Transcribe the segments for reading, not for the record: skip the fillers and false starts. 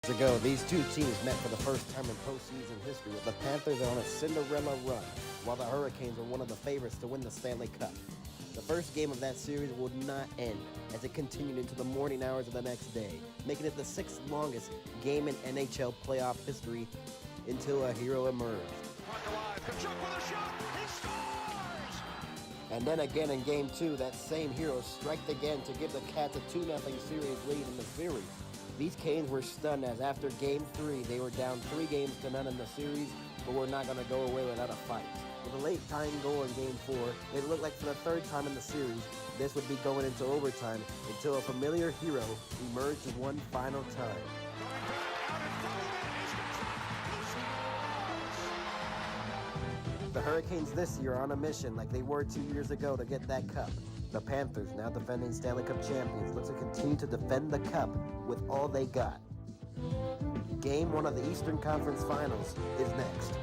Ago, these two teams met for the first time in postseason history. The Panthers are on a Cinderella run, while the Hurricanes are one of the favorites to win the Stanley Cup. The first game of that series would not end, as it continued into the morning hours of the next day, making it the sixth longest game in NHL playoff history until a hero emerged. And then again in Game 2, that same hero striked again to give the Cats a 2-0 series lead in the series. These Canes were stunned as after Game 3, they were down 3-0 in the series, but were not going to go away without a fight. With a late time goal in Game 4, it looked like for the third time in the series, this would be going into overtime until a familiar hero emerged one final time. The Hurricanes this year are on a mission like they were 2 years ago to get that cup. The Panthers, now defending Stanley Cup champions, look to continue to defend the cup with all they got. Game 1 of the Eastern Conference Finals is next.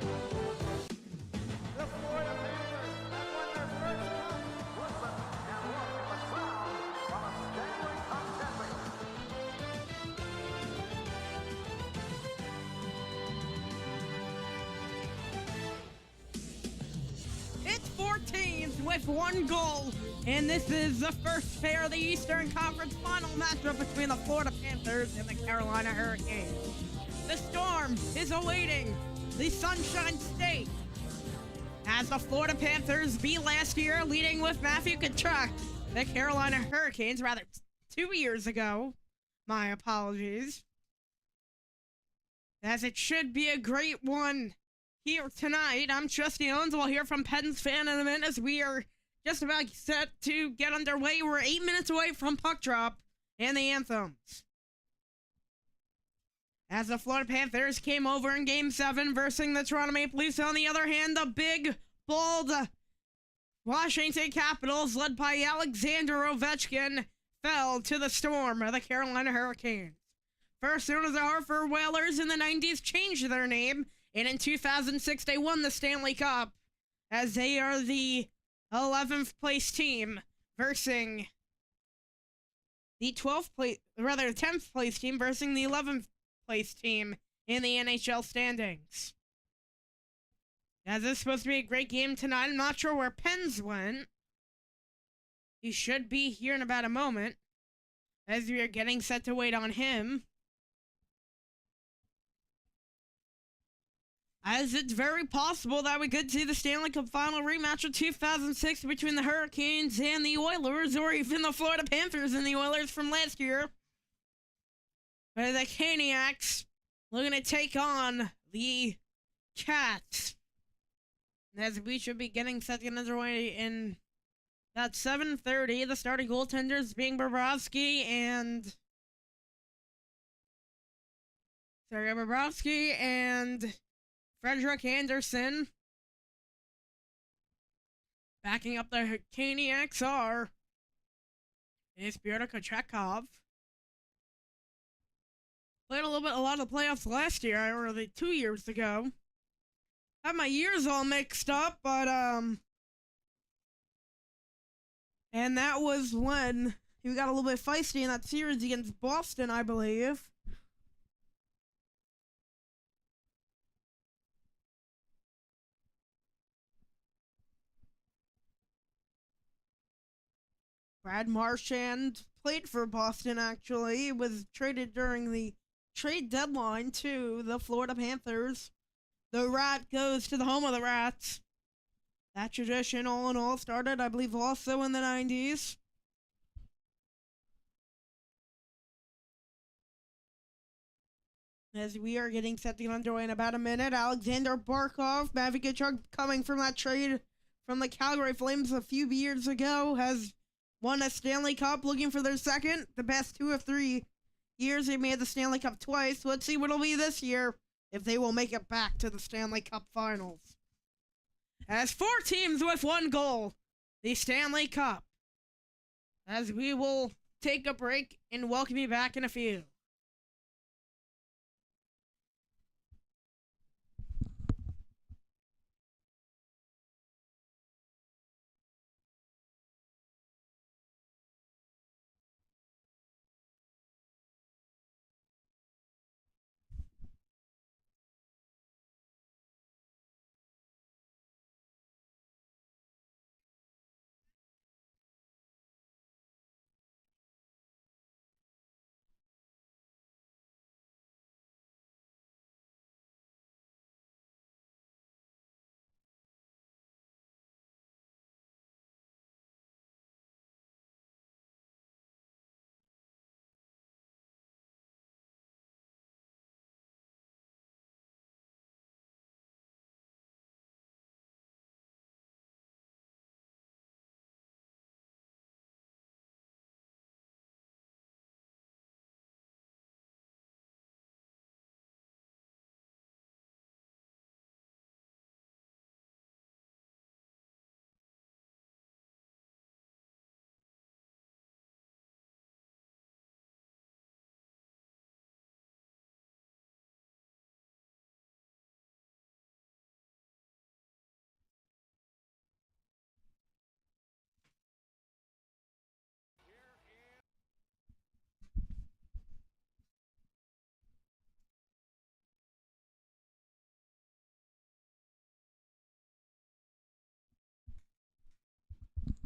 It's 4 teams with 1 goal, and this is the first pair of the Eastern Conference Final matchup between the Florida Panthers and the Carolina Hurricanes. The Storm is awaiting the Sunshine State as the Florida Panthers beat last year, leading with Matthew Tkachuk. The Carolina Hurricanes, 2 years ago. My apologies. As it should be a great one here tonight. I'm ShestyOwnz. We'll hear from Pens fan in a minute as we are just about set to get underway. We're 8 minutes away from puck drop and the anthems. As the Florida Panthers came over in Game 7 versus the Toronto Maple Leafs. On the other hand, the big, bold Washington Capitals, led by Alexander Ovechkin, fell to the Storm of the Carolina Hurricanes. First known as the Hartford Whalers in the 90s, changed their name, and in 2006 they won the Stanley Cup, as they are the 11th place team versus the 10th place team versus the 11th place team in the NHL standings. As this is supposed to be a great game tonight, I'm not sure where Pens went. He should be here in about a moment, as we are getting set to wait on him. As it's very possible that we could see the Stanley Cup final rematch of 2006 between the Hurricanes and the Oilers, or even the Florida Panthers and the Oilers from last year. But the Caniacs looking to take on the Cats. As we should be getting set to get underway in about 7:30, the starting goaltenders being Bobrovsky and Frederick Anderson. Backing up the Caniacs is Pyotr Kochetkov. Played a lot of the playoffs last year, or 2 years ago. Have my years all mixed up, but and that was when he got a little bit feisty in that series against Boston, I believe. Brad Marchand played for Boston, actually. He was traded during the trade deadline to the Florida Panthers. The Rat goes to the home of the Rats. That tradition, all in all, started, I believe, also in the 90s. As we are getting set to get underway in about a minute, Alexander Barkov, Matthew Tkachuk, coming from that trade from the Calgary Flames a few years ago, has won a Stanley Cup, looking for their second. The past 2 of 3 years, they made the Stanley Cup twice. Let's see what it'll be this year, if they will make it back to the Stanley Cup Finals. As 4 teams with 1 goal, the Stanley Cup. As we will take a break and welcome you back in a few.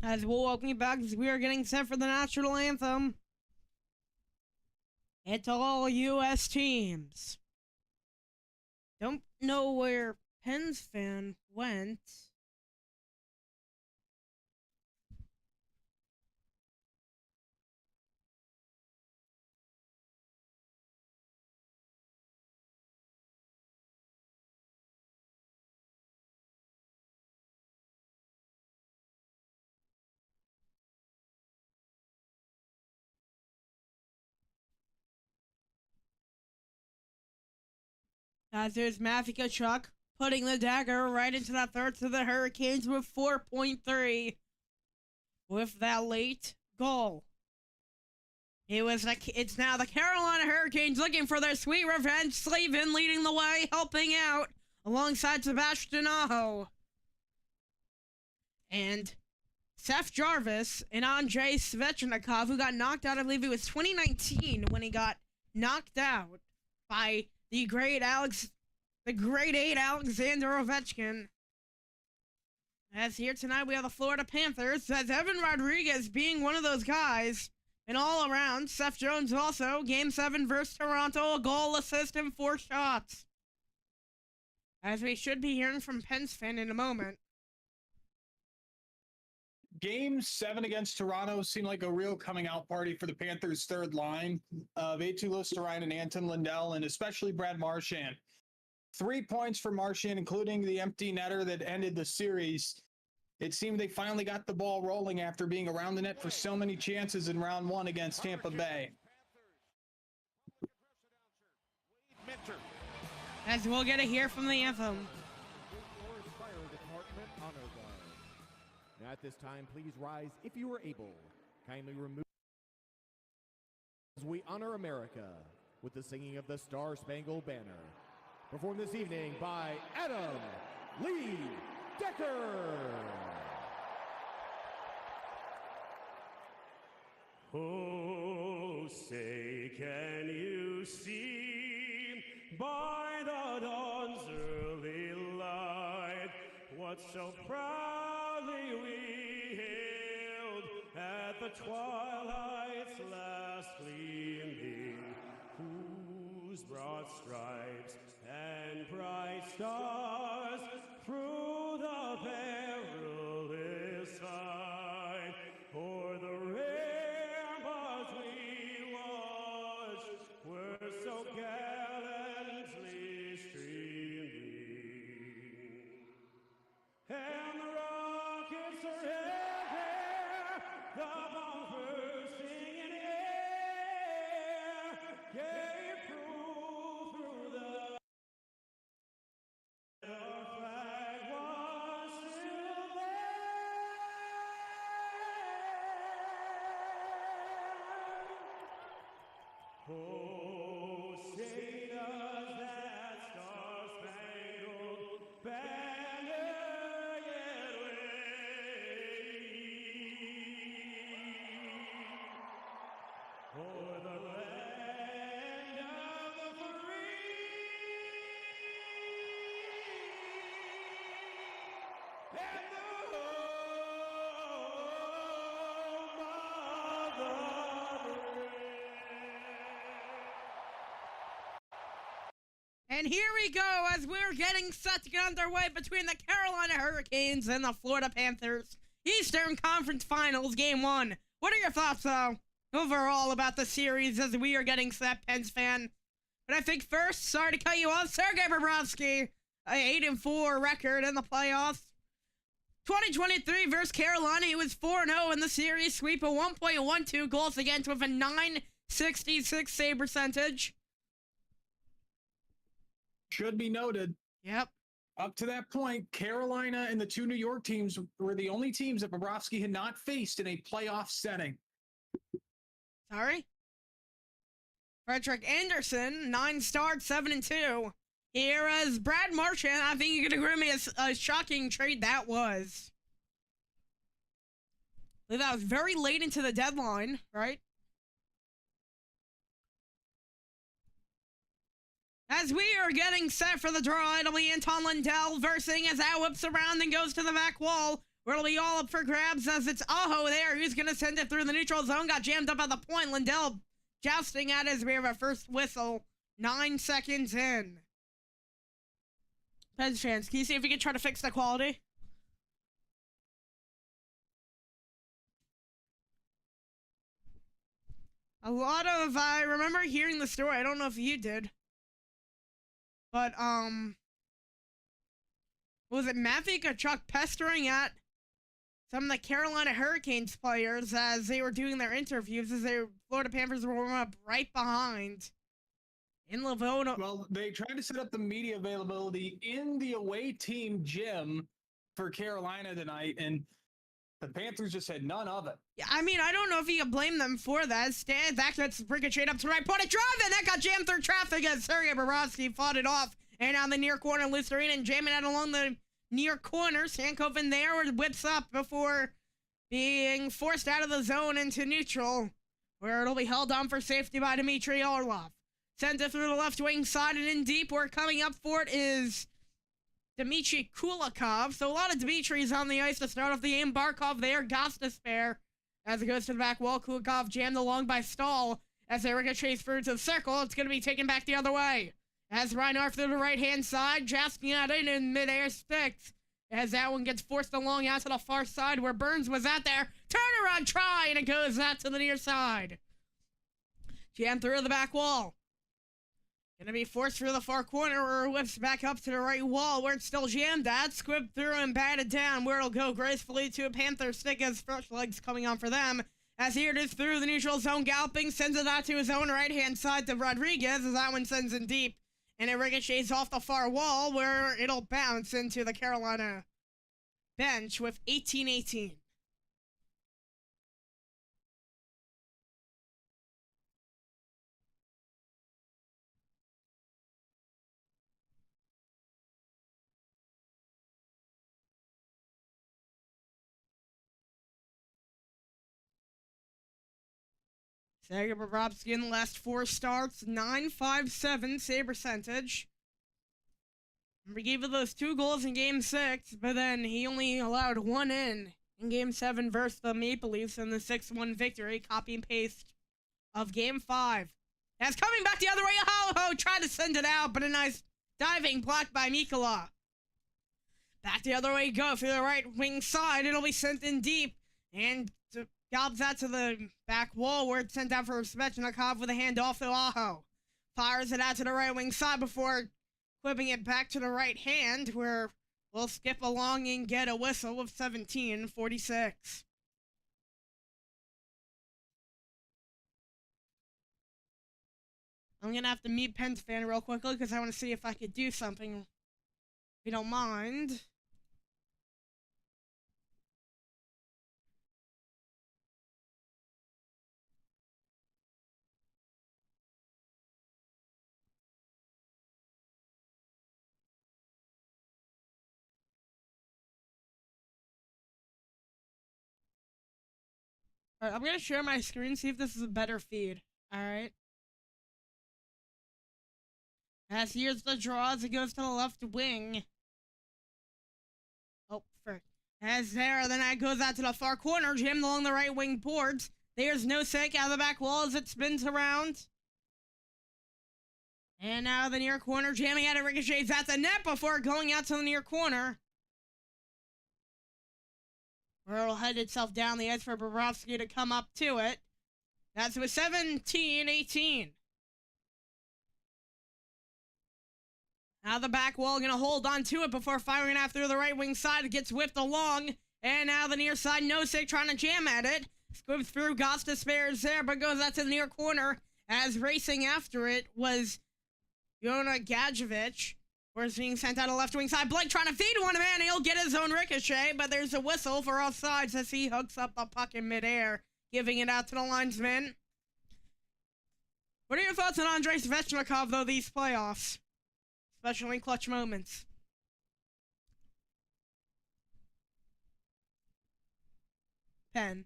As we'll welcome you back as we are getting set for the national anthem. It's all U.S. teams. Don't know where Pens fan went. As there's Matthew Tkachuk putting the dagger right into the throats of the Hurricanes with 4.3 with that late goal. It's now the Carolina Hurricanes looking for their sweet revenge. Slavin leading the way, helping out alongside Sebastian Aho. And Seth Jarvis and Andrei Svechnikov, who got knocked out, I believe it was 2019 when he got knocked out by the grade 8 Alexander Ovechkin. As here tonight we have the Florida Panthers, as Evan Rodriguez being one of those guys. And all around, Seth Jones also, Game 7 versus Toronto, a goal, assist, and 4 shots. As we should be hearing from Pens fan in a moment. Game 7 against Toronto seemed like a real coming out party for the Panthers' third line of Eetu Luostarinen and Anton Lundell, and especially Brad Marchand. 3 points for Marchand, including the empty netter that ended the series. It seemed they finally got the ball rolling after being around the net for so many chances in round 1 against Tampa Bay. As we'll get to hear from the anthem. Now at this time, please rise if you are able. Kindly remove as we honor America with the singing of the Star-Spangled Banner. Performed this evening by Adam Lee Decker. Oh, say can you see by the dawn's early light what so proudly we hailed at the twilight's last gleaming, whose broad stripes and bright stars through the perilous fight o'er the ramparts we watched were so gallantly streaming, and the rockets are everywhere, the bombs bursting in air gave proof through the our flag was still there. Oh, say does that star-spangled banner yet wave o'er the land of the free and the home of the brave. And here we go as we're getting set to get underway between the Carolina Hurricanes and the Florida Panthers. Eastern Conference Finals, Game 1. What are your thoughts, though, overall about the series as we are getting set, Pens fan? But I think first, sorry to cut you off, Sergei Bobrovsky, a 8-4 record in the playoffs. 2023 versus Carolina, he was 4-0 in the series sweep, a 1.12 goals against with a .966 save percentage. Should be noted, Yep. up to that point, Carolina and the two New York teams were the only teams that Bobrovsky had not faced in a playoff setting. Sorry? Frederick Anderson, 9 starts, 7-2. Here is Brad Marchand. I think you can agree with me, a shocking trade that was. I believe that was very late into the deadline, right? As we are getting set for the draw, it'll be Anton Lundell versing as that whips around and goes to the back wall, where it'll be all up for grabs as it's Aho there. Who's going to send it through the neutral zone? Got jammed up at the point. Lindell jousting at as we have our first whistle. 9 seconds in. Pens fans, can you see if we can try to fix the quality? A lot of, I remember hearing the story. I don't know if you did. But, was it Matthew Tkachuk pestering at some of the Carolina Hurricanes players as they were doing their interviews as the Florida Panthers were warming up right behind in Livonia. Well, they tried to set up the media availability in the away team gym for Carolina tonight, and the Panthers just had none of it. Yeah, I mean, I don't know if you can blame them for that. Stan, that's ricocheted up to the right point. A drive, and that got jammed through traffic as Sergei Bobrovsky fought it off. And on the near corner, Lucerine jamming out along the near corner. Sankoven there whips up before being forced out of the zone into neutral, where it'll be held on for safety by Dmitry Orlov. Sent it through the left wing side and in deep, where coming up for it is Dmitry Kulikov. So a lot of Dmitrys on the ice to start off the game. Barkov there, Gostisbehere as it goes to the back wall. Kulikov jammed along by Stahl as they ricochets through to the circle. It's going to be taken back the other way. As Reinhardt through the right-hand side, jasking out in midair sticks. As that one gets forced along out to the far side where Burns was out there. Turnaround try, and it goes out to the near side. Jammed through the back wall. Gonna be forced through the far corner where it whips back up to the right wall where it's still jammed at. Squibbed through and batted down where it'll go gracefully to a Panther stick as fresh legs coming on for them. As here it is through the neutral zone, galloping, sends it out to his own right-hand side to Rodriguez as that one sends in deep. And it ricochets off the far wall where it'll bounce into the Carolina bench with 18-18. Sergei Bobrovsky in the last 4 starts, .957 save percentage. We gave it those 2 goals in Game 6, but then he only allowed 1 in Game 7 versus the Maple Leafs in the 6-1 victory. Copy and paste of Game 5. That's coming back the other way. Ho tried to send it out, but a nice diving block by Mikkola. Back the other way, go through the right wing side. It'll be sent in deep, and gobs out to the back wall where it's sent out for Svechnikov with a handoff to Aho. Fires it out to the right wing side before flipping it back to the right hand, where we'll skip along and get a whistle of 17:46. I'm gonna have to mute Pens fan real quickly because I want to see if I could do something. If you don't mind. Alright, I'm gonna share my screen, see if this is a better feed. Alright. As here's the draw as it goes to the left wing. Oh, frick. As there, then it goes out to the far corner, jammed along the right wing boards. There's Nosek out of the back wall as it spins around. And now the near corner, jamming at it, ricochets at the net before going out to the near corner. Where it'll head itself down the ice for Bobrovsky to come up to it. That's with 17-18. Now the back wall gonna hold on to it before firing it out through the right wing side. It gets whipped along. And now the near side, Nosek trying to jam at it. Squibs through, Gostisbehere is there, but goes out to the near corner. As racing after it was Yona Gadjevich. Where's being sent out of left wing side. Blake trying to feed one man. He'll get his own ricochet, but there's a whistle for offsides as he hooks up the puck in midair, giving it out to the linesman. What are your thoughts on Andrei Svechnikov, though, these playoffs? Especially in clutch moments. Pen.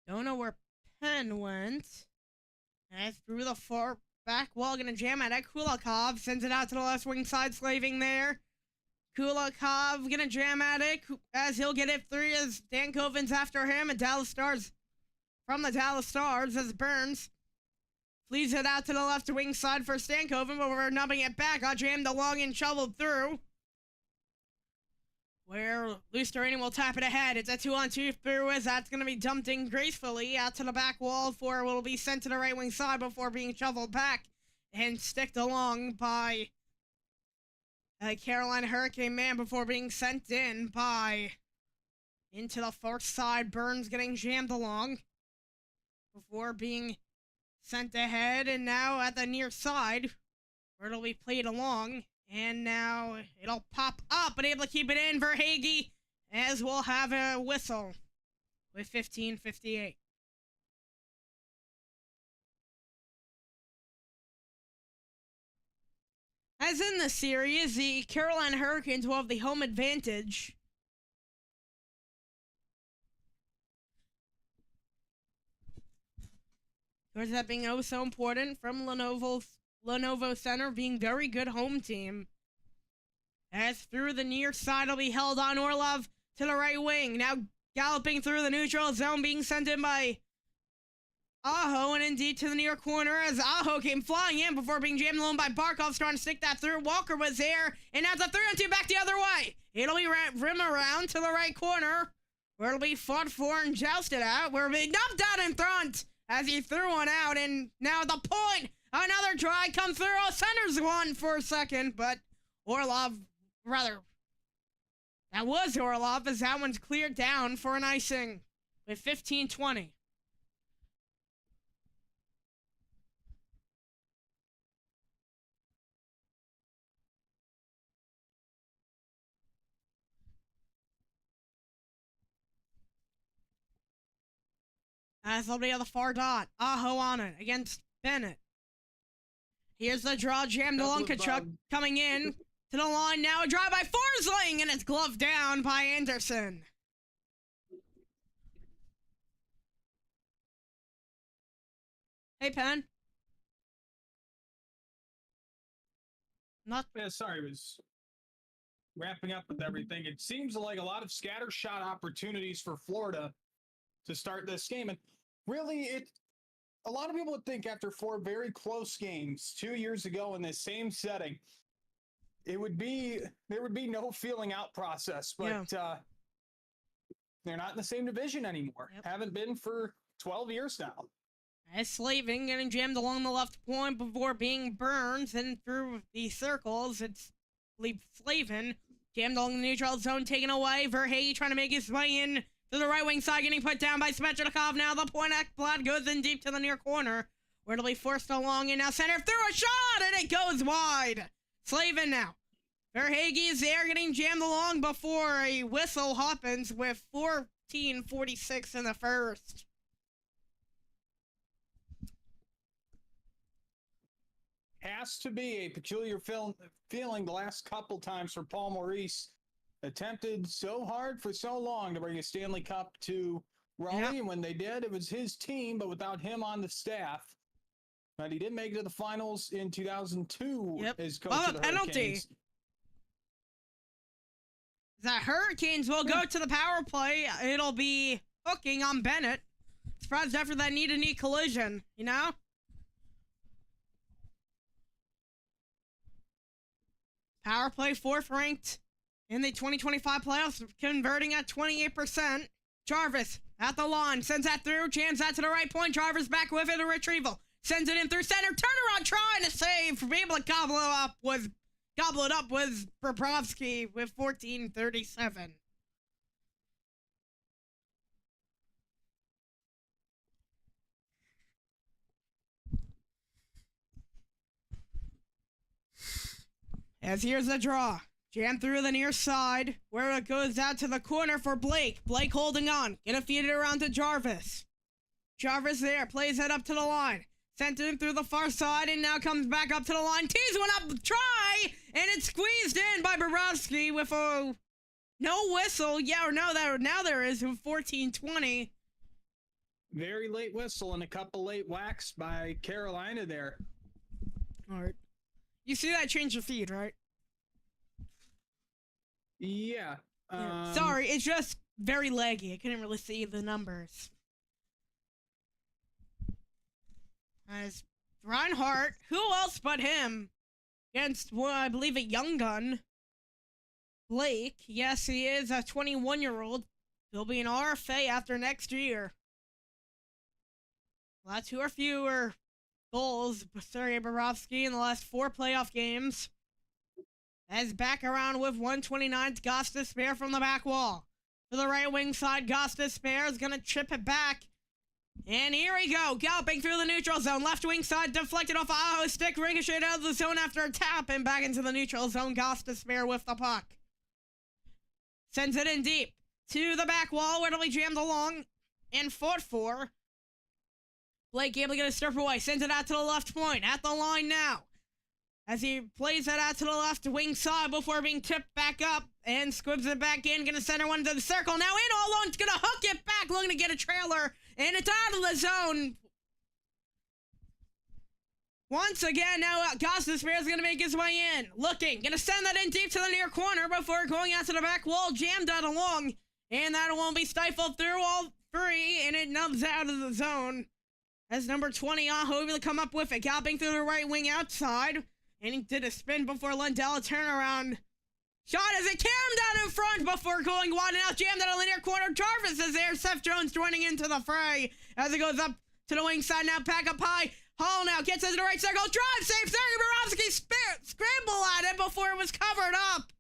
Don't know where Pen went. And through the far back wall, gonna jam at it. Kulikov sends it out to the left wing side, Slaving there. Kulikov gonna jam at it as he'll get it through as Dankoven's after him, and Dallas Stars from the Dallas Stars as Burns flees it out to the left wing side for Stankoven, but we're nubbing it back. Got jammed along and shoveled through. Where Lusterani will tap it ahead. It's a 2-on-2 through as that's going to be dumped in gracefully out to the back wall for will be sent to the right wing side before being shoveled back and sticked along by a Carolina Hurricane man before being sent in by into the far side. Burns getting jammed along before being sent ahead, and now at the near side where it'll be played along. And now it'll pop up, but able to keep it in for Hagee, as we'll have a whistle with 15:58. As in the series, the Carolina Hurricanes will have the home advantage. Of course, that being so important from Lenovo Center being very good home team. As through the near side will be held on Orlov to the right wing. Now galloping through the neutral zone, being sent in by Aho, and indeed to the near corner as Aho came flying in before being jammed alone by Barkov, trying to stick that through. Walker was there, and now it's a 3-on-2 back the other way. It'll be rim around to the right corner, where it'll be fought for and jousted at, where it'll be knocked out in front as he threw one out, and now at the point, another try comes through. Centers one for a second, but that was Orlov, as that one's cleared down for an icing with 15:20. As they'll be on the far dot. Aho on it against Bennett. Here's the draw, jammed along. Kachuk coming in to the line now. A drive by Forsling, and it's gloved down by Anderson. Hey, Penn. Yeah, sorry, I was wrapping up with everything. It seems like a lot of scatter shot opportunities for Florida to start this game. And really, a lot of people would think after 4 very close games 2 years ago in this same setting, there would be no feeling out process, but they're not in the same division anymore. Yep. Haven't been for 12 years now. As Slaving getting jammed along the left point before being Burns, and through the circles, it's Slavin jammed along the neutral zone, taken away. Verhey trying to make his way in to the right wing side, getting put down by Svechnikov. Now the point blood goes in deep to the near corner, where it'll be forced along, and now center through a shot, and it goes wide. Slavin now. Verhage is there, getting jammed along before a whistle happens with 14:46 in the first. Has to be a peculiar feeling the last couple times for Paul Maurice. Attempted so hard for so long to bring a Stanley Cup to Raleigh, and when they did, it was his team, but without him on the staff. But he did make it to the finals in 2002 as coach of the Hurricanes. The Hurricanes will go to the power play. It'll be hooking on Bennett. Surprised after that knee-to-knee collision, you know? Power play 4th ranked in the 2025 playoffs, converting at 28%. Jarvis at the line, sends that through, jams that to the right point. Jarvis back with it, a retrieval. Sends it in through center, turnaround trying to save, for being able to gobble it up was Bobrovsky with 14:37. As here's the draw. Jam through the near side, where it goes out to the corner for Blake. Blake holding on. Gonna feed it around to Jarvis. Jarvis there, plays it up to the line. Sent in through the far side, and now comes back up to the line. Tees one up, try, and it's squeezed in by Bobrovsky with a no whistle. Yeah, or no, now there is with 14:20. Very late whistle and a couple late whacks by Carolina there. Alright. You see that change your feed, right? Yeah. Yeah. Sorry, it's just very laggy. I couldn't really see the numbers. As Reinhardt, who else but him, against, well, I believe, a young gun, Blake. Yes, he is a 21-year-old. He'll be an RFA after next year. Well, that's 2 or fewer goals for Sergei Bobrovsky in the last 4 playoff games. As back around with 129's Gostisbehere from the back wall. To the right wing side, Gostisbehere is going to chip it back. And here we go, galloping through the neutral zone. Left wing side deflected off Aho's stick, ricocheted out of the zone after a tap, and back into the neutral zone. Gostisbehere with the puck. Sends it in deep to the back wall, where it'll be jammed along and fought for. Blake able to get a strip away, sends it out to the left point, at the line now. As he plays it out to the left wing side before being tipped back up and squibs it back in. Gonna send her one to the circle. Now in all alone. It's gonna hook it back. Looking to get a trailer. And it's out of the zone. Once again, now Gostisbehere is gonna make his way in. Looking. Gonna send that in deep to the near corner before going out to the back wall. Jammed out along. And that won't be stifled through all 3. And it nubs out of the zone. As number 20, Aho able to come up with it. Galloping through the right wing outside. And he did a spin before Lundell, a turnaround shot as it came down in front before going wide and out, jammed out of the near corner. Jarvis is there. Seth Jones joining into the fray as it goes up to the wing side now. Pack up high. Hall now gets into the right circle. Drive safe. Sergei Bobrovsky scramble at it before it was covered up.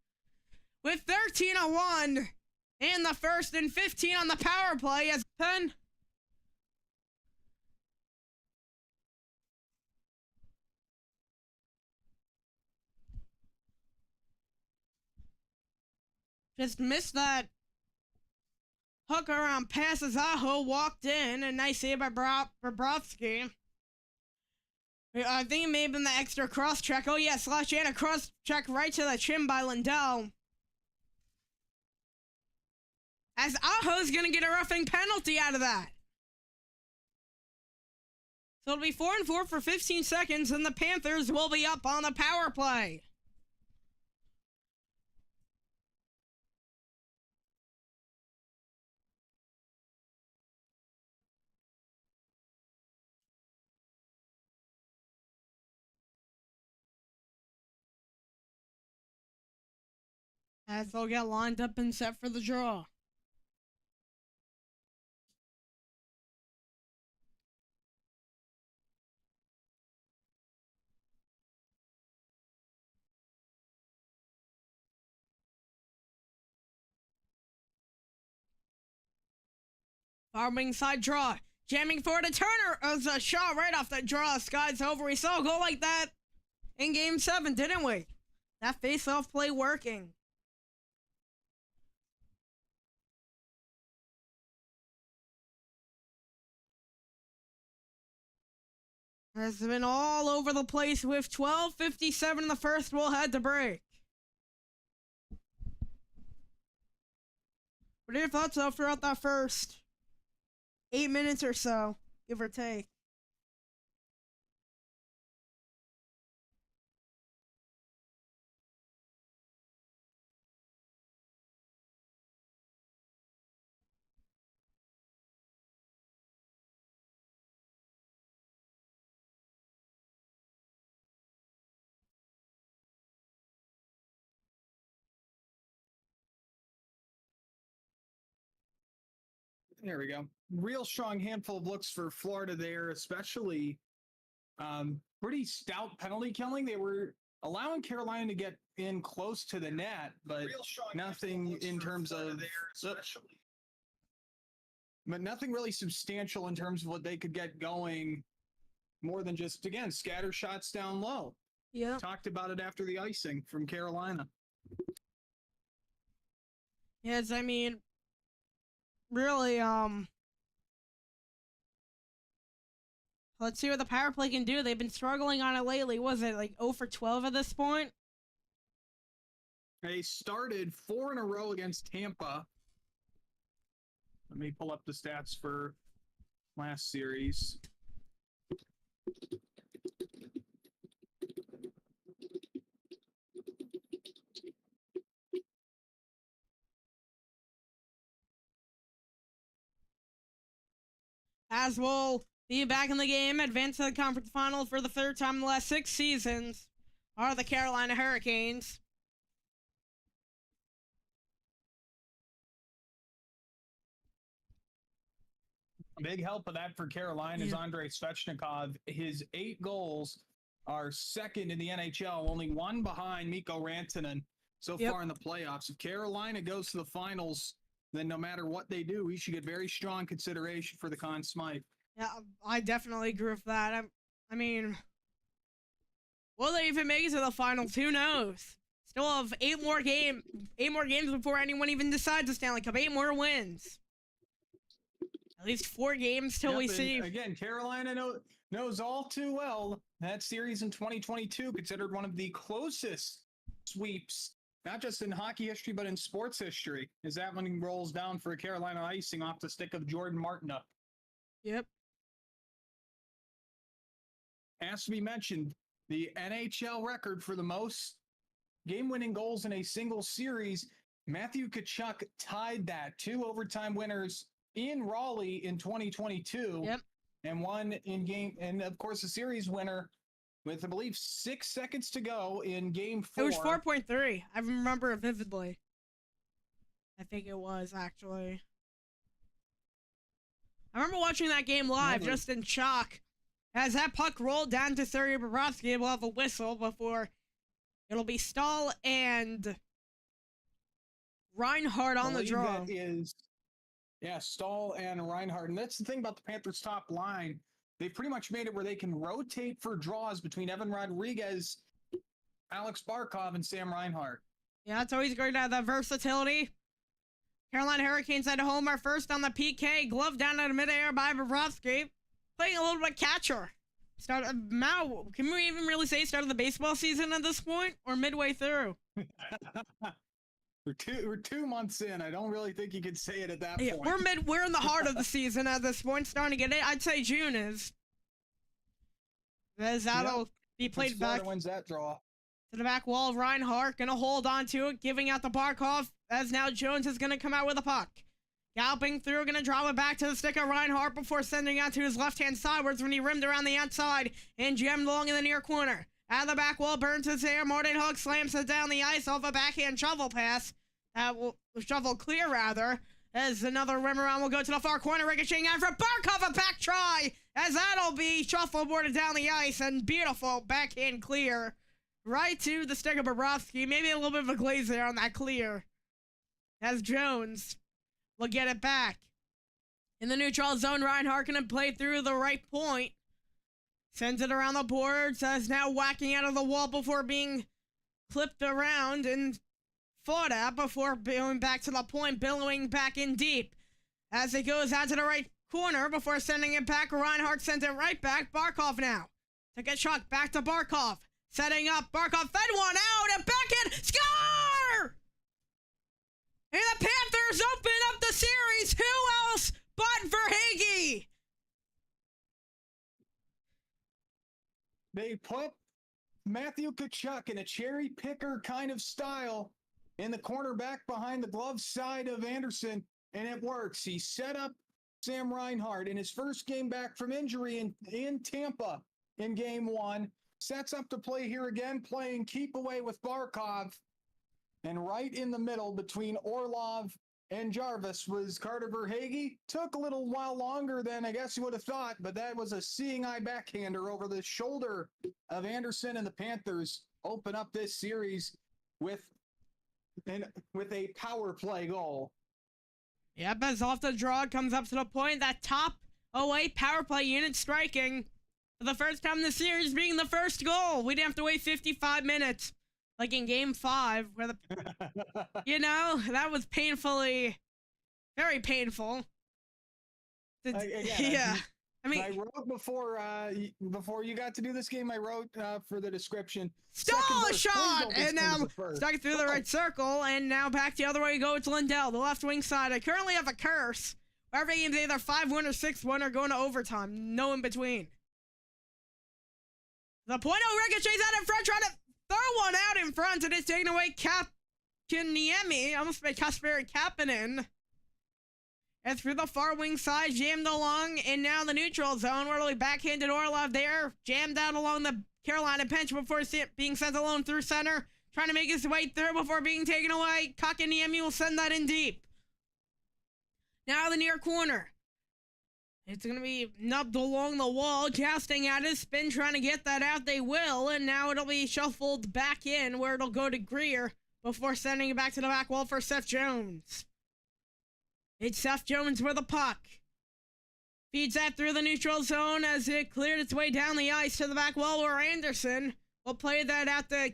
With 13-1 in the first and 15 on the power play as 10. Just missed that hook around pass as Aho walked in. A nice save by Bobrovsky. I think it may have been the extra cross check. Oh yeah, slash and a cross check right to the chin by Lundell. As Aho's gonna get a roughing penalty out of that. So it'll be 4-4 for 15 seconds and the Panthers will be up on the power play. As they'll get lined up and set for the draw. Far wing side draw. Jamming forward to Turner as a shot right off the draw. Skies over. We saw a goal like that in Game 7, didn't we? That face-off play working. Has been all over the place with 12:57 in the first. We'll head to break. What are your thoughts though throughout that first 8 minutes or so, give or take? There we go. Real strong handful of looks for Florida there, especially pretty stout penalty killing. They were allowing Carolina to get in close to the net, but nothing in terms of but nothing really substantial in terms of what they could get going more than just, again, scatter shots down low. Yeah. Talked about it after the icing from Carolina. Yes, I mean, really, let's see what the power play can do. They've been struggling on it lately. Was it like 0 for 12 at this point? They started 4 in a row against Tampa. Let me pull up the stats for last series. as we'll be back in the game, advance to the conference final for the third time in the last 6 seasons, are the Carolina Hurricanes. A big help of that for Carolina is Andrei Svechnikov. His 8 goals are second in the NHL, only 1 behind Mikko Rantanen so far in the playoffs. If Carolina goes to the finals, then no matter what they do, he should get very strong consideration for the Conn Smythe. Yeah, I definitely agree with that. I mean, will they even make it to the finals? Who knows? Still have 8 more games before anyone even decides the Stanley Cup. 8 more wins. At least 4 games till we see. Again, Carolina knows all too well that series in 2022 considered one of the closest sweeps, not just in hockey history, but in sports history, as that one rolls down for a Carolina icing off the stick of Jordan Martinook. Yep. Has to be mentioned, the NHL record for the most game-winning goals in a single series, Matthew Tkachuk tied that. 2 overtime winners in Raleigh in 2022. Yep. And one in game, and of course, a series winner with, I believe, 6 seconds to go in game 4. It was 4.3. I remember it vividly. I think it was, actually. I remember watching that game live, just in shock. As that puck rolled down to Sergei Bobrovsky, we'll have a whistle before it'll be Stahl and Reinhart on the draw. Stahl and Reinhart. And that's the thing about the Panthers' top line. They've pretty much made it where they can rotate for draws between Evan Rodriguez, Alex Barkov, and Sam Reinhart. Yeah, it's always great to have that versatility. Carolina Hurricanes at home are first on the PK. Glove down in midair by Bobrovsky. Playing a little bit catcher. Now, can we even really say start of the baseball season at this point? Or midway through? We're 2 months in. I don't really think you could say it at that point. We're in the heart of the season at this point, starting to get it. I'd say June is. As that'll be played back. Wins that draw. To the back wall, Reinhart gonna hold on to it, giving out the Barkov, as now Jones is gonna come out with a puck. Galloping through, gonna drop it back to the stick of Reinhart before sending out to his left-hand sidewards when he rimmed around the outside and jammed long in the near corner. Out of the back wall, Burns is there. Martin Hook slams it down the ice off a backhand shovel pass. Shovel clear, rather. As another rim around will go to the far corner, ricocheting out for Barkov, a back try. As that'll be shuffleboarded down the ice and beautiful backhand clear. Right to the stick of Bobrovsky. Maybe a little bit of a glaze there on that clear. As Jones will get it back. In the neutral zone, Reinhart gonna play through the right point. Sends it around the boards, as now whacking out of the wall before being flipped around and fought at before going back to the point, billowing back in deep. As it goes out to the right corner before sending it back, Reinhart sends it right back. Barkov now to get shot back to Barkov. Setting up, Barkov fed one out and back in, score! And the Panthers open up the series. Who else but Verhaeghe? They put Matthew Tkachuk in a cherry picker kind of style in the corner back behind the glove side of Anderson, and it works. He set up Sam Reinhart in his first game back from injury in Tampa in game 1. Sets up to play here again, playing keep away with Barkov. And right in the middle between Orlov and Jarvis was Carter Verhaeghe. Took a little while longer than I guess you would have thought, but that was a seeing eye backhander over the shoulder of Anderson, and the Panthers open up this series with a power play goal. Yep, as off the draw comes up to the point, that top away power play unit striking for the first time in the series, being the first goal. We didn't have to wait 55 minutes. Like in game 5, where that was very painful. I wrote before you got to do this game, I wrote for the description. Stahl a shot! And now stuck through the right circle, and now back the other way go to Lindell, the left wing side. I currently have a curse. Every game's either 5-1 or 6-1 or going to overtime. No in between. The point ricochets out in front, trying to throw one out in front, and it's taken away Kasperi Kapanen. And through the far wing side, jammed along, and now the neutral zone, where it'll be backhanded Orlov there, jammed out along the Carolina bench before being sent alone through center, trying to make his way through before being taken away. Kakaniemi will send that in deep. Now the near corner. It's going to be nubbed along the wall, jousting at his spin, trying to get that out. They will, and now it'll be shuffled back in, where it'll go to Greer before sending it back to the back wall for Seth Jones. It's Seth Jones with the puck. Feeds that through the neutral zone as it cleared its way down the ice to the back wall, where Anderson will play that out to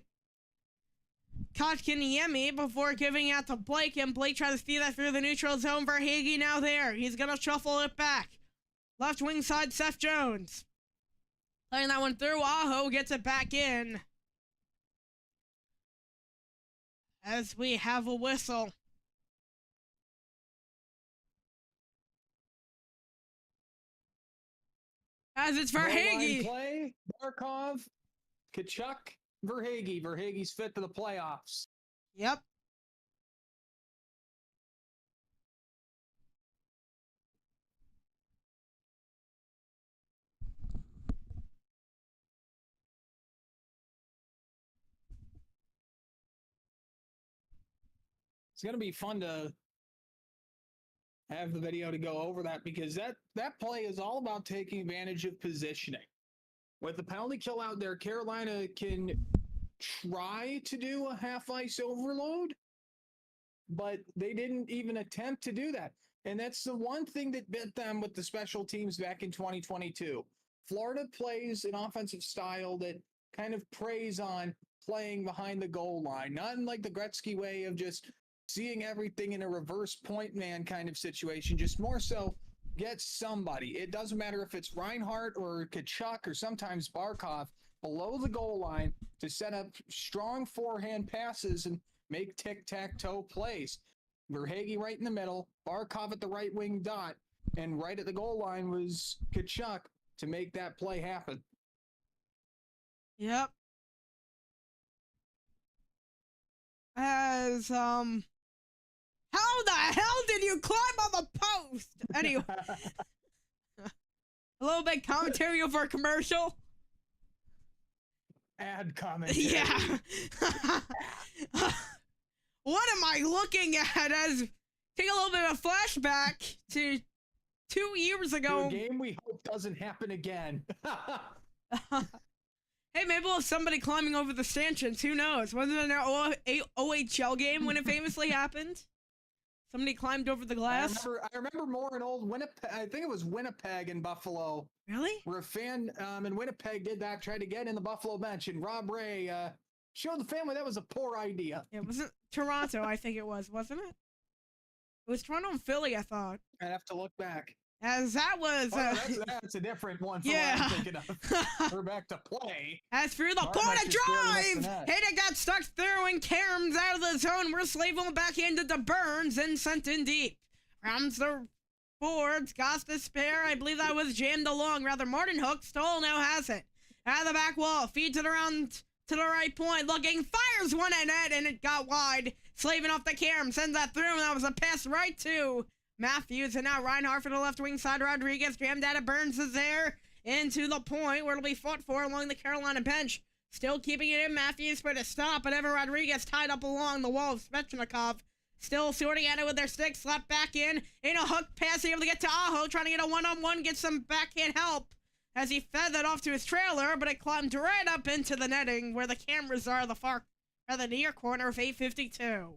Kotkaniemi before giving out to Blake, and Blake tries to feed that through the neutral zone. Verhaeghe now there. He's going to shuffle it back. Left wing side, Seth Jones. Playing that one through. Aho gets it back in. As we have a whistle. As it's Verhaeghe. Play, Barkov, Kachuk, Verhaeghe. Verhaeghe's fit for the playoffs. Yep. It's going to be fun to have the video to go over that, because that play is all about taking advantage of positioning. With the penalty kill out there, Carolina can try to do a half ice overload, but they didn't even attempt to do that. And that's the one thing that bit them with the special teams back in 2022. Florida plays an offensive style that kind of preys on playing behind the goal line, not in like the Gretzky way of just seeing everything in a reverse point man kind of situation, just more so get somebody. It doesn't matter if it's Reinhart or Kachuk or sometimes Barkov below the goal line to set up strong forehand passes and make tic-tac-toe plays. Verhaeghe right in the middle, Barkov at the right wing dot, and right at the goal line was Kachuk to make that play happen. Yep. As, how the hell did you climb on the post? Anyway. A little bit commentary over a commercial. Ad commentary. Yeah. What am I looking at? As take a little bit of flashback to 2 years ago. A game we hope doesn't happen again. Hey, maybe we'll have somebody climbing over the stanchions. Who knows? Wasn't it an OHL game when it famously happened? Somebody climbed over the glass. I remember more in old Winnipeg. I think it was Winnipeg and Buffalo. Really? Where a fan in Winnipeg did that, tried to get in the Buffalo bench, and Rob Ray showed the family that was a poor idea. It wasn't Toronto, I think it was, wasn't it? It was Toronto and Philly, I thought. I'd have to look back. As that was... that's a different one from yeah. what I'm thinking of. We're back to play. As through the point of drive! Hayden got stuck through and Karam's out of the zone. We're slaving backhanded to Burns and sent in deep. Rounds the boards, got the spare. I believe that was jammed along. Rather, Martin Hook still now has it. Out of the back wall, feeds it around to the right point, looking, fires one at net, and it got wide. Slaving off the Karam, sends that through, and that was a pass right to Matthews, and now Reinhart for the left wing side. Rodriguez jammed out of Burns is there into the point where it'll be fought for along the Carolina bench. Still keeping it in. Matthews for the stop, but Evan Rodriguez tied up along the wall of Svechnikov. Still sorting at it with their stick, slapped back in a hook pass, able to get to Aho, trying to get a one-on-one, get some backhand help as he fed that off to his trailer, but it climbed right up into the netting where the cameras are, the near corner of 8:52.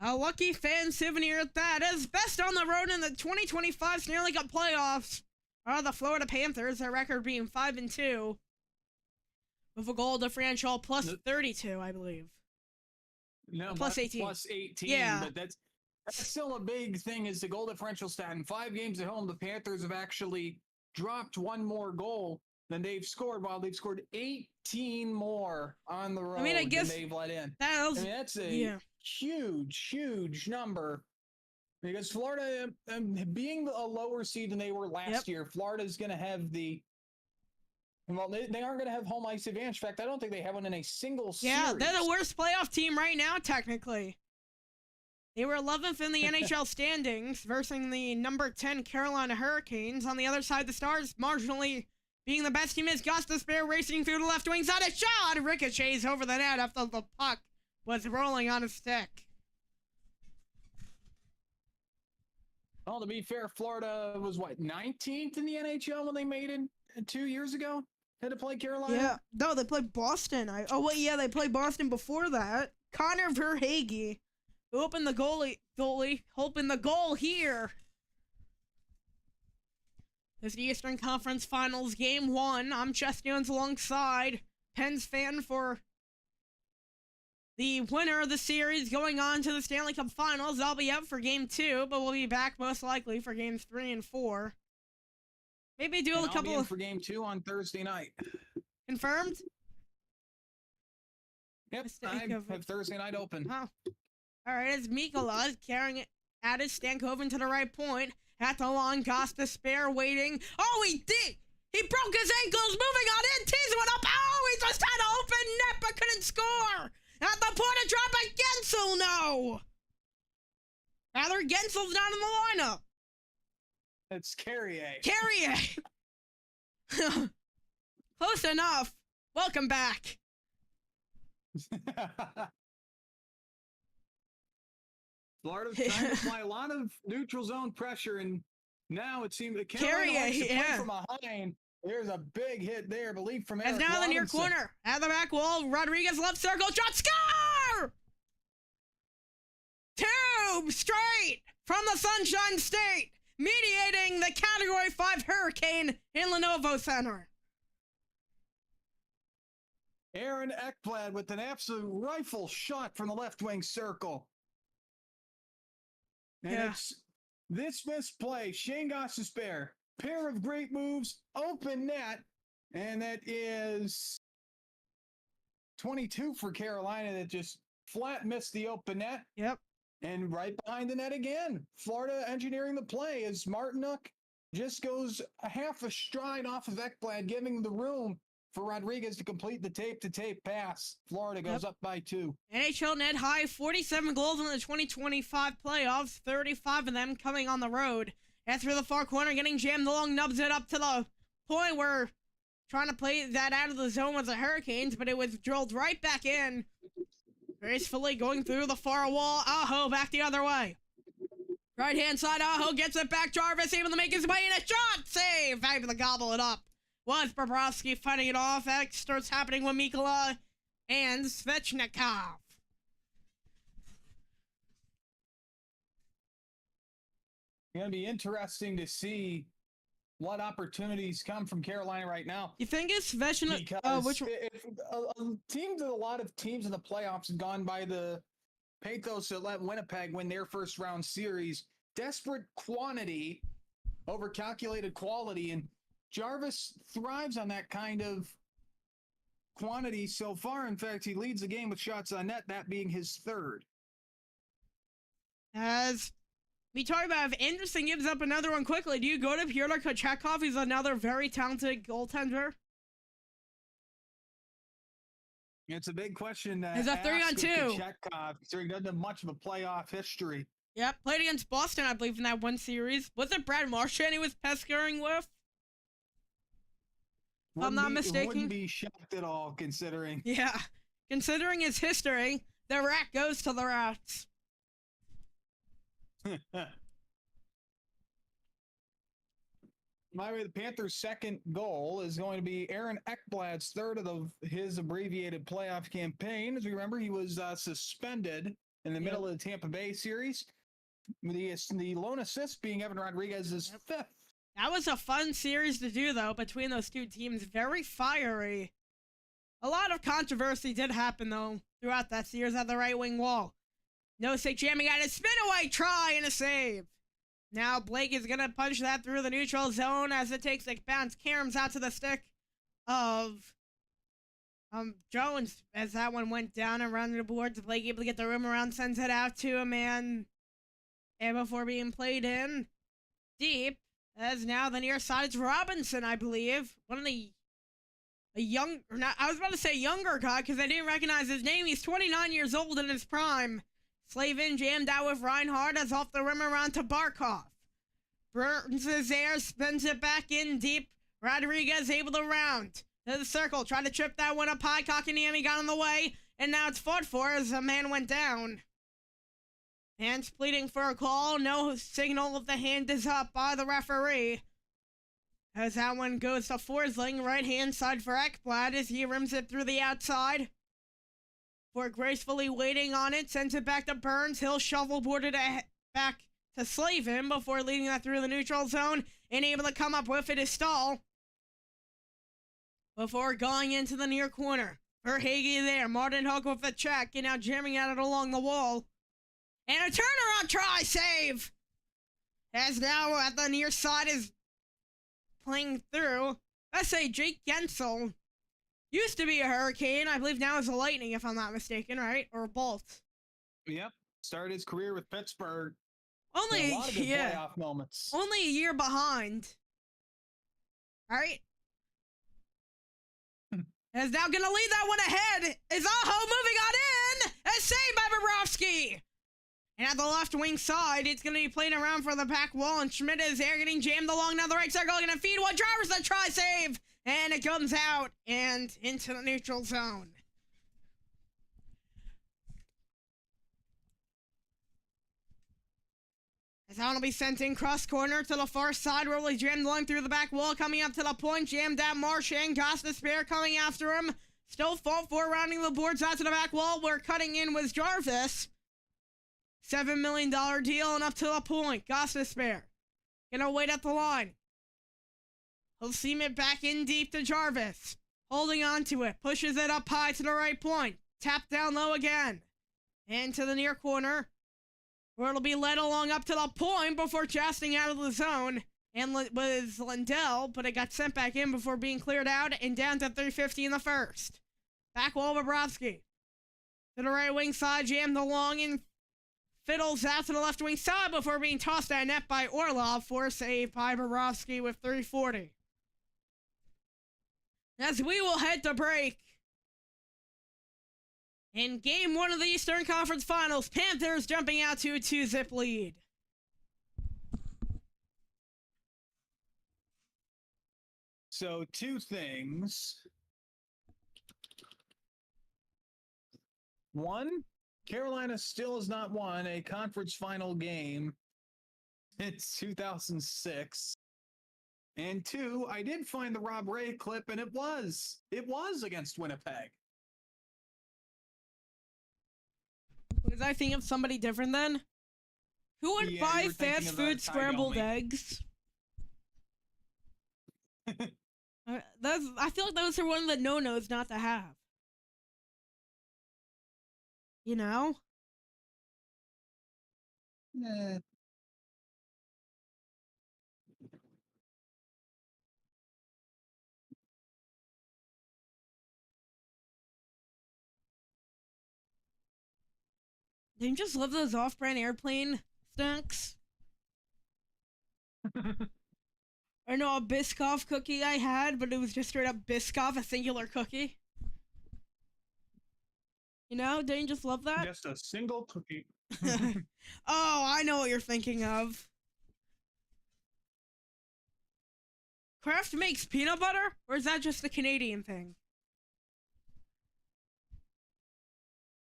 A lucky fan souvenir at that. As best on the road in the 2025 Stanley Cup playoffs are the Florida Panthers, their record being 5-2, with a goal differential plus 32, I believe. No, plus 18. Plus 18. Yeah. But that's still a big thing, is the goal differential stat. In 5 games at home, the Panthers have actually dropped one more goal than they've scored, while they've scored 18 more on the road I guess than they've let in. That's a huge number, because Florida, being a lower seed than they were last year, Florida's going to have the Well, they aren't going to have home ice advantage. In fact, I don't think they have one in a single Yeah, series. they're the worst playoff team right now, technically. They were 11th in the NHL standings versus the number 10 Carolina Hurricanes. On the other side, the Stars marginally being the best team is Gostisbehere racing through the left wing side. A shot ricochets over the net after the puck was rolling on a stick. Well, to be fair, Florida was, 19th in the NHL when they made it 2 years ago? Had to play Carolina? Yeah, no, they played Boston. They played Boston before that. Connor Verhaeghe, who opened the goalie, opened the goal here. This is the Eastern Conference Finals Game 1. I'm ShestyOwnz alongside Pens fan for the winner of the series going on to the Stanley Cup Finals. I'll be out for Game 2, but we'll be back most likely for Games 3 and 4. Maybe do a couple of... for Game 2 on Thursday night. Confirmed? Yep, I have Thursday night open. Oh. All right, it's Mikkola carrying it at his Stankoven to the right point. At the long, Gostisbehere waiting. Oh, he did! He broke his ankles, moving on in, teasing one up. Oh, he just had an open net but couldn't score. At the point of drop by Gensel, no! Rather, Gensel's not in the lineup. It's Carrier. Carrier! Close enough. Welcome back. Florida trying to apply a lot of neutral zone pressure, and now it seems that Carrier, Carolina likes to play yeah. from behind. There's a big hit there, I believe, from As Eric now in the near Robinson. corner. At the back wall, Rodriguez left circle. Shot, score! 2 straight from the Sunshine State, mediating the Category 5 Hurricane in Lenovo Center. Aaron Ekblad with an absolute rifle shot from the left wing circle. And Yeah. it's this misplay. Shane Gostisbehere, pair of great moves, open net, and that is 22 for Carolina that just flat missed the open net. Yep. And right behind the net again. Florida engineering the play as Martinuk just goes a half a stride off of Ekblad, giving the room for Rodriguez to complete the tape-to-tape pass. Florida goes up by 2. NHL net high 47 goals in the 2025 playoffs, 35 of them coming on the road. And through the far corner, getting jammed along, nubs it up to the point where trying to play that out of the zone with the Hurricanes, but it was drilled right back in. Gracefully going through the far wall. Aho back the other way. Right hand side, Aho gets it back. Jarvis able to make his way in a shot. Save. Able to gobble it up. Was Bobrovsky fighting it off. That starts happening with Mikkola and Svechnikov. It's going to be interesting to see what opportunities come from Carolina right now. You think it's Svechnikov? Because a lot of teams in the playoffs have gone by the pathos that let Winnipeg win their first round series. Desperate quantity over calculated quality, and Jarvis thrives on that kind of quantity so far. In fact, he leads the game with shots on net, that being his 3rd. As we talk about, if Anderson gives up another one quickly, do you go to Pyotr Kochetkov? He's another very talented goaltender. It's a big question. It's a 3-on-2. Kochetkov, so he doesn't have much of a playoff history. Yep, played against Boston, I believe, in that one series. Was it Brad Marchand he was pestering with? If I'm not mistaken. Wouldn't be shocked at all, considering. Yeah, considering his history, the rat goes to the rats. By the way, the Panthers' second goal is going to be Aaron Ekblad's 3rd of his abbreviated playoff campaign. As we remember, he was suspended in the middle of the Tampa Bay series. The lone assist being Evan Rodriguez's 5th. That was a fun series to do, though, between those two teams. Very fiery. A lot of controversy did happen, though, throughout that series at the right wing wall. Nosek jamming at a spin away try and a save. Now Blake is going to punch that through the neutral zone as it takes a bounce. Caroms out to the stick of Jones as that one went down around the boards. Blake able to get the room around, sends it out to a man. And before being played in deep, as now the near side is Robinson, I believe. One of the I was about to say younger guy because I didn't recognize his name. He's 29 years old in his prime. Slavin jammed out with Reinhardt as off the rim around to Barkov. Burns is there, spins it back in deep. Rodriguez able to round to the circle, try to trip that one up high. Kotkaniemi got in the way, and now it's fought for as a man went down. Hands pleading for a call. No signal if the hand is up by the referee. As that one goes to Forsling, right-hand side for Ekblad as he rims it through the outside. For gracefully waiting on it, sends it back to Burns. He'll shovelboard it back to Slavin before leading that through the neutral zone. And able to come up with it is Stahl. Before going into the near corner. Verhaeghe there. Martin Hook with a check and now jamming at it along the wall. And a turnaround try save. As now at the near side is playing through. I say Jake Gensel used to be a Hurricane. I believe now is a Lightning, if I'm not mistaken, right? Or a Bolt. Yep. Started his career with Pittsburgh. Only, A lot of good playoff moments. only a year behind. Right? Is now gonna lead that one ahead. Is Aho moving on in? And saved by Bobrovsky. And at the left wing side, it's going to be playing around for the back wall, and Schmidt is there getting jammed along now the right circle, going to feed one. Driver's the try save, and it comes out and into the neutral zone. As that will be sent in cross corner to the far side, where he jammed along through the back wall, coming up to the point, jammed at Marchand, got the spare coming after him. Still fought for, rounding the boards out to the back wall, where cutting in was Jarvis. $7 million deal and up to the point. Gostisbehere gonna wait at the line. He'll seam it back in deep to Jarvis. Holding on to it. Pushes it up high to the right point. Tap down low again. And to the near corner, where it'll be led along up to the point before casting out of the zone. And was Lindell, but it got sent back in before being cleared out and down to 350 in the first. Back wall Bobrovsky. To the right wing side, jammed along and fiddles out to the left wing side before being tossed at net by Orlov for a save by Bobrovsky with 340. As we will head to break. In game one of the Eastern Conference Finals, Panthers jumping out to a 2-zip lead. So, two things. One, Carolina still has not won a conference final game since 2006. And two, I did find the Rob Ray clip, and it was against Winnipeg. Was I thinking of somebody different then? Who would Yeah, buy you were thinking fast of, food Ty scrambled Domi. eggs? I feel like those are one of the no-nos not to have. You know? Eh. Don't you just love those off-brand airplane snacks? I know a Biscoff cookie I had, but it was just straight up Biscoff, a singular cookie. You know, don't you just love that? Just a single cookie. Oh, I know what you're thinking of. Kraft makes peanut butter? Or is that just a Canadian thing?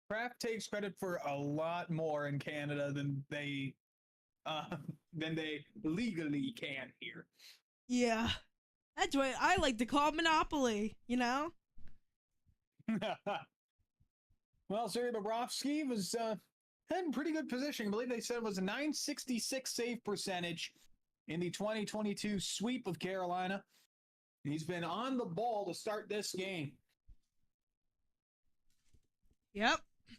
Kraft takes credit for a lot more in Canada than they legally can here. Yeah. That's what I like to call Monopoly, you know? Well, Sergei Bobrovsky was had pretty good position. I believe they said it was a .966 save percentage in the 2022 sweep of Carolina. He's been on the ball to start this game. Yep. Is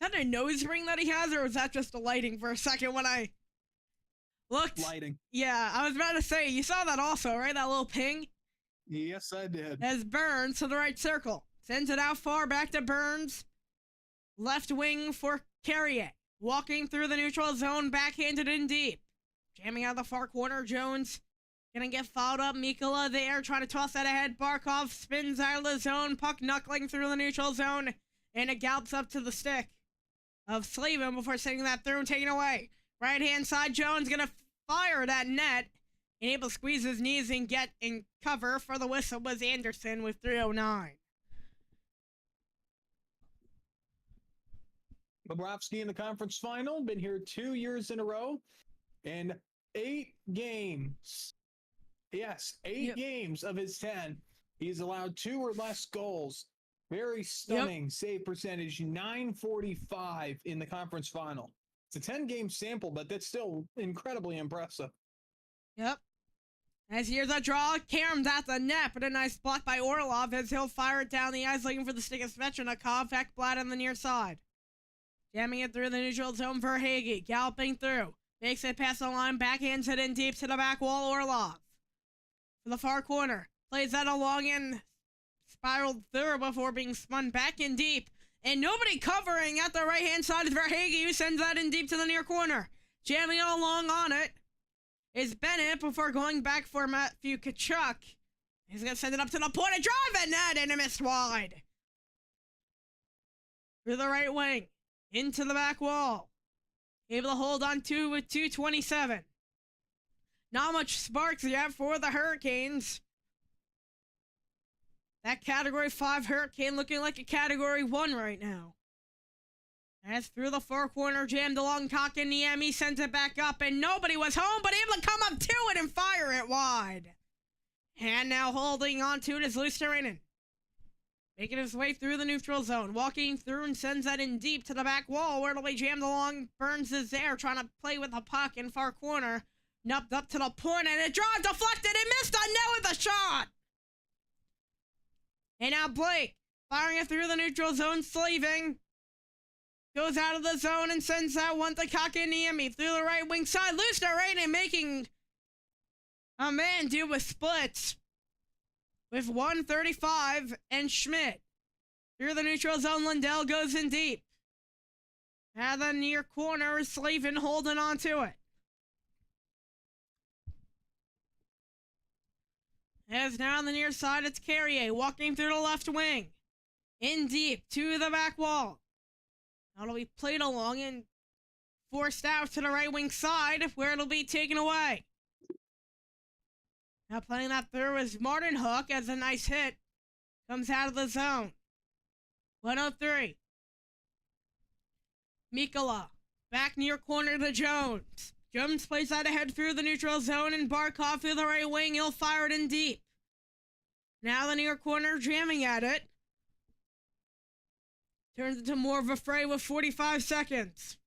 that a nose ring that he has, or was that just a lighting for a second when I looked? Lighting. Yeah, I was about to say, you saw that also, right? That little ping? Yes, I did. As Burns to the right circle. Sends it out far, back to Burns. Left wing for Carrier. Walking through the neutral zone, backhanded in deep. Jamming out the far corner, Jones Gonna get fouled up. Mikkola there, trying to toss that ahead. Barkov spins out of the zone. Puck knuckling through the neutral zone. And it gallops up to the stick of Slavin before sending that through and taking away. Right-hand side, Jones gonna fire that net. And able to squeeze his knees and get in cover. For the whistle was Anderson with 3:09. Bobrovsky in the conference final, been here 2 years in a row, and 8 games. Yes, 8 games of his 10. He's allowed 2 or less goals. Very stunning save percentage, 945 in the conference final. It's a 10-game sample, but that's still incredibly impressive. Yep. As here's a draw, Karam's at the net, but a nice block by Orlov as he'll fire it down the ice looking for the stick of Svechnikov. Ekblad on the near side. Jamming it through the neutral zone for Hagee. Galloping through. Makes it past the line. Backhands it in deep to the back wall. Orlov. To the far corner. Plays that along and spiraled through before being spun back in deep. And nobody covering at the right-hand side is Verhaeghe, who sends that in deep to the near corner. Jamming it along on it is Bennett before going back for Matthew Tkachuk. He's going to send it up to the point of drive and net, and it missed wide. Through the right wing. Into the back wall. Able to hold on to with 2:27. Not much sparks yet for the Hurricanes. That Category 5 Hurricane looking like a Category 1 right now. As through the far corner, jammed along Kotkaniemi, sends it back up, and nobody was home, but able to come up to it and fire it wide. And now holding on to it is Luostarinen. Making his way through the neutral zone, walking through and sends that in deep to the back wall where it'll be jammed along. Burns is there trying to play with the puck in far corner. Nupped up to the point and it drive deflected and missed on net with a shot. And now Blake firing it through the neutral zone, Slaving. Goes out of the zone and sends that one to Kotkaniemi through the right wing side. Luostarinen making a man do with splits. With 135 and Schmidt. Through the neutral zone, Lindell goes in deep. At the near corner, Slavin holding on to it. As now on the near side, it's Carrier walking through the left wing. In deep to the back wall. Now it'll be played along and forced out to the right wing side where it'll be taken away. Now playing that through is Martin Hook as a nice hit. Comes out of the zone. 103. Mikkola. Back near corner to Jones. Jones plays that ahead through the neutral zone and Barkov through the right wing. He'll fire it in deep. Now the near corner jamming at it. Turns into more of a fray with 45 seconds.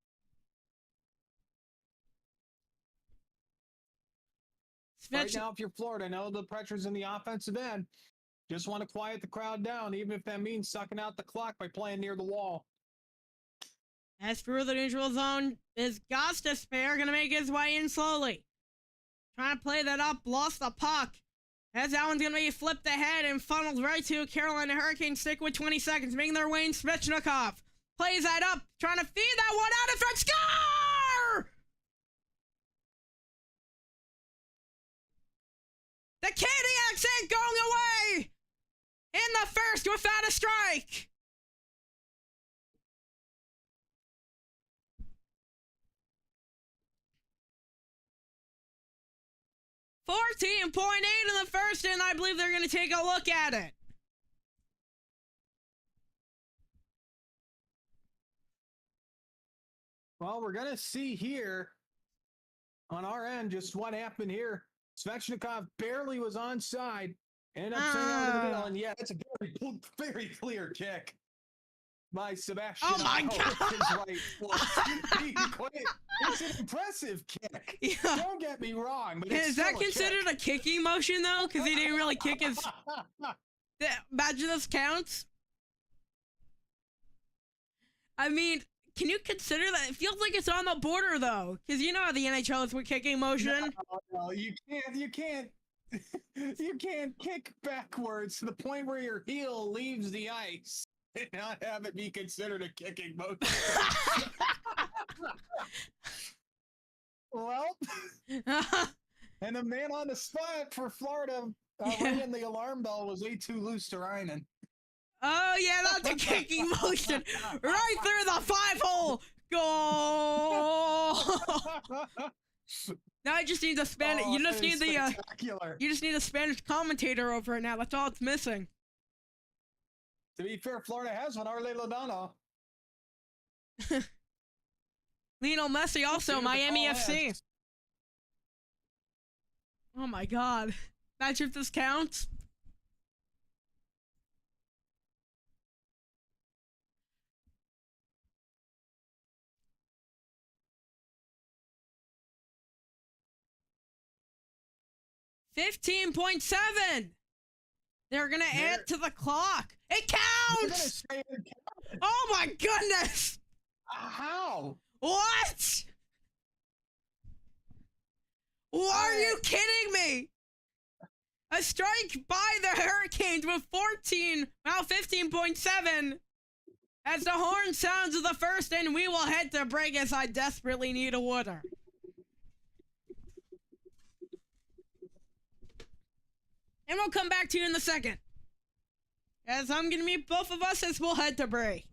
Right now, if you're Florida, I know the pressure's in the offensive end. Just want to quiet the crowd down, even if that means sucking out the clock by playing near the wall. As through the neutral zone is Gostisbehere going to make his way in slowly. Trying to play that up, lost the puck. As that one's going to be flipped ahead and funneled right to Carolina Hurricane stick with 20 seconds, making their way in Svechnikov. Plays that up, trying to feed that one out in front. Score! The Caniacs ain't going away in the first without a strike. $14.8 in the first, and I believe they're going to take a look at it. Well, we're going to see here on our end just what happened here. Svechnikov barely was onside. Ended up sending out of the middle, and yeah, that's a very clear kick by Sebastian. Oh my God! It's an impressive kick. Yeah. Don't get me wrong, but Is that considered a kicking motion though? Because he didn't really kick his. Imagine this counts. I mean, can you consider that? It feels like it's on the border though, because you know how the NHL is with kicking motion. No, you can't. You can't kick backwards to the point where your heel leaves the ice and not have it be considered a kicking motion. Well, And the man on the spot for Florida, Yeah. ringing the alarm bell, was A2 Luosterainen. Oh, yeah, that's a kicking motion. Right through the 5-hole. Goal. Now I just need the Spanish. Oh, You just that is need the spectacular. you just need a Spanish commentator over it now. That's all it's missing. To be fair, Florida has one. Arle Lodano. Lionel Messi also See what the Miami call FC. is. Oh my God. Imagine if this counts. $15.7. They're gonna add to the clock. It They're gonna counts. say it. Oh my goodness. How? What? Are you kidding me? A strike by the Hurricanes with 15.7. As the horn sounds of the first, and we will head to break as I desperately need a water. And we'll come back to you in a second. As I'm gonna meet both of us as we'll head to break.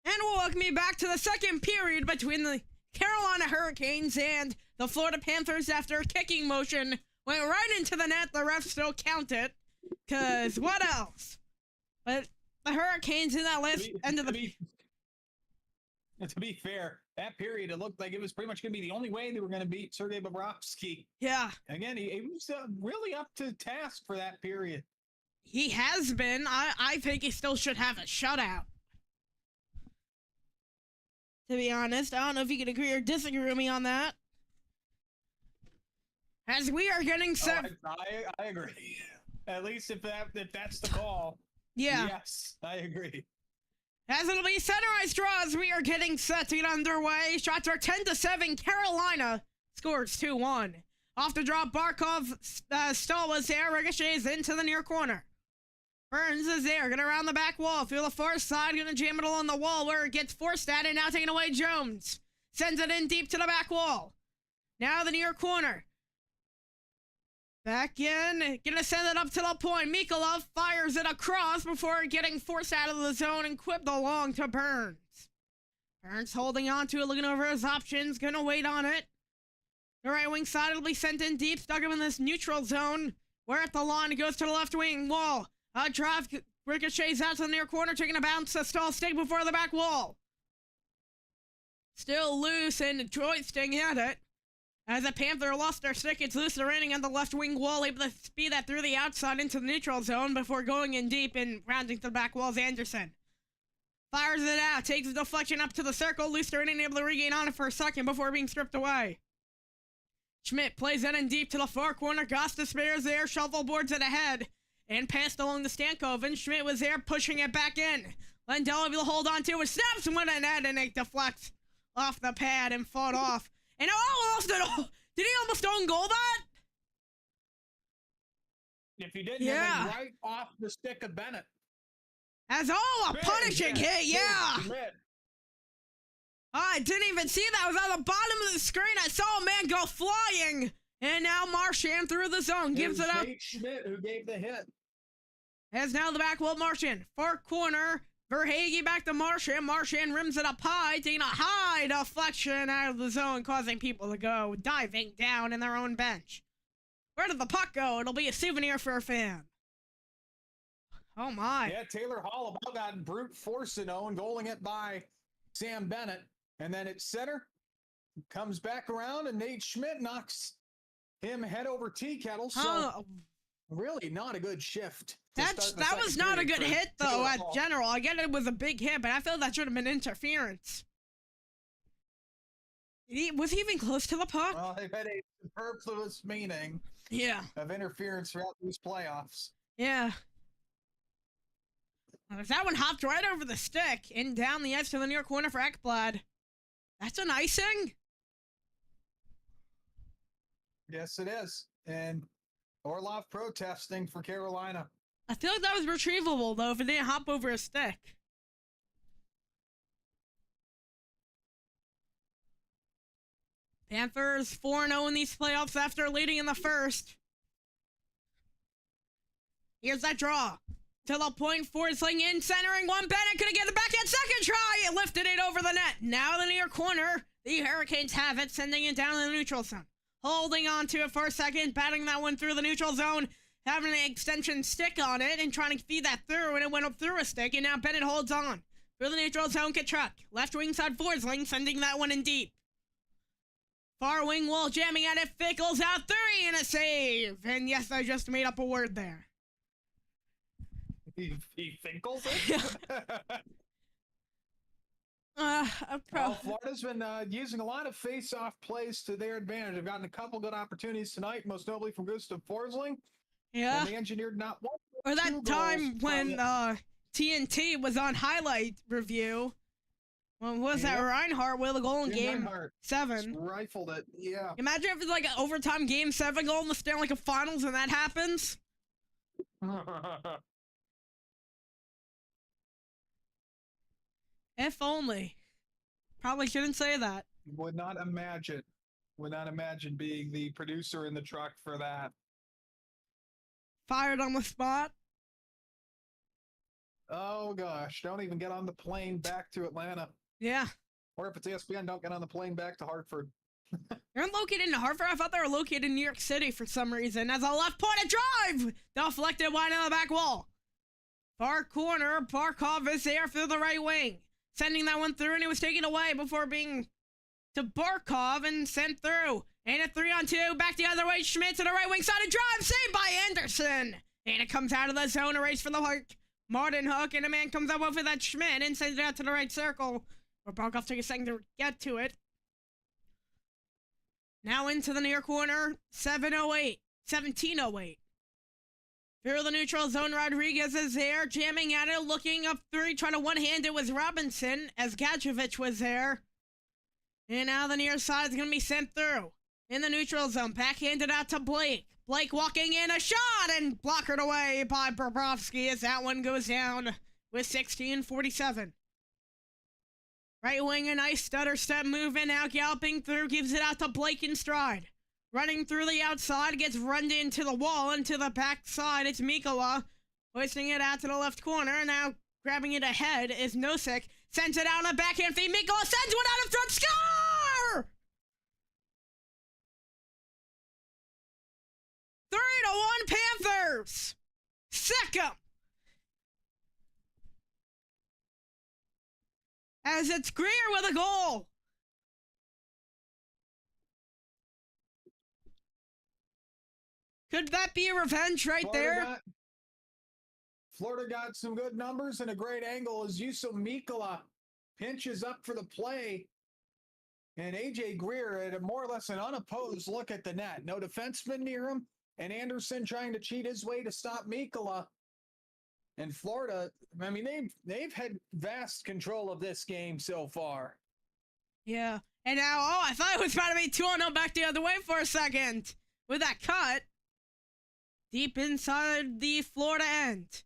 And we'll welcome you back to the second period between the Carolina Hurricanes and the Florida Panthers after a kicking motion went right into the net. The refs still count it, because what else? But the Hurricanes in that last end of the... To be fair, that period, it looked like it was pretty much going to be the only way they were going to beat Sergei Bobrovsky. Yeah. Again, he was really up to task for that period. He has been. I think he still should have a shutout. To be honest, I don't know if you can agree or disagree with me on that. As we are getting set. I agree. At least if that's the call. Yeah. Yes, I agree. As it'll be center ice draw as we are getting set to get underway. Shots are 10-7. Carolina scores 2-1. Off the drop, Barkov Stahl was there. Ricochets into the near corner. Burns is there, gonna around the back wall, feel the far side, gonna jam it along the wall where it gets forced at, and now taking away Jones. Sends it in deep to the back wall. Now the near corner. Back in, gonna send it up to the point. Mikolov fires it across before getting forced out of the zone and quipped along to Burns. Burns holding on to it, looking over his options, gonna wait on it. The right wing side will be sent in deep, stuck him in this neutral zone. We're at the line, it goes to the left wing wall. Drive ricochets out to the near corner, taking a bounce to Stahl stick before the back wall. Still loose and joisting at it. As the Panther lost their stick, it's loose remaining on the left wing wall, able to speed that through the outside into the neutral zone before going in deep and rounding to the back walls. Anderson fires it out, takes the deflection up to the circle. Lusterinen able to regain on it for a second before being stripped away. Schmidt plays it in deep to the far corner. Gostisbehere is there, shuffleboards it ahead. And passed along to Stankoven. Schmidt was there, pushing it back in. Lindell able to hold on to it. Snaps with a net, and it deflects off the pad and fought off. And did he almost own goal that? If he didn't, yeah. Hit right off the stick of Bennett. As a punishing hit, yeah. I didn't even see that. It was on the bottom of the screen. I saw a man go flying. And now Marchand through the zone gives it up. Nate Schmidt who gave the hit. As now the back wall, Marchand. Far corner. Verhaeghe back to Marchand. Marchand rims it up high, taking a high deflection out of the zone, causing people to go diving down in their own bench. Where did the puck go? It'll be a souvenir for a fan. Oh my. Yeah, Taylor Hall about got brute force and goaling it by Sam Bennett. And then at center, comes back around and Nate Schmidt knocks him head over tea kettle. So really not a good shift. That was not a good hit though at general. I get it was a big hit, but I feel that should have been interference. Was he even close to the puck? Well, they've had a superfluous meaning of interference throughout these playoffs. Yeah. If that one hopped right over the stick and down the edge to the near corner for Ekblad, that's an icing? Yes, it is. And Orlov protesting for Carolina. I feel like that was retrievable, though, if it didn't hop over a stick. Panthers 4-0 in these playoffs after leading in the first. Here's that draw. To the point, Forsling in, centering one. Bennett gonna get the backhand second try. It lifted it over the net. Now the near corner. The Hurricanes have it, sending it down in the neutral zone. Holding on to it for a second, batting that one through the neutral zone, having an extension stick on it and trying to feed that through, and it went up through a stick, and now Bennett holds on. Through the neutral zone, Tkachuk. Left wing side, Forsling, sending that one in deep. Far wing wall jamming at it, Fickles out 3 and a save. And yes, I just made up a word there. He Finkles it? Well, Florida's been using a lot of face-off plays to their advantage. They've gotten a couple good opportunities tonight, most notably from Gustav Forsling. Yeah. And they engineered not one, or that time when TNT was on highlight review. When was that? Reinhardt with a goal in game 7. Rifled it, yeah. Imagine if it's like an overtime game 7 goal in the Stanley Cup Finals and that happens. If only. Probably shouldn't say that. Would not imagine being the producer in the truck for that. Fired on the spot. Oh gosh, don't even get on the plane back to Atlanta. Yeah. Or if it's ESPN, don't get on the plane back to Hartford. They're located in Hartford. I thought they were located in New York City for some reason. As a left-pointed drive, deflected wide on the back wall. Far corner, Barkov is there through the right wing. Sending that one through, and it was taken away before being to Barkov and sent through. And a 3-on-2, back the other way, Schmidt to the right wing side, a drive, saved by Anderson. And it comes out of the zone, a race for the hook. Martin Hook, and a man comes up over that Schmidt and sends it out to the right circle. Where Barkov took a second to get to it. Now into the near corner, 17:08. Through the neutral zone, Rodriguez is there, jamming at it, looking up three, trying to one-hand it with Robinson, as Gadjevich was there. And now the near side is going to be sent through. In the neutral zone, backhanded out to Blake. Blake walking in, a shot, and blockered away by Bobrovsky as that one goes down with 16:47. Right wing, a nice stutter step moving, now galloping through, gives it out to Blake in stride. Running through the outside, gets run into the wall, into the back side, it's Mikkola. Hoisting it out to the left corner, now grabbing it ahead is Nosek. Sends it out on a backhand feed, Mikkola sends one out of front, score! 3-1 Panthers! Second! As it's Greer with a goal. Could that be a revenge right there? Florida got some good numbers and a great angle as Juuso Mikkola pinches up for the play. And AJ Greer at a more or less an unopposed look at the net. No defenseman near him. And Anderson trying to cheat his way to stop Mikkola. And Florida, I mean, they've had vast control of this game so far. Yeah. And now, I thought it was about to be 2-0 back the other way for a second. With that cut. Deep inside the Florida end.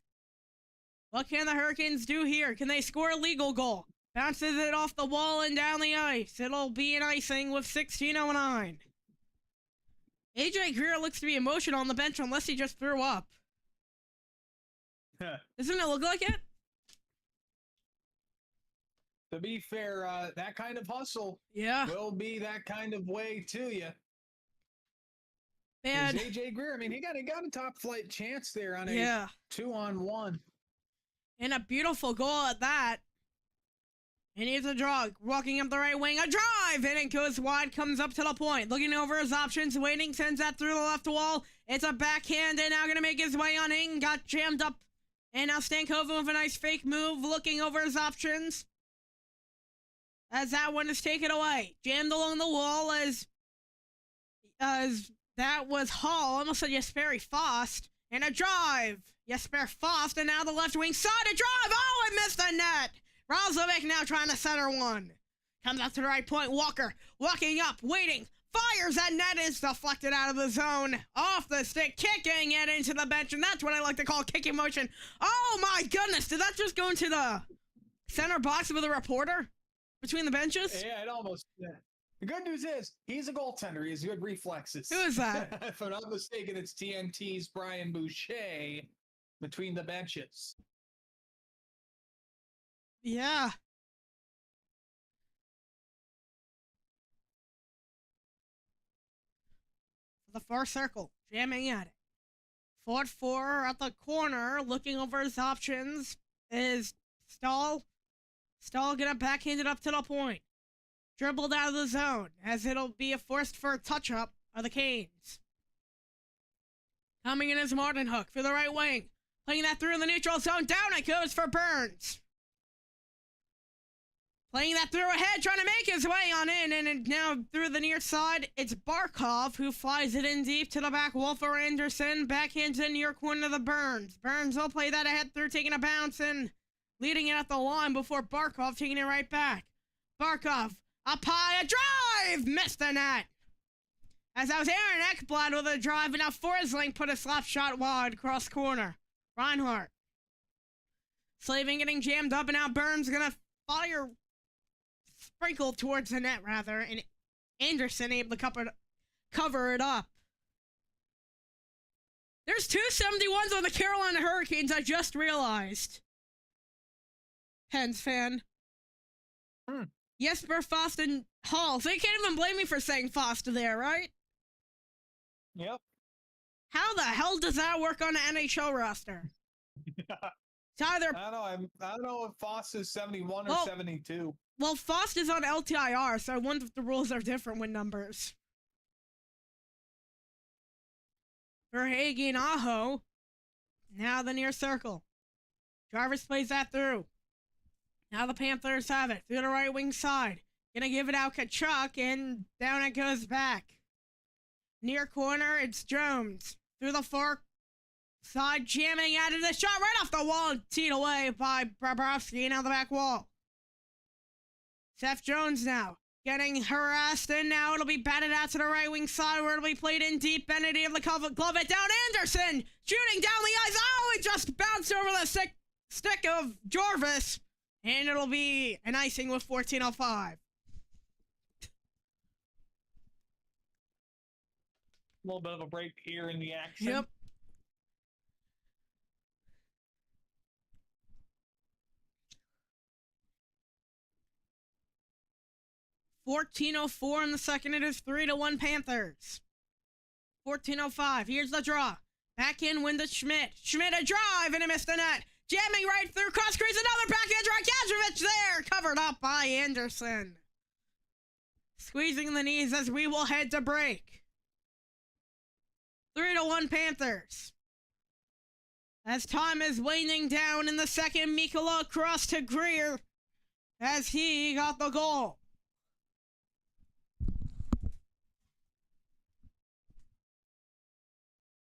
What can the Hurricanes do here? Can they score a legal goal? Bounces it off the wall and down the ice. It'll be an icing with 16:09. AJ Greer looks to be emotional on the bench unless he just threw up. Doesn't it look like it? To be fair, that kind of hustle will be that kind of way to you. Man. AJ Greer, I mean, he got a top flight chance there on a 2-on-1. And a beautiful goal at that. And here's a draw. Walking up the right wing. A drive! And it goes wide. Comes up to the point. Looking over his options. Waiting. Sends that through the left wall. It's a backhand. And now going to make his way on in. Got jammed up. And now Stankoven with a nice fake move. Looking over his options. As that one is taken away. Jammed along the wall as that was Hall. Almost said Jesperi Fost. And a drive. Jesper Fost. And now the left wing side. A drive. Oh, it missed the net. Roslovic now trying to center one. Comes up to the right point. Walker walking up, waiting. Fires. That net is deflected out of the zone. Off the stick, kicking it into the bench. And that's what I like to call kicking motion. Oh my goodness. Did that just go into the center box with a reporter between the benches? Yeah, it almost. Yeah. The good news is he's a goaltender. He has good reflexes. Who is that? If I'm not mistaken, it's TNT's Brian Boucher between the benches. Yeah. The far circle, jamming at it. 4-4 at the corner, looking over his options, is Stahl. Stahl gonna backhand it up to the point. Dribbled out of the zone, as it'll be a forced for a touch-up of the Canes. Coming in is Martin Hook for the right wing. Playing that through in the neutral zone, down it goes for Burns. Playing that through ahead, trying to make his way on in, and now through the near side, it's Barkov who flies it in deep to the back wall for Anderson. Backhands in near corner to Burns. Burns will play that ahead through, taking a bounce and leading it at the line before Barkov taking it right back. Barkov, up high, a drive! Missed the net. As that was Aaron Ekblad with a drive, and now Forsling put a slap shot wide cross corner. Reinhardt. Slavin getting jammed up, and now Burns gonna fire... sprinkled towards the net, rather, and Anderson able to cover it up. There's 271s on the Carolina Hurricanes, I just realized. Pens fan. Hmm. Jesper Fost and Hall. So you can't even blame me for saying Fost there, right? Yep. How the hell does that work on an NHL roster? It's either, I don't know if Foss is 71 or Well- 72. well, Fost is on LTIR, so I wonder if the rules are different with numbers. Verhaeghe and Aho. Now the near circle. Jarvis plays that through. Now the Panthers have it through the right wing side. Gonna give it out Kachuk, and down it goes back. Near corner, it's Jones. Through the far side, jamming out of the shot right off the wall and teed away by Bobrovsky. Now the back wall. Seth Jones now getting harassed, and now it'll be batted out to the right wing side where it'll be played in deep. Benedy of the glove it down. Anderson shooting down the ice. Oh, it just bounced over the stick of Jarvis, and it'll be an icing with 14:05. A little bit of a break here in the action. Yep. $14:04 in the second. It is 3-1 Panthers. 14:05. Here's the draw. Back in win to Schmidt. Schmidt a drive and a missed the net. Jamming right through cross crease. Another backhand drive. Kazrovich there. Covered up by Anderson. Squeezing the knees as we will head to break. 3-1 Panthers. As time is waning down in the second, Mikkola across to Greer as he got the goal.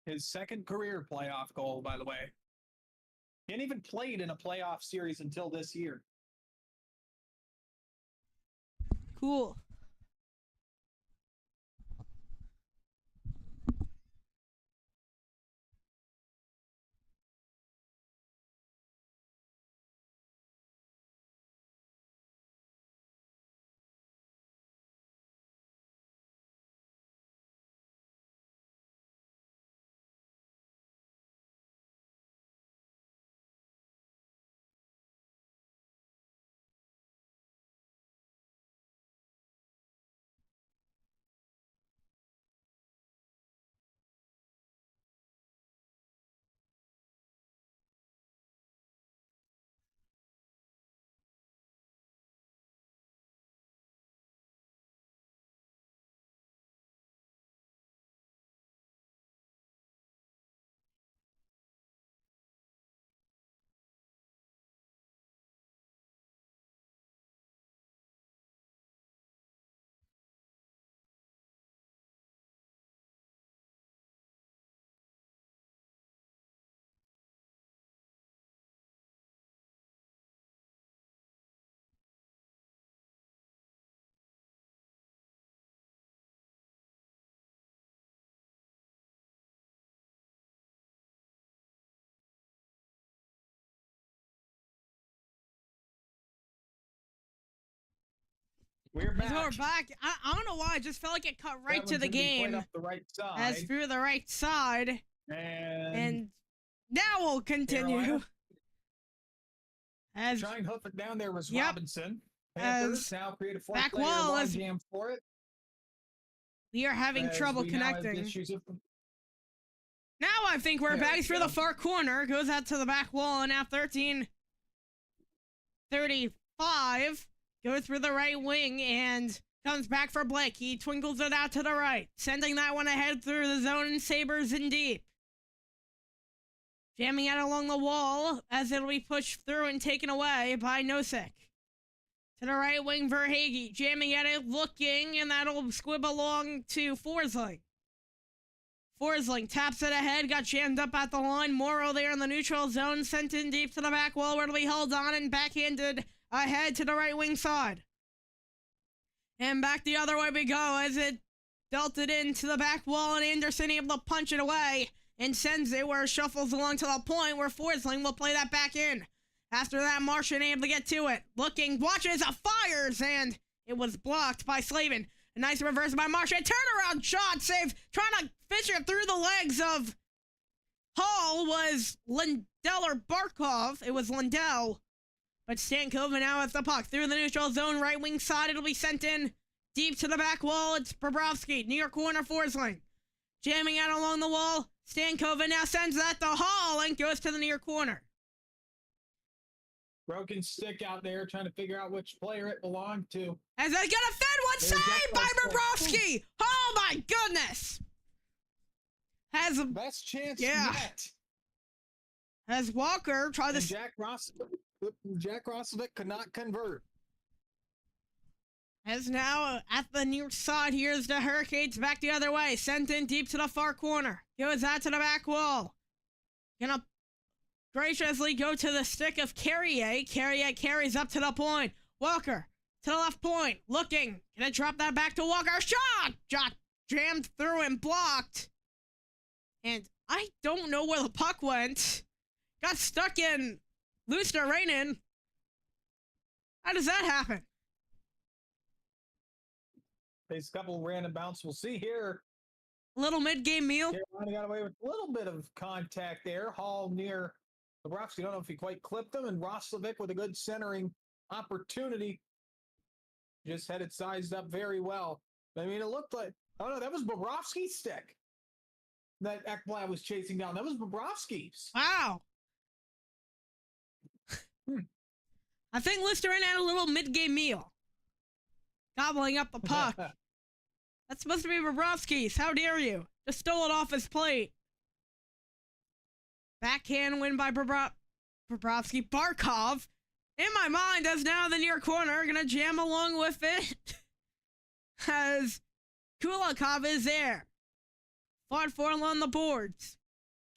His second career playoff goal, by the way. He hadn't even played in a playoff series until this year. Cool. We're back. So we're back. I don't know why. I just felt like it cut right That to one's the gonna be played game up the right side. as through the right side. And now we'll continue. Carolina. As Trying to hoof it down there was Yep. Robinson. Panthers As now create a back four-player wall log as- jam for it. we are having as trouble we now have connecting. issues with- Now I think we're There back we through go. the far corner. Goes out to the back wall, and now 13:35. Goes through the right wing and comes back for Blake. He twinkles it out to the right, sending that one ahead through the zone and Sabres in deep. Jamming out along the wall as it'll be pushed through and taken away by Nosek. To the right wing, Verhaeghe jamming at it, looking, and that'll squib along to Forsling. Forsling taps it ahead, got jammed up at the line. Morrow there in the neutral zone, sent in deep to the back wall where it'll be held on and backhanded ahead to the right wing side. And back the other way we go as it dealt it into the back wall, and Anderson able to punch it away and sends it where it shuffles along to the point where Forsling will play that back in. After that, Martian able to get to it. Looking, watches, fires, and it was blocked by Slavin. A nice reverse by Martian. Turnaround shot, save. Trying to fish it through the legs of Hall was Lindell or Barkov. It was Lindell. But Stankoven now with the puck through the neutral zone, right wing side. It'll be sent in deep to the back wall. It's Bobrovsky, near corner, Forsling. Jamming out along the wall. Stankoven now sends that to Hall and goes to the near corner. Broken stick out there, trying to figure out which player it belonged to. As they get a fed one There's save by Jack Bobrovsky. Oh my goodness. Has Best chance Yeah. yet. As Walker tried And to Jack Roslovic could not convert. As now at the near side, here's the Hurricanes back the other way. Sent in deep to the far corner. Goes out to the back wall. Gonna graciously go to the stick of Carrier. Carrier carries up to the point. Walker to the left point. Looking. Gonna drop that back to Walker. Shot! Shot jammed through and blocked. And I don't know where the puck went. Got stuck in Luosterainen. How does that happen? There's a couple of random bounce. We'll see here. Little mid-game meal. Carolina got away with a little bit of contact there. Hall near Bobrovsky. Don't know if he quite clipped him. And Roslovic with a good centering opportunity. Just had it sized up very well. I mean, it looked like, oh no, that was Bobrovsky's stick that Ekblad was chasing down. That was Bobrovsky's. Wow. I think Luosterainen had a little mid-game meal. Gobbling up the puck. That's supposed to be Bobrovsky's. How dare you? Just stole it off his plate. Backhand win by Bobrovsky. Barkov, in my mind, as now the near corner. Gonna jam along with it. As Kulikov is there. Fought for on the boards.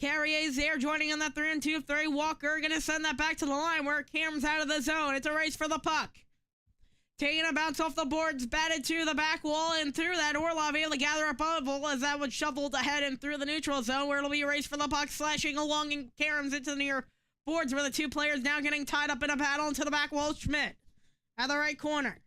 Carrier's there, joining on that 3-2-3. Walker gonna send that back to the line where Cam's out of the zone. It's a race for the puck. Taking a bounce off the boards, batted to the back wall, and through that, Orlov able to gather up Oval as that was shoveled ahead and through the neutral zone, where it'll be a race for the puck, slashing along, and Karam's into the near boards, where the two players now getting tied up in a battle into the back wall. Schmidt at the right corner.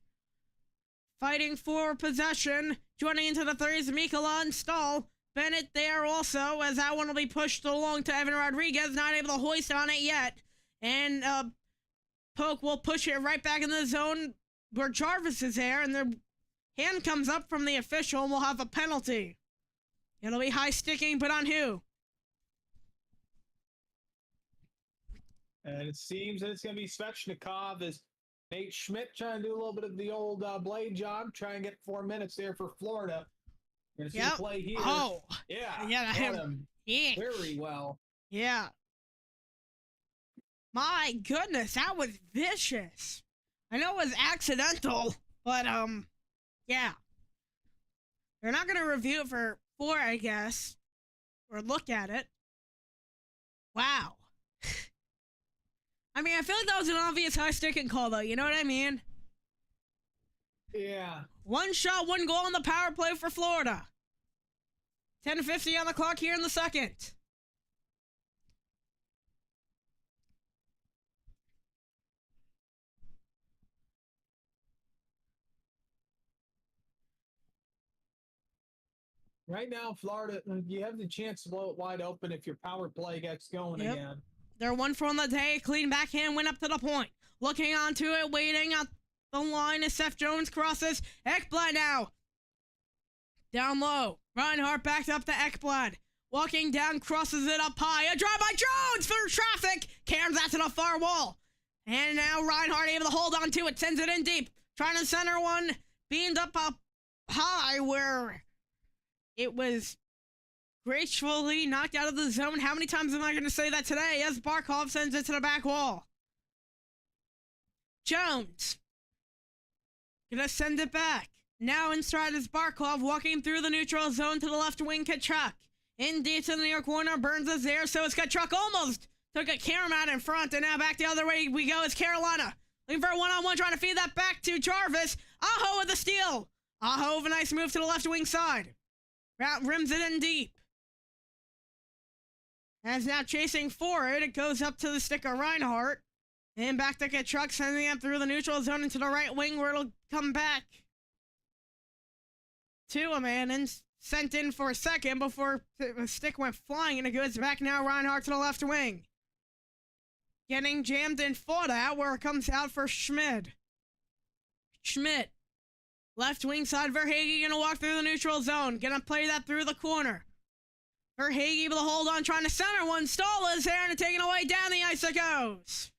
Fighting for possession, joining into the threes, Mikkola and Stahl. Bennett there also, as that one will be pushed along to Evan Rodriguez, not able to hoist on it yet. And Polk will push it right back in the zone where Jarvis is there, and the hand comes up from the official, and we'll have a penalty. It'll be high sticking, but on who? And it seems that it's going to be Svechnikov as Nate Schmidt trying to do a little bit of the old blade job, try and get 4 minutes there for Florida. We're going to see the play here. Oh. Yeah. Him Yeah. very well. Yeah. My goodness, that was vicious. I know it was accidental, but, yeah. They're not going to review it for 4, I guess, or look at it. Wow. I mean, I feel like that was an obvious high sticking call, though. You know what I mean? Yeah. 1 shot, 1 goal on the power play for Florida. 10:50 on the clock here in the second. Right now, Florida, you have the chance to blow it wide open if your power play gets going again. They're 1 for on the day. Clean backhand went up to the point. Looking onto it, waiting at the line as Seth Jones crosses. Ekblad now. Down low. Reinhart backed up to Ekblad. Walking down, crosses it up high. A drive by Jones through traffic. Cairns that to the far wall. And now Reinhart able to hold on to it. Sends it in deep. Trying to center one. Beamed up high where it was gracefully knocked out of the zone. How many times am I going to say that today? As Barkov sends it to the back wall. Jones. Gonna send it back. Now in stride is Barkov, walking through the neutral zone to the left wing. Kachuk. In deep to the near corner. Burns is there, so it's Kachuk almost took a Karam out in front, and now back the other way we go. It's Carolina. Looking for a one-on-one, trying to feed that back to Jarvis. Aho with the steal. Aho with a nice move to the left wing side. Rims it in deep. As now chasing for it, it goes up to the stick of Reinhart. And back to Kachuk, sending it through the neutral zone into the right wing where it'll come back to a man and sent in for a second before the stick went flying, and it goes back now. Reinhart to the left wing. Getting jammed in for that, where it comes out for Schmidt. Schmidt. Left wing side, Verhaeghe gonna walk through the neutral zone. Gonna play that through the corner. Verhaeghe able to hold on, trying to center one. Stahl is there and taking away down the ice it goes.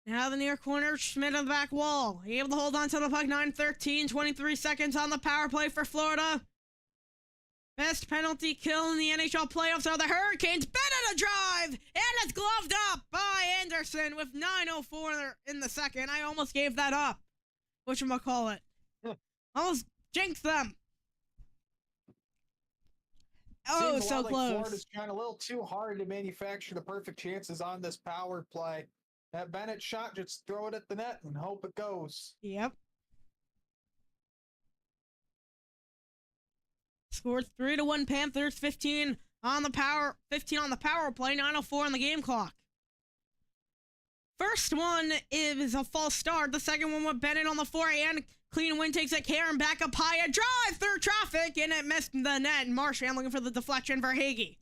Now the near corner, Schmidt on the back wall. Able to hold on to the puck, 9-13, 23 seconds on the power play for Florida. Best penalty kill in the NHL playoffs are the Hurricanes. Bennett a drive, and it's gloved up by Anderson with 9:04 in the second. I almost gave that up. Whatchamacallit. Almost jinxed them. Oh, Seems a so lot like close. Florida's trying a little too hard to manufacture the perfect chances on this power play. That Bennett shot, just throw it at the net and hope it goes. Yep. Scored 3-1 Panthers, 15 on the power play, 9:04 on the game clock. First one is a false start. The second one with Bennett on the forehand. Clean win takes it. Karen back up high. A drive through traffic, and it missed the net. Marchand looking for the deflection. Verhaeghe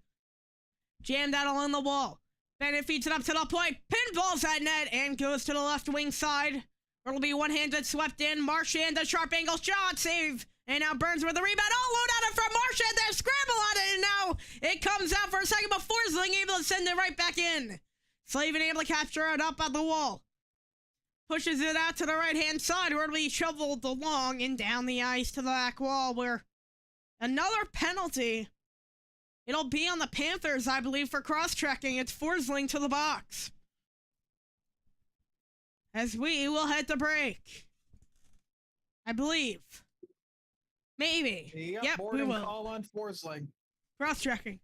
jammed out along the wall. Bennett feeds it up to the point. Pinballs that net and goes to the left wing side. It'll be one-handed swept in. Marchand, a sharp angle shot. Save. And now Burns with the rebound. Oh, load at it from Marchand. They scramble on it, and now it comes out for a second, but Forsling able to send it right back in. Slavin able to capture it up at the wall. Pushes it out to the right-hand side where it'll be shoveled along and down the ice to the back wall where another penalty. It'll be on the Panthers, I believe, for cross-checking. It's Forsling to the box. As we will head to break. I believe. Maybe. Yep, we will. Call on Forsling. Cross-checking.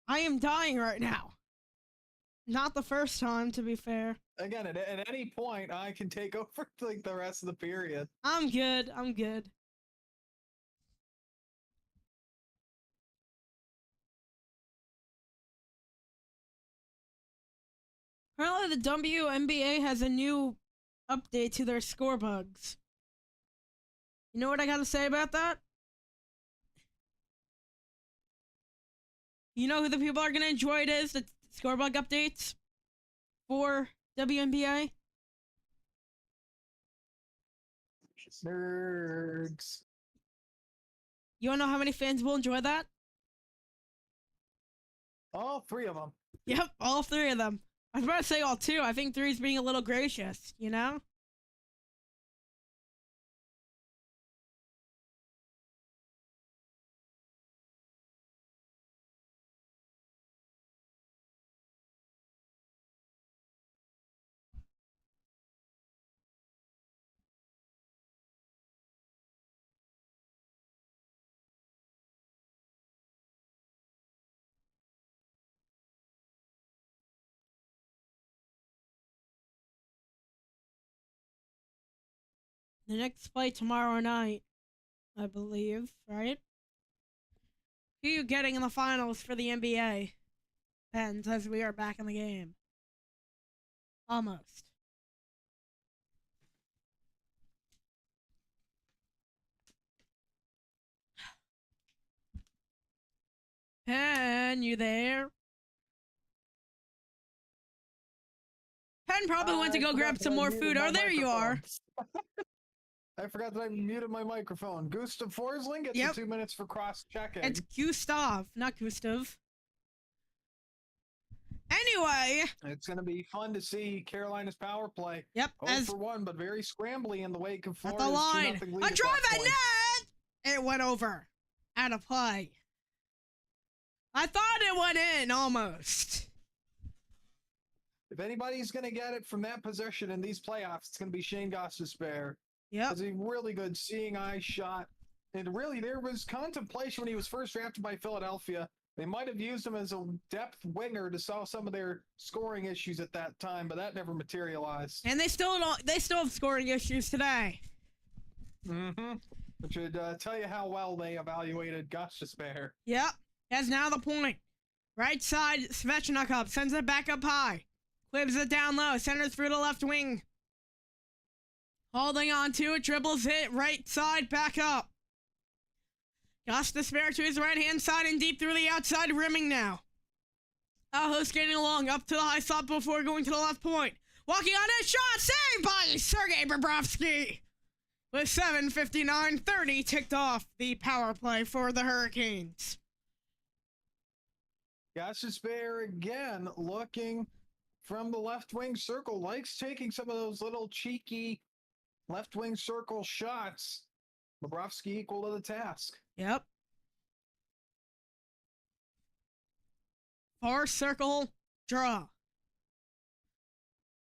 I am dying right now. Not the first time, to be fair. Again, at any point, I can take over like the rest of the period. I'm good. I'm good. Apparently, the WNBA has a new update to their score bugs. You know what I gotta say about that? You know who the people are gonna enjoy it is? The score bug updates for WNBA? Nerds. You wanna know how many fans will enjoy that? All three of them. Yep, all three of them. I was about to say all two. I think three's being a little gracious, you know? The next fight tomorrow night, I believe, right? Who are you getting in the finals for the NBA? Depends, as we are back in the game. Almost. Pen, you there? Pen probably went to go grab some more food. Oh, there you are. I forgot that I muted my microphone. Gustav Forsling gets the 2 minutes for cross-checking. It's Gustav, not Gustav. Anyway. It's going to be fun to see Carolina's power play. Yep. 0 for 1, but very scrambly in the wake of Florida's at the line. 2-0 lead A drive that at point. net! It went over. Out of play. I thought it went in, almost. If anybody's going to get it from that possession in these playoffs, it's going to be Shane Gostisbehere. Yep. It's a really good seeing eye shot. And really, there was contemplation when he was first drafted by Philadelphia. They might have used him as a depth winger to solve some of their scoring issues at that time, but that never materialized. And they still have scoring issues today. Mm-hmm. Which should tell you how well they evaluated Gostisbehere. Yep. That's now the point. Right side, Svechnikov sends it back up high. Clips it down low, centers through the left wing. Holding on to it, dribbles it, right side, back up. Gus Despair to his right-hand side and deep through the outside, rimming now. Aho skating along up to the high slot before going to the left point. Walking on his shot, saved by Sergei Bobrovsky. With 7:59:30 ticked off the power play for the Hurricanes. Gus's Bear again looking from the left wing circle. Likes taking some of those little cheeky left wing circle shots. Bobrovsky equal to the task. Yep. Far circle draw.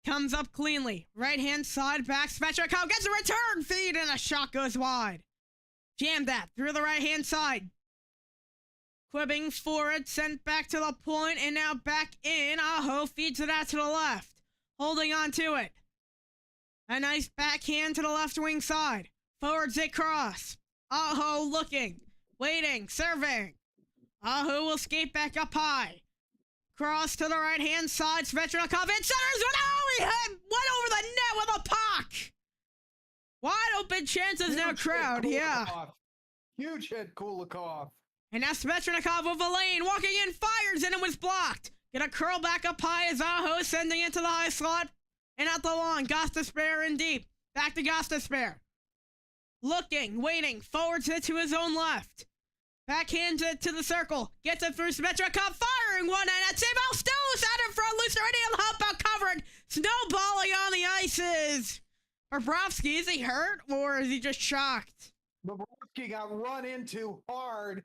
Comes up cleanly. Right-hand side, back, Svechnikov gets a return feed, and a shot goes wide. Jammed that through the right-hand side. Quibbing forward, sent back to the point, and now back in. Aho feeds it out to the left. Holding on to it. A nice backhand to the left wing side. Forwards it cross. Aho looking, waiting, serving. Aho will skate back up high. Cross to the right-hand side. Svechnikov in centers. Oh, he went over the net with a puck. Wide open chances now, crowd. Yeah. Huge hit, Kulikov. And now Svechnikov with a lane. Walking in, fires, and it was blocked. Gonna curl back up high as Aho sending it to the high slot. And out the lawn. Gostisbehere in deep. Back to Gostisbehere. Looking, waiting. Forwards it to his own left. Backhands it to the circle. Gets it through Svechnikov, firing one, and that's save. Oh, still loose out in front. Loose already on the hump out covered. Snowballing on the ices. Bobrovsky, is he hurt or is he just shocked? Bobrovsky got run into hard,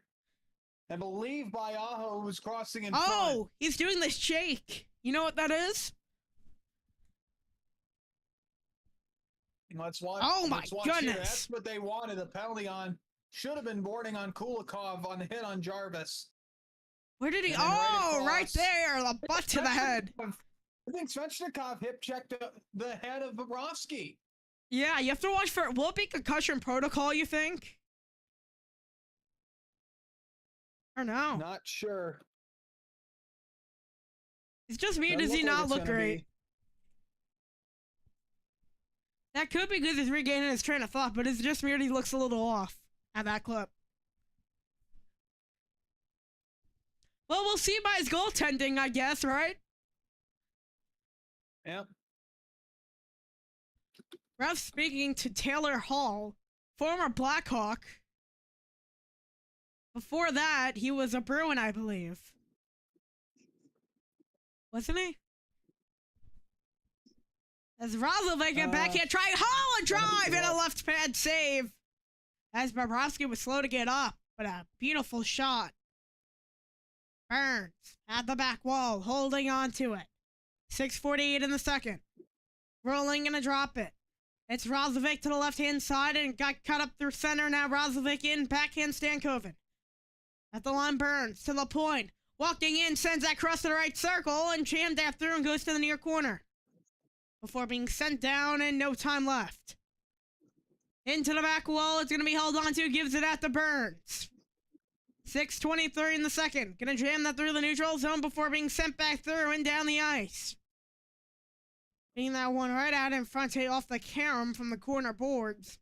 I believe, by Aho, who's crossing in front. Oh, he's doing this shake. You know what that is? Let's watch. Oh my goodness. Here. That's what they wanted. A penalty on. Should have been boarding on Kulikov on the hit on Jarvis. Where did he? And then Oh, right right there. The butt to the head. I think Svechnikov hip checked the head of Bobrovsky. Yeah, you have to watch for. Will it be concussion protocol, you think? Or no? Not sure. It's just me. Doesn't Does he like not it's look gonna great? be. That could be because he's regaining his train of thought, but it's just weird he looks a little off at that clip. Well, we'll see by his goaltending, I guess, right? Yep. Ref speaking to Taylor Hall, former Blackhawk. Before that, he was a Bruin, I believe. Wasn't he? As Roslovic get backhand try, Hall a drive and a left pad save. As Bobrovsky was slow to get up, but a beautiful shot. Burns at the back wall, holding on to it. 6:48 in the second. Rolling, gonna drop it. It's Roslovic to the left-hand side and got cut up through center. Now Roslovic in, backhand Stankoven. At the line, Burns to the point. Walking in, sends that cross to the right circle and jammed that through and goes to the near corner. Before being sent down and no time left. Into the back wall, it's going to be held on to, gives it out to Burns. 6:23 in the second. Going to jam that through the neutral zone before being sent back through and down the ice. Being that one right out in front, off the carom from the corner boards.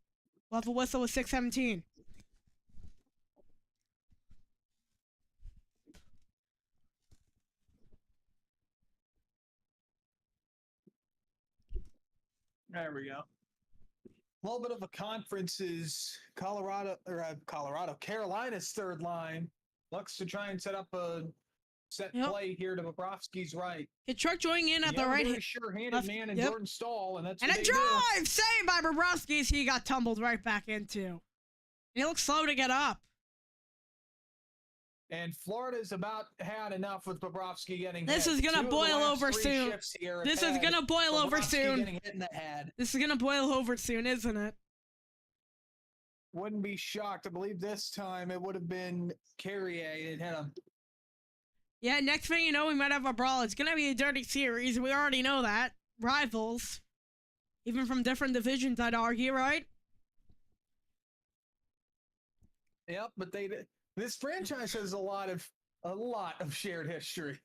We'll have a whistle with 6:17. There we go. A little bit of a conference is Carolina's third line looks to try and set up a set play here to Bobrovsky's right. Kachuk joining in at the right hand. Sure-handed left, man in Jordan Stahl, and that's and what a they drive do. saved by Bobrovsky as he got tumbled right back into. And he looks slow to get up. And Florida's about had enough with Bobrovsky getting This hit. is gonna Two of the boil last over three soon. shifts here This have is gonna had boil over Bobrovsky soon. getting hit in the head. This is gonna boil over soon, isn't it? Wouldn't be shocked. I believe this time it would have been Carrier that hit him. Yeah, next thing you know, we might have a brawl. It's gonna be a dirty series. We already know that. Rivals. Even from different divisions, I'd argue, right? Yep, but this franchise has a lot of shared history.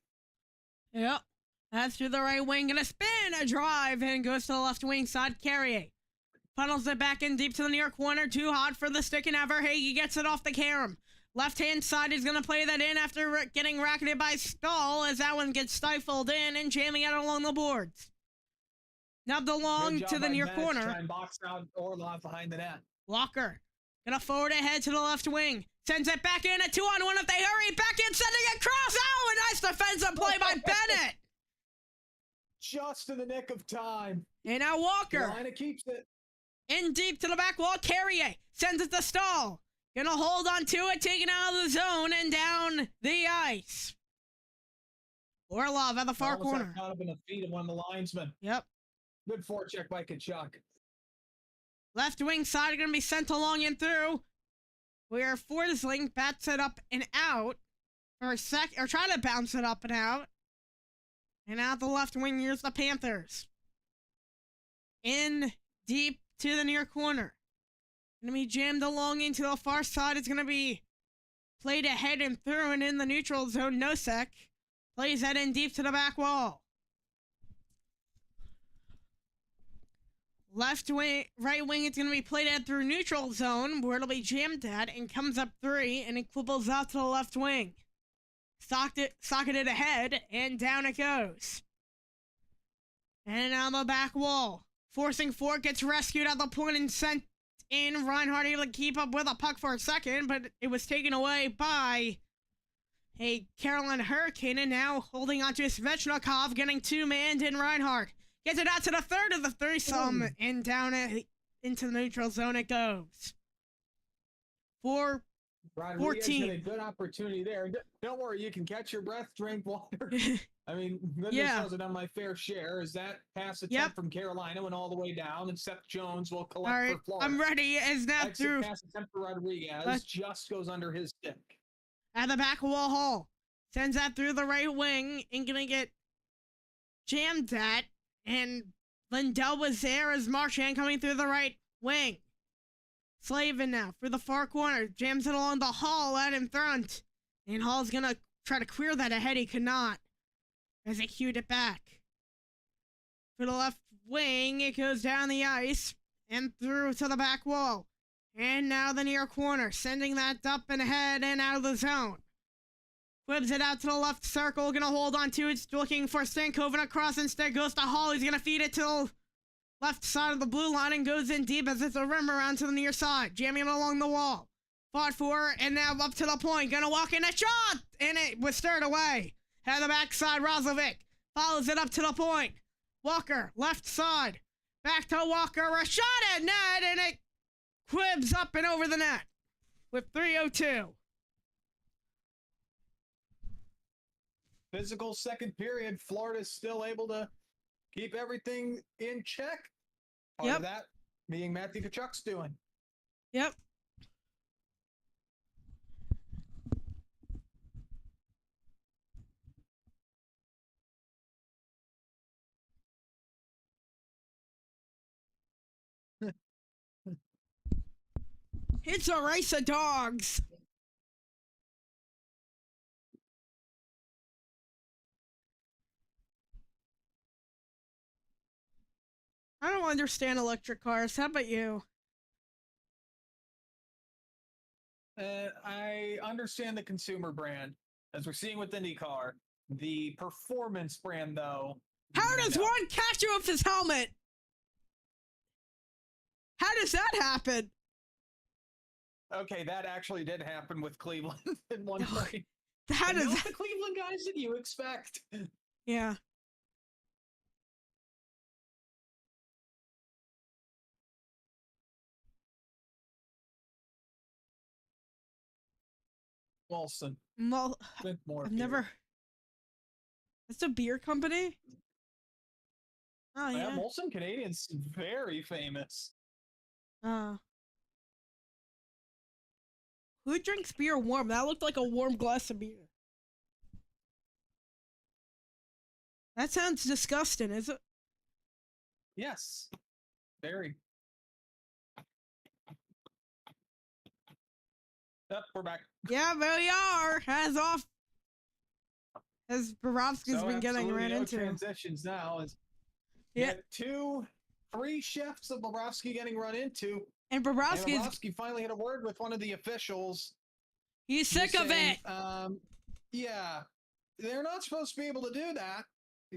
Yep. That's through the right wing. Gonna spin a drive and goes to the left wing side. Carrier funnels it back in deep to the near corner. Too hot for the stick and ever. Hagee gets it off the carom. Left-hand side is going to play that in after getting racketed by Stahl as that one gets stifled in and jamming out along the boards. Now the long Good to job the by near Metz, corner. try and box out Orlov behind the net. Walker gonna forward ahead to the left wing. Sends it back in, a 2-on-1 if they hurry. Back in, sending it cross. Oh, a nice defensive play by Bennett. Just in the nick of time. And now Walker Carolina keeps it. in deep to the back wall. Carrier sends it to Stahl. Gonna hold on to it, taken out of the zone and down the ice. Orlov at the far Almost corner. got caught up in the feet of one of the linesmen. Yep. Good forecheck by Kachuk. Left wing side are going to be sent along and through, where Forsling bats it up and out, or try to bounce it up and out. And out the left wing, here's the Panthers. In deep to the near corner. Going to be jammed along into the far side. It's going to be played ahead and through and in the neutral zone. Nosek plays that in deep to the back wall. Left wing, right wing, it's going to be played at through neutral zone, where it'll be jammed at and comes up 3, and it quibbles out to the left wing. Socketed ahead, and down it goes. And on the back wall. Forcing forward, gets rescued at the point and sent in. Reinhardt able to keep up with a puck for a second, but it was taken away by a Carolina Hurricane, and now holding on to Svechnikov, getting two-manned in Reinhardt. Gets it out to the third of the threesome, and down it into the neutral zone it goes. For Rodriguez 14. had a good opportunity there. Don't worry, you can catch your breath, drink water. I mean, goodness Yeah. knows I've done my fair share. As that pass attempt Yep. from Carolina went all the way down, and Seth Jones will collect all right, for Florida. I'm ready. As now Exit through pass attempt for Rodriguez But- just goes under his stick. at the back wall hall. Sends that through the right wing and gonna get jammed at. And Lindell was there as Marchand coming through the right wing. Slavin now through the far corner. Jams it along the Hall out in front. And Hall's gonna try to clear that ahead. He could not. As he cued it back. For the left wing, it goes down the ice and through to the back wall. And now the near corner, sending that up and ahead and out of the zone. Whips it out to the left circle, gonna hold on to it, looking for Stankoven across, instead goes to Hall. He's gonna feed it to the left side of the blue line and goes in deep as it's a rim around to the near side, jamming it along the wall. Fought for, and now up to the point, gonna walk in a shot, and it was stirred away. At the backside, Rozovic follows it up to the point. Walker, left side, back to Walker, a shot at net, and it quibs up and over the net with 3:02. Physical second period. Florida's still able to keep everything in check. Part Yep. of that being Matthew Kachuk's doing. Yep. It's a race of dogs. I don't understand electric cars. How about you? I understand the consumer brand, as we're seeing with IndyCar. The performance brand, though. How does no. one catch you with his helmet? How does that happen? Okay, that actually did happen with Cleveland in one point. How And does those that? the Cleveland guys that you expect? Yeah. Wilson. Well, With more I've beer. never. That's a beer company? Oh, Yeah, yeah. Molson Canadian's very famous. Who drinks beer warm? That looked like a warm glass of beer. That sounds disgusting, is it? Yes. Very. Yep, we're back. Yeah, there we are. As Borowski's been getting absolutely ran no into. transitions now. As Yeah. three shifts of Bobrovsky getting run into. And And Borowski's Bobrovsky finally had a word with one of the officials. He's sick Just of saying, it. Yeah, they're not supposed to be able to do that.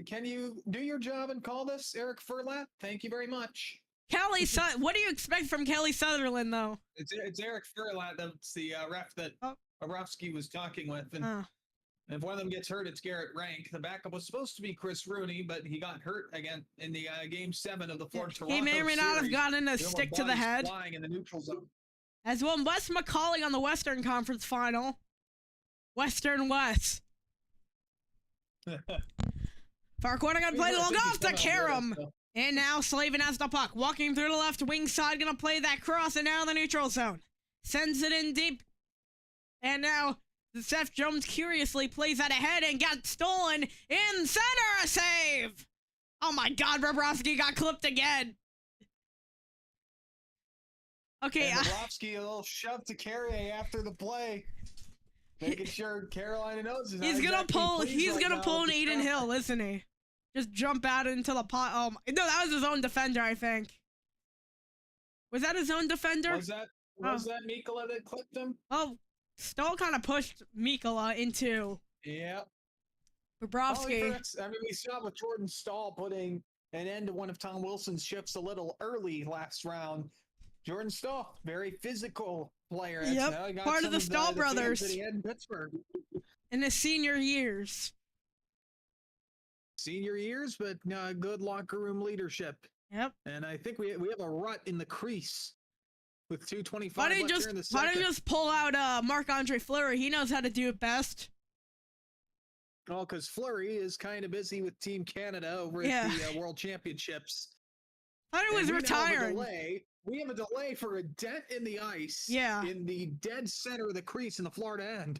Can you do your job and call this, Eric Furlat? Thank you very much. Kelly, what do you expect from Kelly Sutherland, though? It's Eric Furlat. That's the ref that Borowski was talking with. And if one of them gets hurt, it's Garrett Rank. The backup was supposed to be Chris Rooney, but he got hurt again in the Game 7 of the Florida-Toronto He may or may not have gotten a series. stick to the head. Flying in the neutral zone. As well, Wes McCauley on the Western Conference Final. Western West. Far corner gonna play the long off to Karam. And now Slavin has the puck. Walking through the left wing side, gonna play that cross and now in the neutral zone. Sends it in deep. And now Seth Jones curiously plays that ahead and got stolen in center. A save. Oh my God, Bobrovsky got clipped again. Okay. Bobrovsky a little shove to Carrier after the play. Making sure Carolina knows he's gonna pull an Aiden Hill, isn't he? Just jump out into the pot. Oh my, no, that was his own defender, I think. Was that his own defender? Was that Mikkola that clipped him? Oh, Stoll kind of pushed Mikkola into. Yeah. Bobrovsky. I mean, we saw with Jordan Stahl putting an end to one of Tom Wilson's shifts a little early last round. Jordan Stahl, very physical player. Yep, part of the Stahl brothers. That he had in Pittsburgh. In his senior years. But good locker room leadership. Yep. And I think we have a rut in the crease with 2:25 left here in the second. Why don't you just pull out Marc-Andre Fleury? He knows how to do it best. Oh, because Fleury is kind of busy with Team Canada over at the World Championships. I thought he was retiring. We have a delay for a dent in the ice. Yeah. In the dead center of the crease in the Florida end.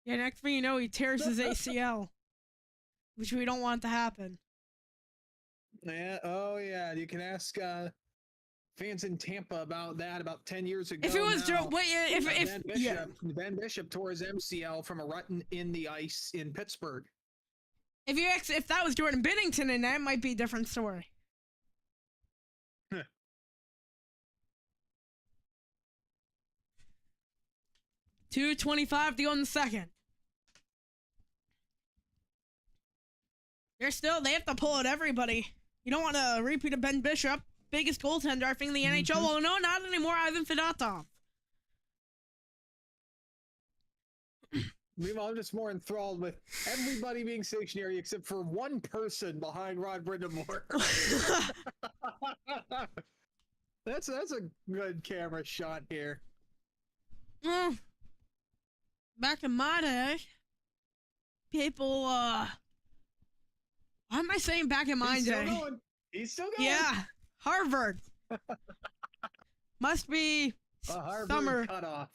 Yeah, next thing you know, he tears his ACL. Which we don't want to happen. Yeah. Oh, yeah. You can ask fans in Tampa about that about 10 years ago. If it was Ben Bishop tore his MCL from a rut in the ice in Pittsburgh. If that was Jordan Binnington, and that might be a different story. 2:25 to go in the second. They have to pull out everybody. You don't want to repeat of Ben Bishop, biggest goaltender, I think, in the NHL. Well, no, not anymore. Ivan Fedotov. I'm just more enthralled with everybody being stationary except for one person behind Rod Brindamore. That's a good camera shot here. Well, back in my day, people, why am I saying back in my day? He's still going. Yeah, Harvard. Must be Harvard summer. Cut off.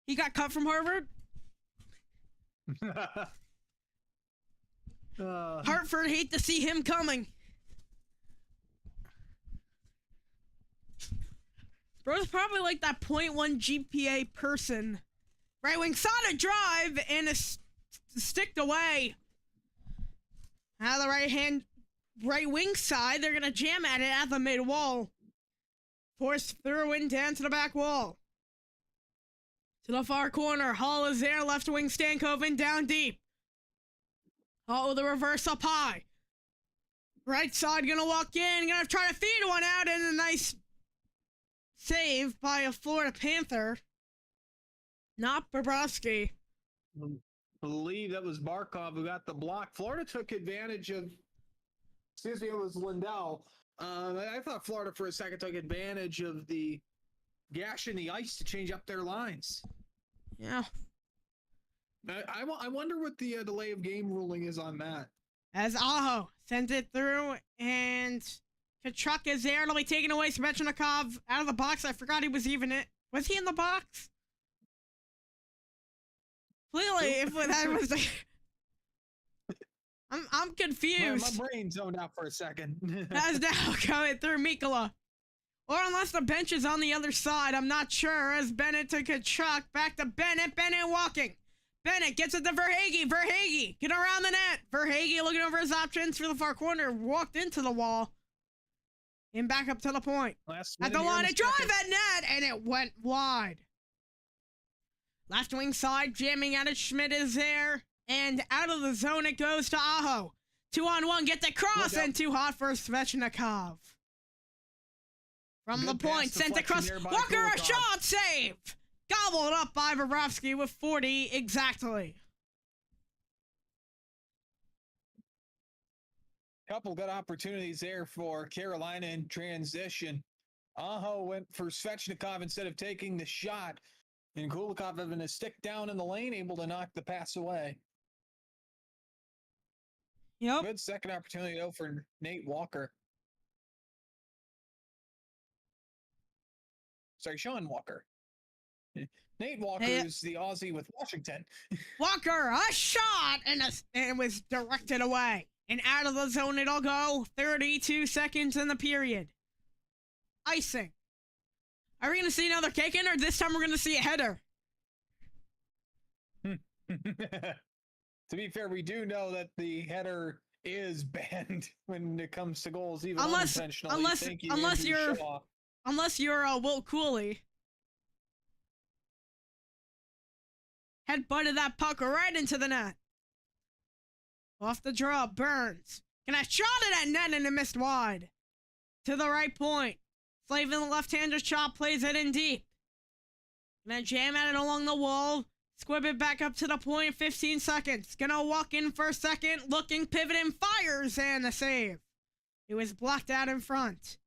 He got cut from Harvard? Hartford hate to see him coming. Bro's probably like that 0.1 GPA person. Right wing saw a drive and is sticked away. Out of the right wing side, they're gonna jam at it at the mid wall. Forced through and down to the back wall. To the far corner, Hall is there, left wing Stankoven down deep. Hall with the reverse up high. Right side gonna walk in, gonna try to feed one out, and a nice save by a Florida Panther. Not Bobrovsky. I believe that was Barkov who got the block. Florida took advantage of, it was Lindell. I thought Florida for a second took advantage of the gash in the ice to change up their lines. Yeah. I wonder what the delay of game ruling is on that. As Aho sends it through, and Kachuk is there. It'll be taken away. Svechnikov out of the box. I forgot he was even it. Was he in the box? Clearly, if that was I'm confused. My brain zoned out for a second. That's now coming through Mikkola. Or unless the bench is on the other side, I'm not sure. As Bennett to Kachuk, back to Bennett. Bennett walking. Bennett gets it to Verhaeghe. Verhaeghe, get around the net. Verhaeghe looking over his options for the far corner. Walked into the wall. And back up to the point. At the line, a drive at net, and it went wide. Left wing side, jamming at it. Schmidt is there. And out of the zone it goes to Aho. 2-on-1, get the cross, and too hot for Svechnikov. From Good the point, pass sent deflection across. there by Walker, a Kulikov. shot, save! Gobbled up by Bobrovsky with 40 exactly. Couple good opportunities there for Carolina in transition. Aho went for Svechnikov instead of taking the shot. And Kulikov having a stick down in the lane, able to knock the pass away. Yep. Good second opportunity, though, for Nate Walker. Sorry, Sean Walker. Nate Walker is the Aussie with Washington. Walker, a shot, and it was directed away. And out of the zone it'll go. 32 seconds in the period. Icing. Are we going to see another kick-in, or this time we're going to see a header? To be fair, we do know that the header is banned when it comes to goals, even Unless- unintentionally. unless- Thank you, unless Andrew you're- Shaw. Unless you're Will Cooley. Headbutted that puck right into the net. Off the draw, Burns. And I shot it at net and it missed wide. To the right point. Slavin, the left-hander chop, plays it in deep. And then jam at it along the wall. Squib it back up to the point, 15 seconds. Gonna walk in for a second, looking, pivoting, fires, and the save. It was blocked out in front.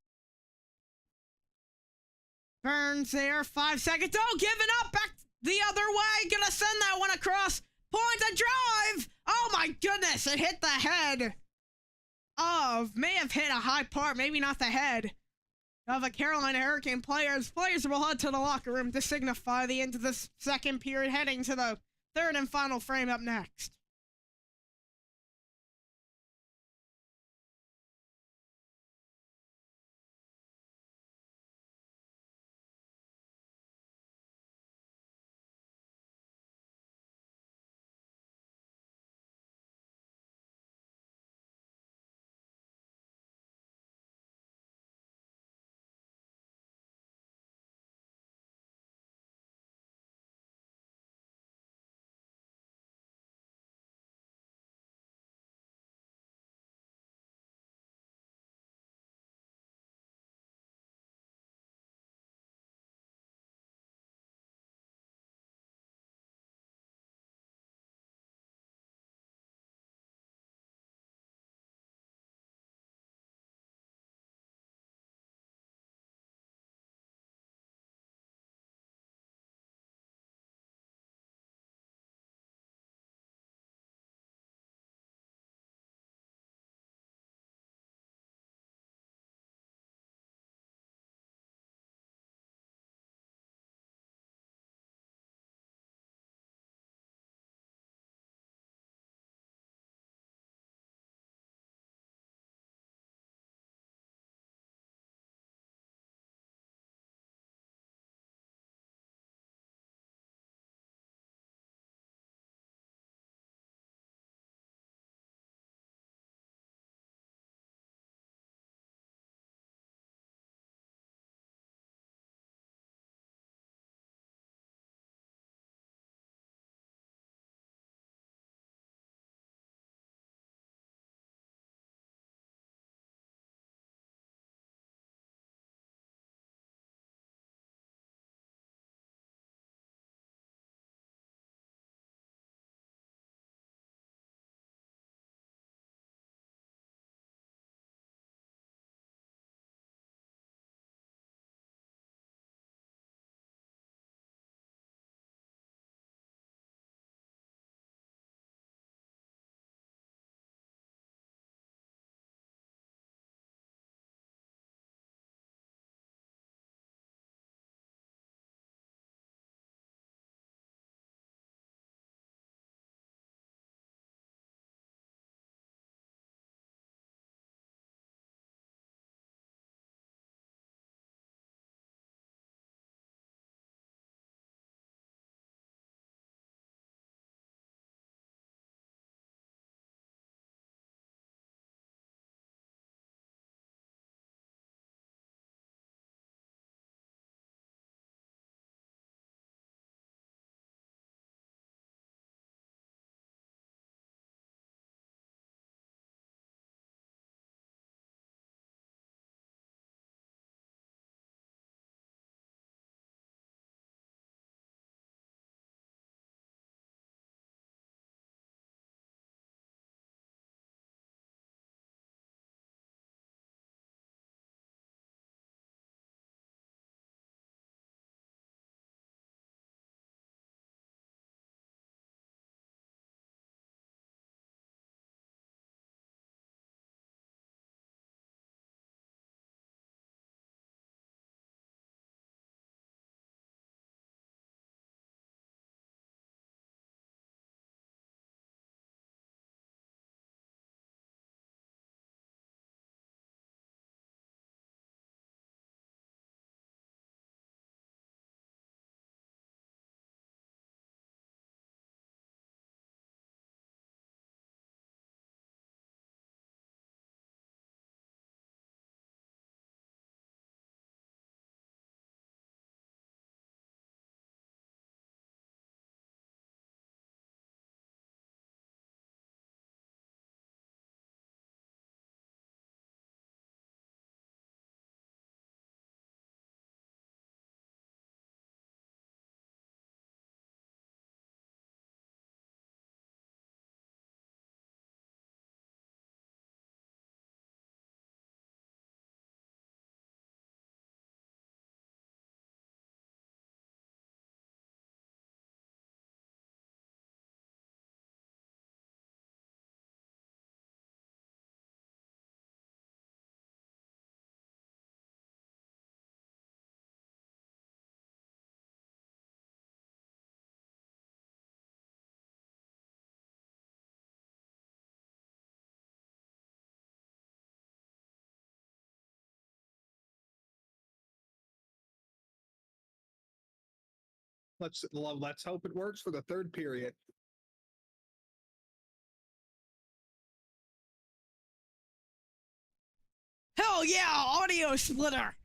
Burns there, 5 seconds. Oh, giving up, back the other way. Gonna send that one across. Point to drive. Oh my goodness, it hit the head of, may have hit a high part, maybe not the head of a Carolina Hurricane players. Players will head to the locker room to signify the end of the second period, heading to the third and final frame up next. Let's hope it works for the third period. Hell yeah, audio splitter.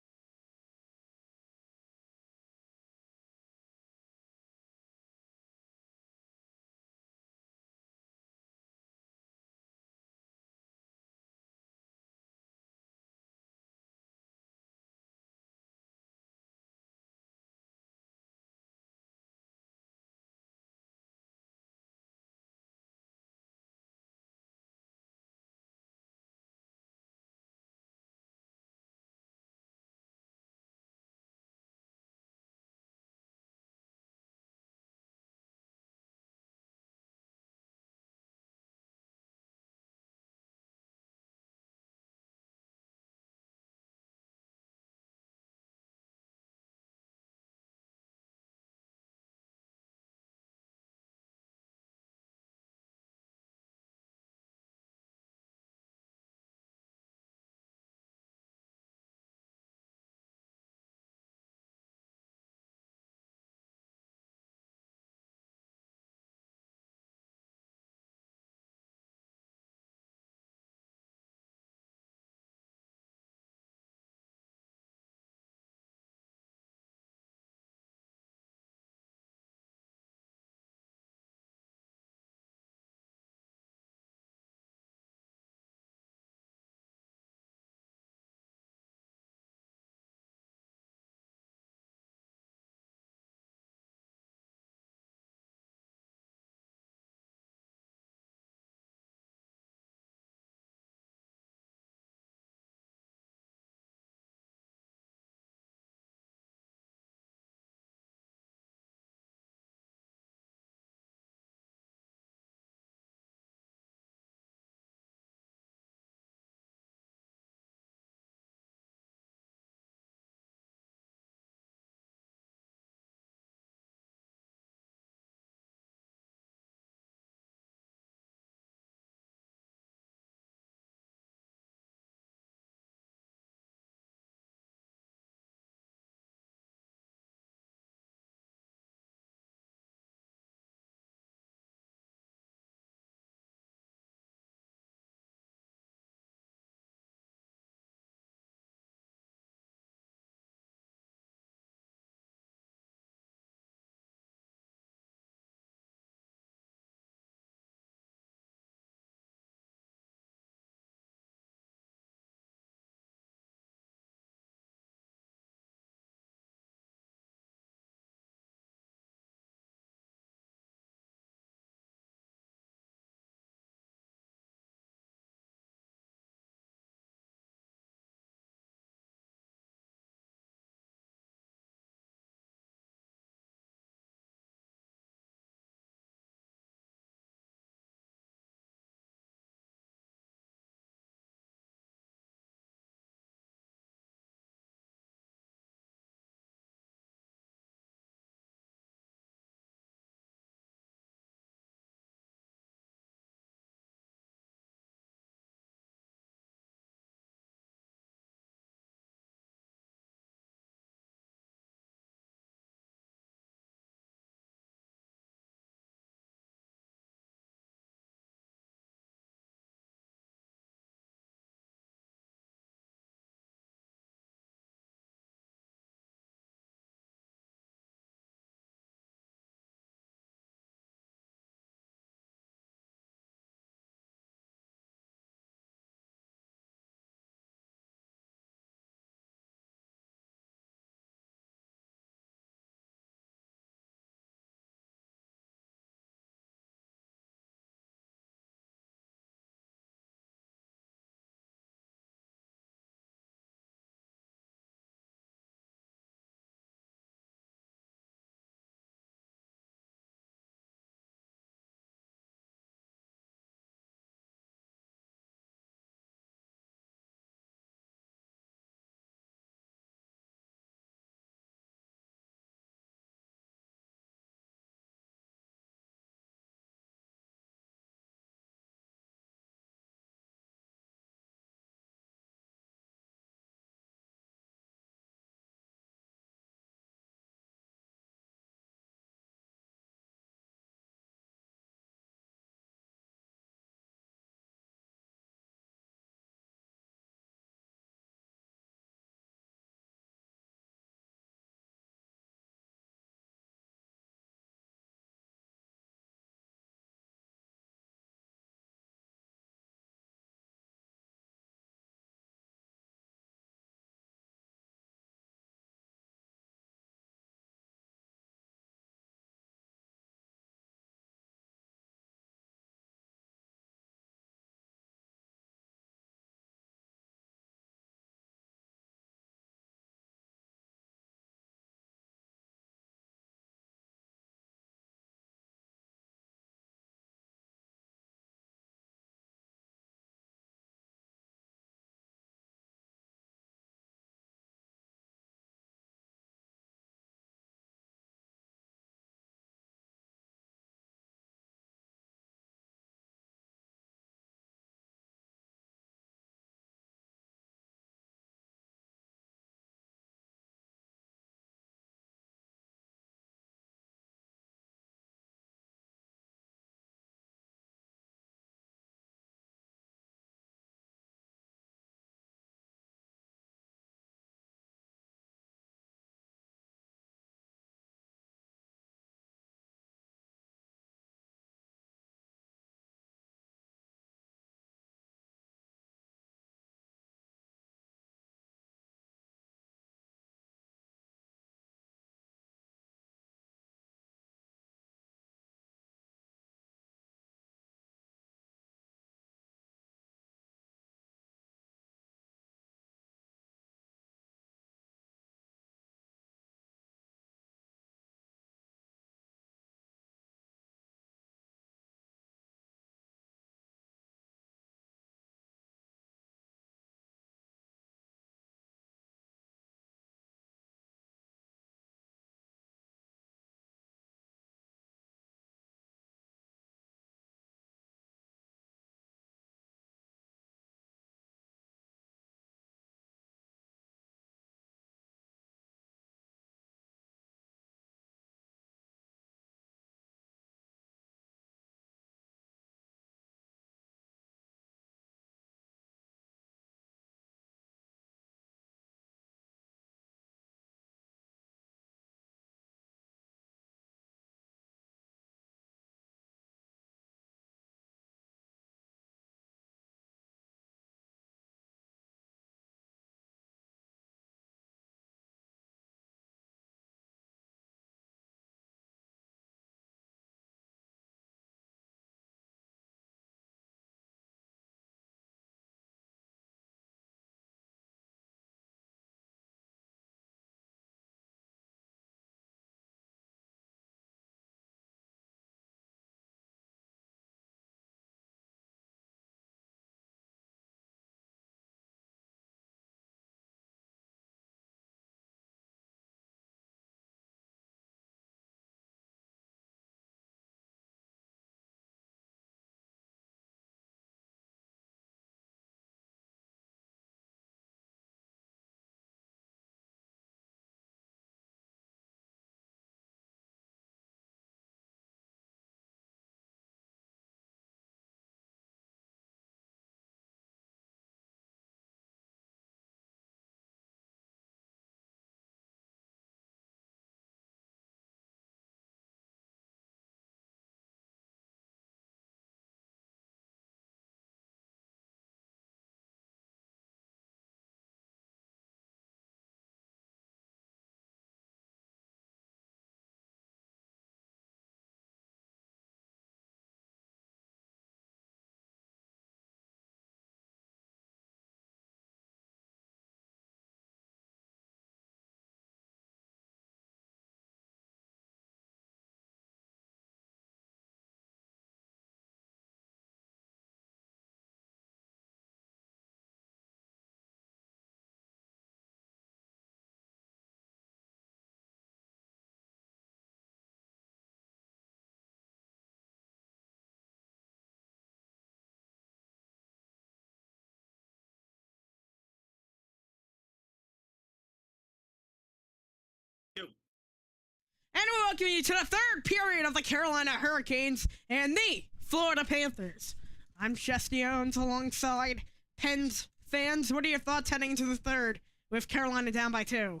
welcome you to the third period of the Carolina Hurricanes and the Florida Panthers. I'm ShestyOwnz alongside Pens fans. What are your thoughts heading into the third with Carolina down by 2?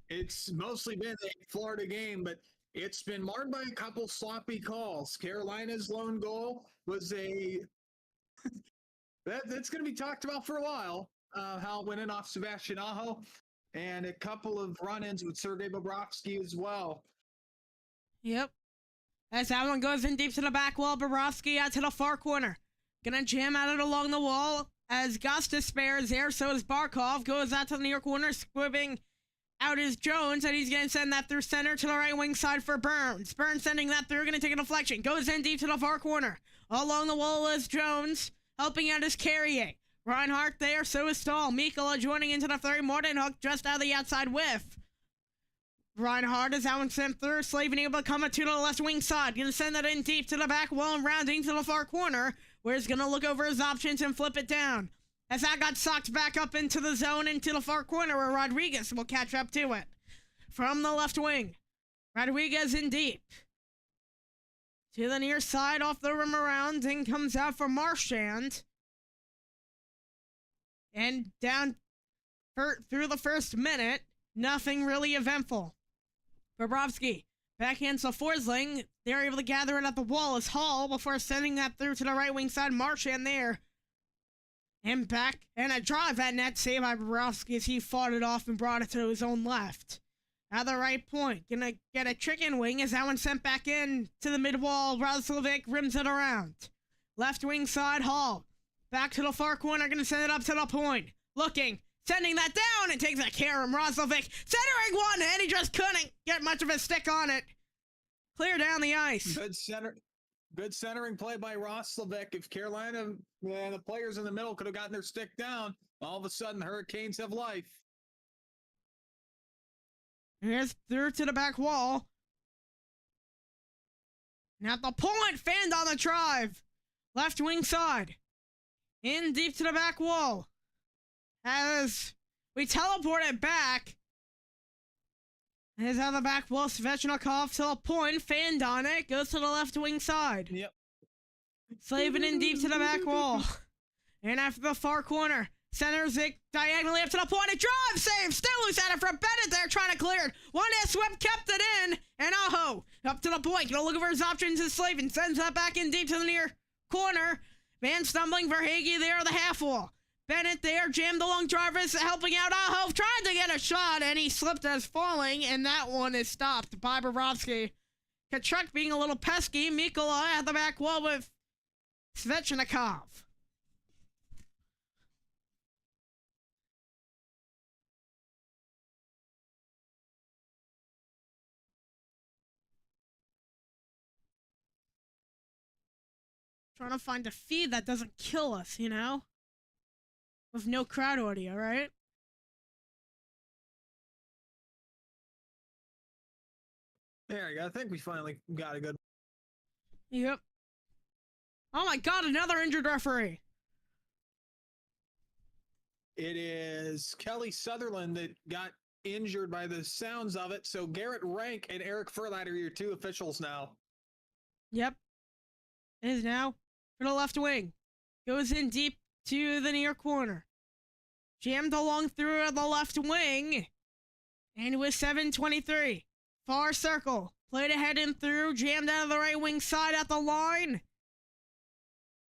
It's mostly been a Florida game, but it's been marred by a couple sloppy calls. Carolina's lone goal was that's going to be talked about for a while, how it went in off Sebastian Aho, and a couple of run-ins with Sergei Bobrovsky as well. Yep. As that one goes in deep to the back wall, Bobrovsky out to the far corner. Gonna jam at it along the wall as Gostisbehere is there, so is Barkov. Goes out to the near corner, squibbing out is Jones, and he's gonna send that through center to the right wing side for Burns. Burns sending that through, gonna take a deflection. Goes in deep to the far corner. Along the wall is Jones, helping out is Carrier. Reinhardt there, so is Stahl. Mikkola joining into the third. Morton Hook just out of the outside whiff. Reinhardt is that one sent through. Slavin able to come to the left wing side. Gonna send that in deep to the back wall and rounding to the far corner, where he's gonna look over his options and flip it down. As that got socked back up into the zone into the far corner where Rodriguez will catch up to it. From the left wing, Rodriguez in deep. To the near side off the rim around and comes out for Marchand. And down through the first minute, nothing really eventful. Bobrovsky backhands to Forsling. They're able to gather it at the wall as Hall before sending that through to the right wing side. Marchand there. And back, and a drive at net save by Bobrovsky as he fought it off and brought it to his own left. At the right point, gonna get a chicken wing as that one sent back in to the mid wall. Roslovic rims it around. Left wing side, Hall. Back to the far corner, gonna send it up to the point. Looking, sending that down, and takes a Karam Roslovic. Centering one, and he just couldn't get much of a stick on it. Clear down the ice. Good centering play by Roslovic. If Carolina, the players in the middle could have gotten their stick down, all of a sudden the Hurricanes have life. Here's through to the back wall. Now at the point, fanned on the drive. Left wing side. In deep to the back wall. As we teleport it back. Is on the back wall, Svechnikov to a point, fanned on it, goes to the left wing side. Yep. Slavin in deep to the back wall. And after the far corner, centers it diagonally up to the point, a drive save, still loose at it from Bennett there, trying to clear it. One-hand sweep, kept it in, and Aho up to the point, gonna look over his options as Slavin sends that back in deep to the near corner. Van stumbling for Hagee there on the half wall. Bennett there, jammed along drivers, helping out Aho, tried to get a shot, and he slipped as falling, and that one is stopped by Bobrovsky. Kachuk being a little pesky, Mikkola at the back wall with Svechnikov. Trying to find a feed that doesn't kill us, you know? With no crowd audio, right? There you go. I think we finally got a good. Yep. Oh my god, another injured referee. It is Kelly Sutherland that got injured by the sounds of it. So Garrett Rank and Eric Furlatt are your two officials now. Yep. It is now for the left wing. Goes in deep to the near corner. Jammed along through the left wing. And with 7:23. Far circle. Played ahead and through. Jammed out of the right wing side at the line.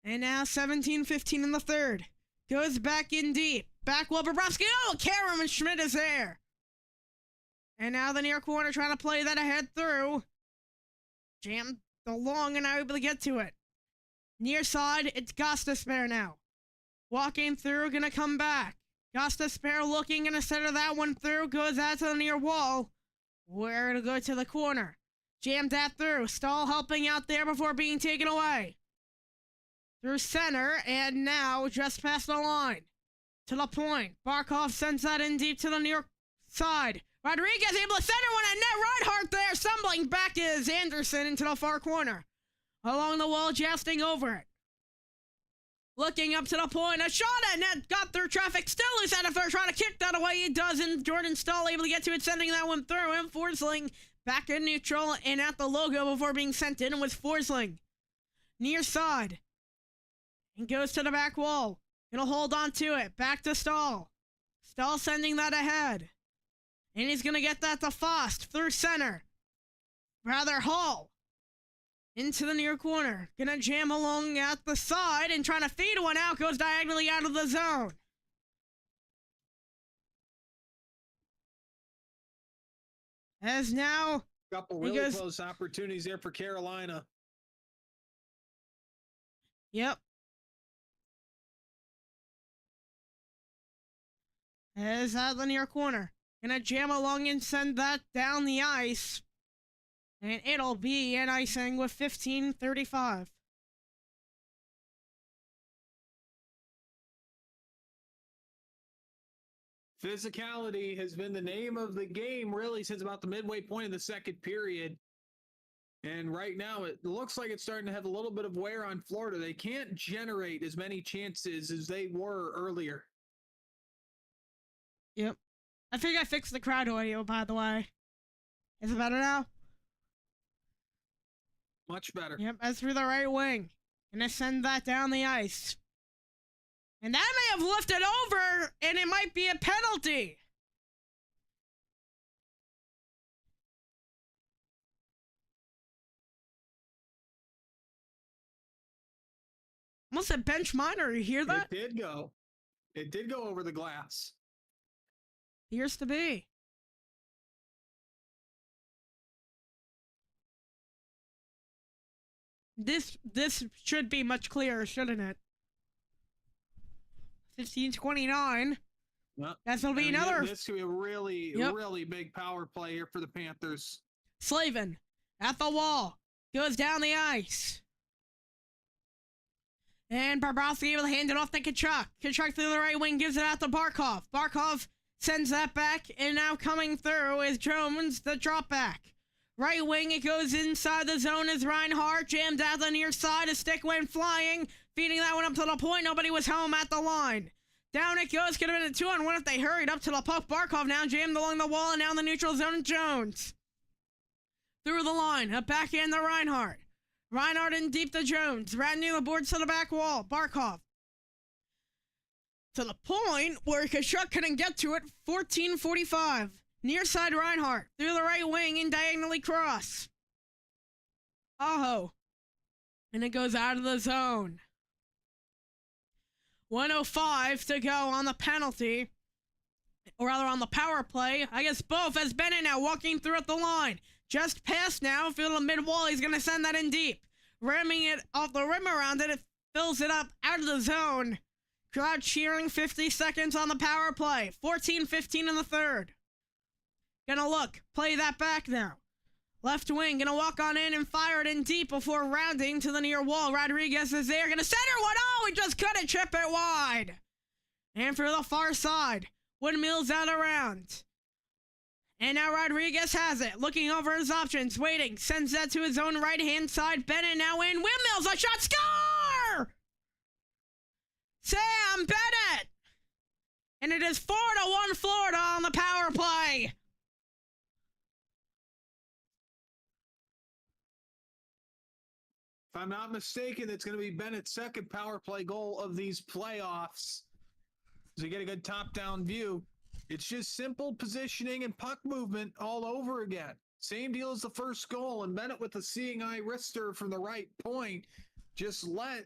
And now 17:15 in the third. Goes back in deep. Back wall Bobrovsky. Oh, Karam and Schmidt is there. And now the near corner trying to play that ahead through. Jammed along and now able to get to it. Near side, it's Gostisbehere now. Walking through, gonna come back. Gostisbehere looking, gonna center that one through. Goes out to the near wall. We're gonna go to the corner. Jammed that through. Stahl helping out there before being taken away. Through center, and now just past the line. To the point. Barkov sends that in deep to the near side. Rodriguez able to center one, and net Reinhardt there. Stumbling back is Anderson into the far corner. Along the wall, jousting over it. Looking up to the point, a shot at net, got through traffic, still loose out of there, trying to kick that away, he does, and Jordan Stahl able to get to it, sending that one through, and Forsling Back in neutral and at the logo before being sent in with Forsling. Near side. And goes to the back wall. Gonna hold on to it. Back to Stahl. Stahl sending that ahead. And he's gonna get that to Fost through center. Hall. Into the near corner. Gonna jam along at the side and trying to feed one out. Goes diagonally out of the zone. As now... Couple really close opportunities there for Carolina. Yep. As out the near corner. Gonna jam along and send that down the ice. And it'll be an icing with 15:35. Physicality has been the name of the game really since about the midway point of the second period. And right now it looks like it's starting to have a little bit of wear on Florida. They can't generate as many chances as they were earlier. Yep. I think I fixed the crowd audio, by the way. Is it better now? Much better. Yep, that's through the right wing. Gonna send that down the ice. And that may have lifted over, and it might be a penalty. Almost a bench minor, you hear that? It did go. It did go over the glass. Appears to be. This should be much clearer, shouldn't it? 15:29. Well, That's gonna be another. This could be a really big power play here for the Panthers. Slavin at the wall goes down the ice, and Bobrovsky able to hand it off to Tkachuk. Tkachuk through the right wing gives it out to Barkov. Barkov sends that back, and now coming through is Jones, the drop back. Right wing, it goes inside the zone as Reinhart jammed out the near side. A stick went flying, feeding that one up to the point. Nobody was home at the line. Down it goes. Could have been a 2-on-1 if they hurried up to the puck. Barkov now jammed along the wall and down the neutral zone. Jones through the line. A backhand to Reinhart. Reinhart in deep to Jones. Right near the boards to the back wall. Barkov to the point where Tkachuk couldn't get to it. 14:45. Near side Reinhart through the right wing and diagonally cross. Aho. And it goes out of the zone. 1:05 to go on the penalty. Or rather on the power play. I guess both as Bennett now walking through at the line. Just past now. Feel the mid wall. He's going to send that in deep. Ramming it off the rim around it. It fills it up out of the zone. Crowd cheering. 50 seconds on the power play. 14:15 in the third. Gonna look, play that back now. Left wing, gonna walk on in and fire it in deep before rounding to the near wall. Rodriguez is there, gonna center one. Oh, he just couldn't chip it wide. And for the far side, Windmills out around. And now Rodriguez has it, looking over his options, waiting, sends that to his own right-hand side. Bennett now in, Windmills, a shot, score! Sam Bennett! And it is 4-1 Florida on the power play. If I'm not mistaken, it's going to be Bennett's second power play goal of these playoffs. So you get a good top-down view. It's just simple positioning and puck movement all over again. Same deal as the first goal, and Bennett with the seeing eye wrister from the right point just let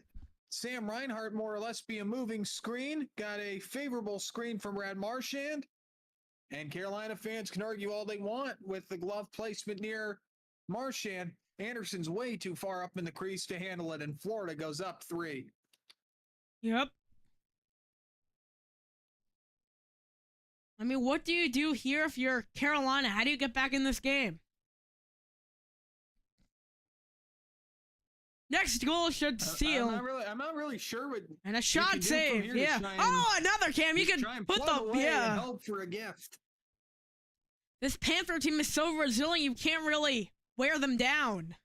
Sam Reinhart more or less be a moving screen. Got a favorable screen from Brad Marchand. And Carolina fans can argue all they want with the glove placement near Marchand. Anderson's way too far up in the crease to handle it, and Florida goes up 3. Yep. I mean, what do you do here if you're Carolina? How do you get back in this game? Next goal should seal. I'm not really sure what. And a shot save, yeah. Oh, another Cam. You can put the and hope for a gift. This Panther team is so resilient. You can't really wear them down.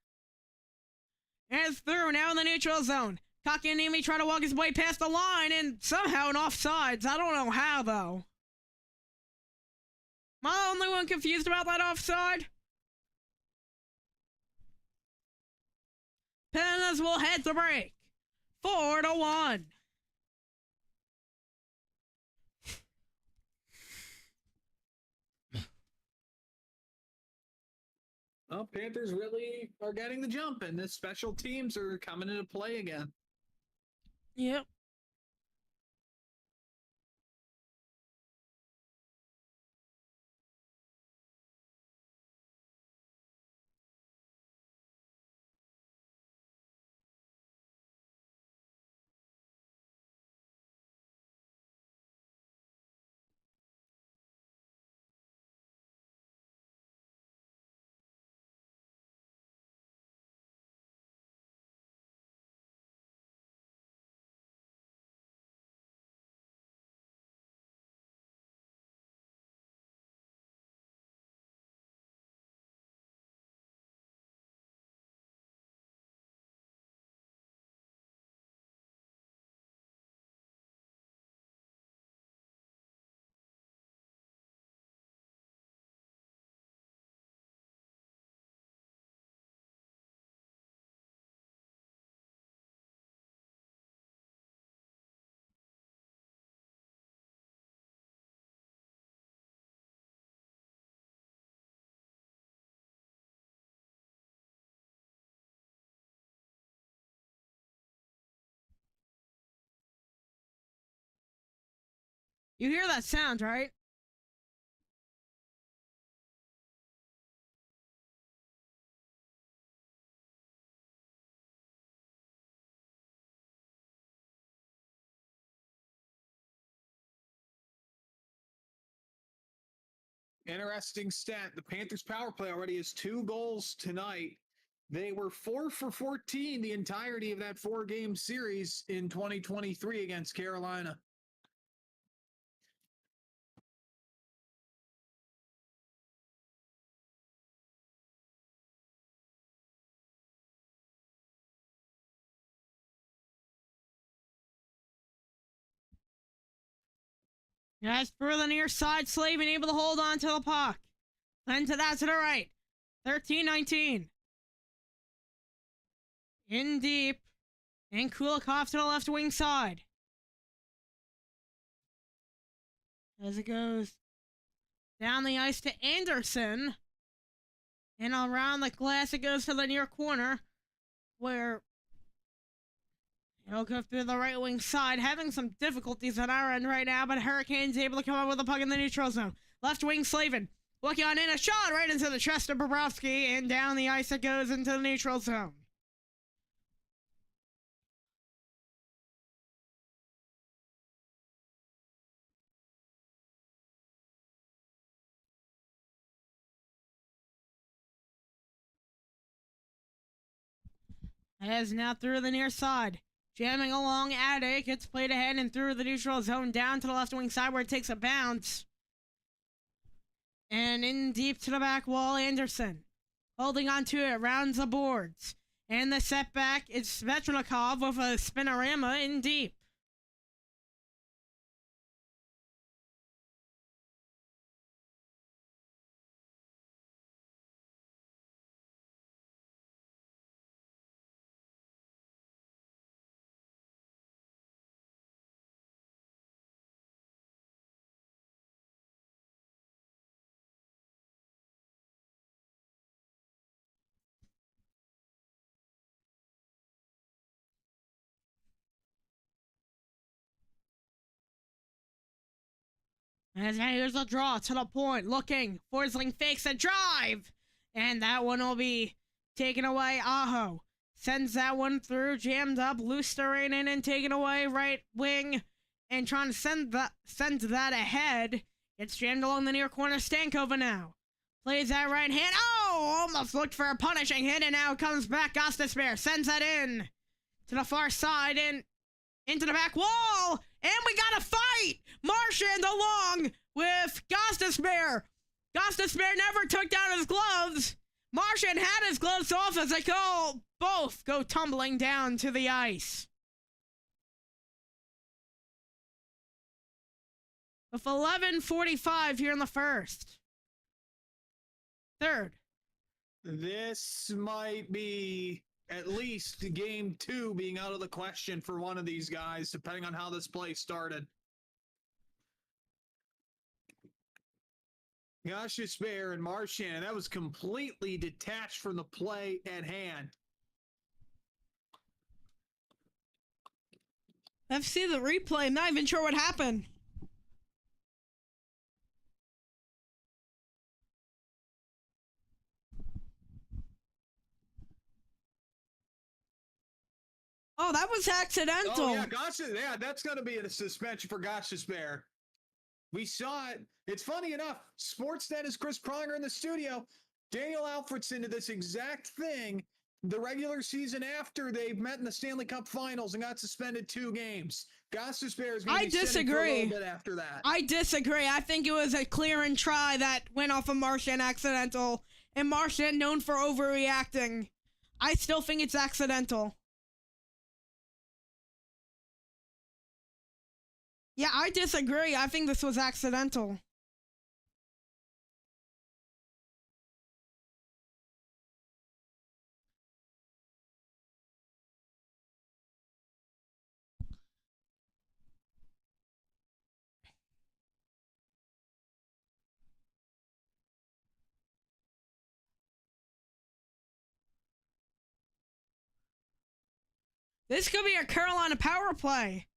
And it's through now in the neutral zone. Kotkaniemi try to walk his way past the line and somehow an offsides. I don't know how though. Am I the only one confused about that offside? Panthers will head the break 4-1. Well, Panthers really are getting the jump, and the special teams are coming into play again. Yep. You hear that sound, right? Interesting stat. The Panthers power play already has 2 goals tonight. They were 4 for 14 the entirety of that 4-game series in 2023 against Carolina. As for the near side, Slavin able to hold on to the puck. Then to that to the right. 13-19. In deep. And Kulikov to the left wing side. As it goes down the ice to Anderson. And around the glass it goes to the near corner. Where it'll go through the right wing side. Having some difficulties on our end right now. But Hurricanes able to come up with the puck in the neutral zone. Left wing Slavin. Looking on in, a shot right into the chest of Bobrovsky, and down the ice it goes into the neutral zone. As now through the near side. Jamming along Attic, it's played ahead and through the neutral zone down to the left wing side where it takes a bounce. And in deep to the back wall, Anderson. Holding on to it, rounds the boards. And the setback, it's Svechnikov with a spinorama in deep. As here's a draw to the point, looking. Forsling fakes a drive. And that one will be taken away. Aho sends that one through, jammed up. Luosterainen and taken away right wing. And trying to send that ahead. It's jammed along the near corner. Stankova now. Plays that right hand. Oh! Almost looked for a punishing hit, and now comes back. Gostisbehere sends that in to the far side and into the back wall. And we got a fight! Marchand along with Gostisbehere. Gostisbehere never took down his gloves. Marchand had his gloves off as they both go tumbling down to the ice. With 11:45 here in the first. Third. This might be at least game 2 being out of the question for one of these guys, depending on how this play started. Gosh, Bear and Marchand, that was completely detached from the play at hand. Let's see the replay. I'm not even sure what happened. Oh, that was accidental. Oh, yeah, that's going to be a suspension for Gosh, Bear. We saw it. It's funny enough. Sportsnet is Chris Pronger in the studio. Daniel Alfredson did this exact thing the regular season after they met in the Stanley Cup Finals and got suspended 2 games. Gosh, Bear is going to be sitting for a little bit after that. I disagree. I think it was a clear and try that went off of Marchand accidental, and Marchand known for overreacting. I still think it's accidental. Yeah, I disagree. I think this was accidental. This could be a Carolina power play.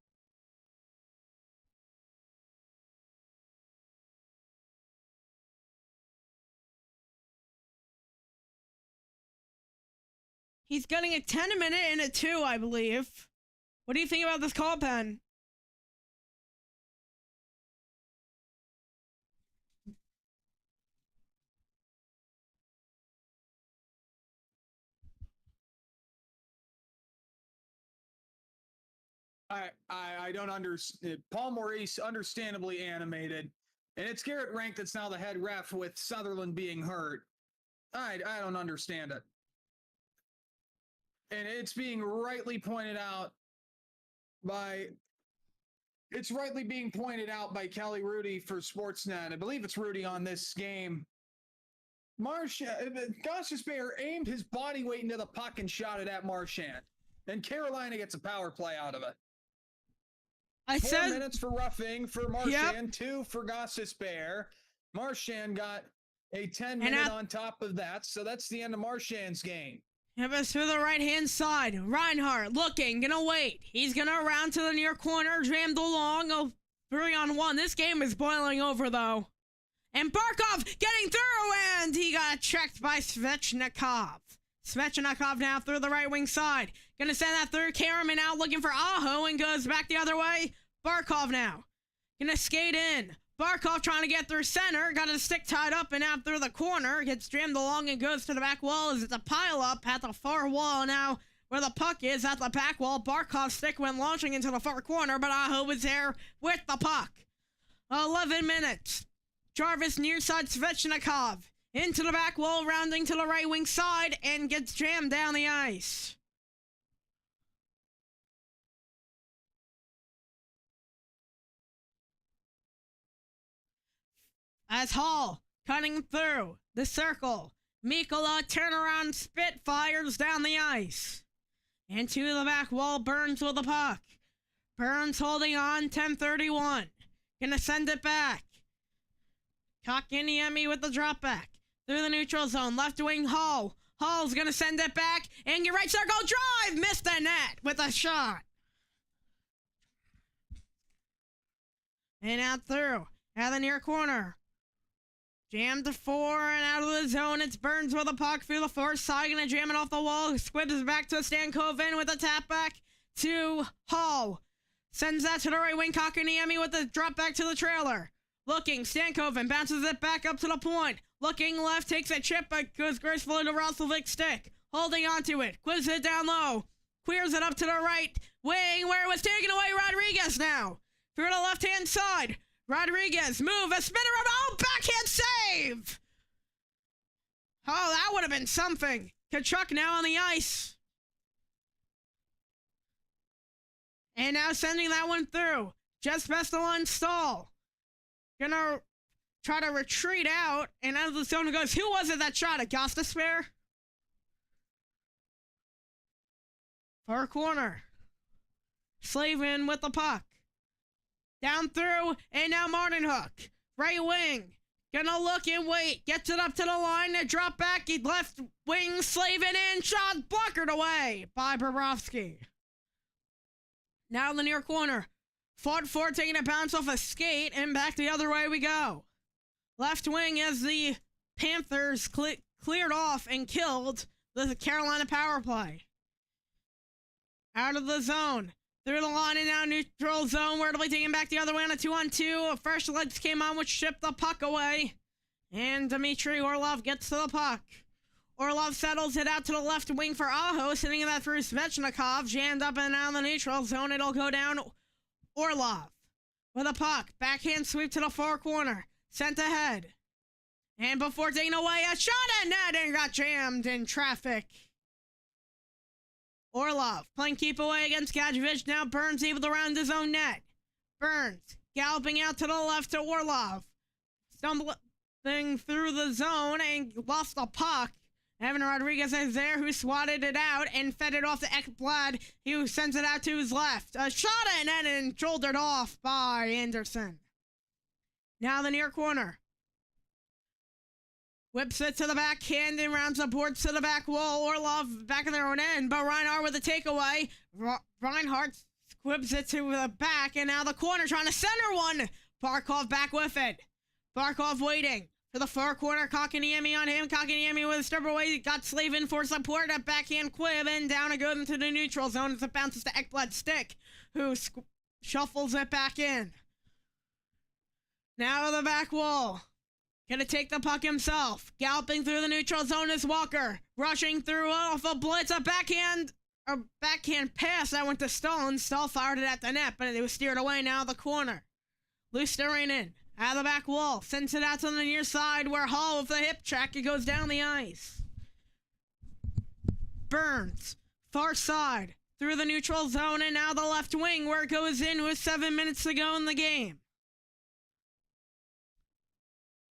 He's getting a 10-minute and a 2, I believe. What do you think about this call, Pen? I don't understand. Paul Maurice, understandably animated. And it's Garrett Rank that's now the head ref with Sutherland being hurt. I don't understand it. And it's being rightly pointed out by Kelly Rudy for Sportsnet. I believe it's Rudy on this game. Gosh, Bear aimed his body weight into the puck and shot it at Marchand. And Carolina gets a power play out of it. 4 minutes for roughing for Marchand, 2 for Gosh, Bear. Marchand got a 10-minute on top of that, so that's the end of Marchand's game. It was to the right-hand side. Reinhardt looking, gonna wait. He's gonna round to the near corner, jammed along. Oh, 3-on-1. This game is boiling over, though. And Barkov getting through, and he got checked by Svechnikov. Svechnikov now through the right wing side. Gonna send that through. Karaman out looking for Aho and goes back the other way. Barkov now. Gonna skate in. Barkov trying to get through center. Got his stick tied up and out through the corner. Gets jammed along and goes to the back wall as it's a pile up at the far wall now where the puck is at the back wall. Barkov's stick went launching into the far corner, but Aho was there with the puck. 11 minutes. Jarvis near side Svechnikov. Into the back wall, rounding to the right wing side, and gets jammed down the ice. As Hall, cutting through the circle. Mikkola turnaround spitfires down the ice. Into the back wall, Burns with the puck. Burns holding on, 10:31. Gonna send it back. Kakiniemi with the drop back. Through the neutral zone, left wing Hall. Hall's gonna send it back, and your right circle drive! Missed the net with a shot. And out through, at the near corner. Jammed to 4 and out of the zone. It's Burns with the puck through the far side. Gonna jam it off the wall. Squibs back to Stankoven with a tap back to Hall. Sends that to the right wing. Kakiniemi with the drop back to the trailer. Looking, Stankoven bounces it back up to the point. Looking left, takes a chip, but goes gracefully to Roslovic's stick. Holding onto it, quizzes it down low. Queers it up to the right wing where it was taken away. Rodriguez now. Through the left-hand side. Rodriguez, move, a spinner up. Oh, backhand save! Oh, that would have been something. Kachuk now on the ice. And now sending that one through. Just past the line stall. Gonna try to retreat out, and out of the zone goes, who was it that shot at Gostisbehere? Far corner. Slavin with the puck. Down through, and now Martin Hook. Right wing. Gonna look and wait. Gets it up to the line. A drop back. He left wing. Slavin in. Shot blockered away by Bobrovsky. Now in the near corner. Fought for, taking a bounce off a skate, and back the other way we go. Left wing as the Panthers cleared off and killed the Carolina power play. Out of the zone. Through the line and now neutral zone. Where it'll be taken back the other way on a 2-on-2. Fresh legs came on, which shipped the puck away. And Dmitry Orlov gets to the puck. Orlov settles it out to the left wing for Aho. Sitting in that through Svechnikov. Jammed up and out in the neutral zone. It'll go down. Orlov with a puck. Backhand sweep to the far corner. Sent ahead. And before taking away, a shot at net and got jammed in traffic. Orlov playing keep away against Gadjevich. Now Burns able to round his own net. Burns galloping out to the left to Orlov. Stumbling through the zone and lost the puck. Evan Rodriguez is there, who swatted it out and fed it off to Ekblad, who sends it out to his left. A shot at net and shouldered off by Anderson. Now the near corner. Whips it to the backhand and rounds the boards to the back wall. Orlov back in their own end, but Reinhardt with a takeaway. Reinhardt squibs it to the back, and now the corner trying to center one. Barkov back with it. Barkov waiting for the far corner. Kotkaniemi on him. Kotkaniemi with a step away. Got Slavin for support. A backhand quib, and down it goes into the neutral zone as it bounces to Ekblad's stick, who shuffles it back in. Now the back wall. Gonna take the puck himself. Galloping through the neutral zone is Walker. Rushing through off a blitz. A backhand pass that went to Stone. Stahl fired it at the net, but it was steered away. Now the corner. Luostarinen out of the back wall. Sends it out to the near side where Hall with the hip check. It goes down the ice. Burns. Far side. Through the neutral zone and now the left wing where it goes in with 7 minutes to go in the game.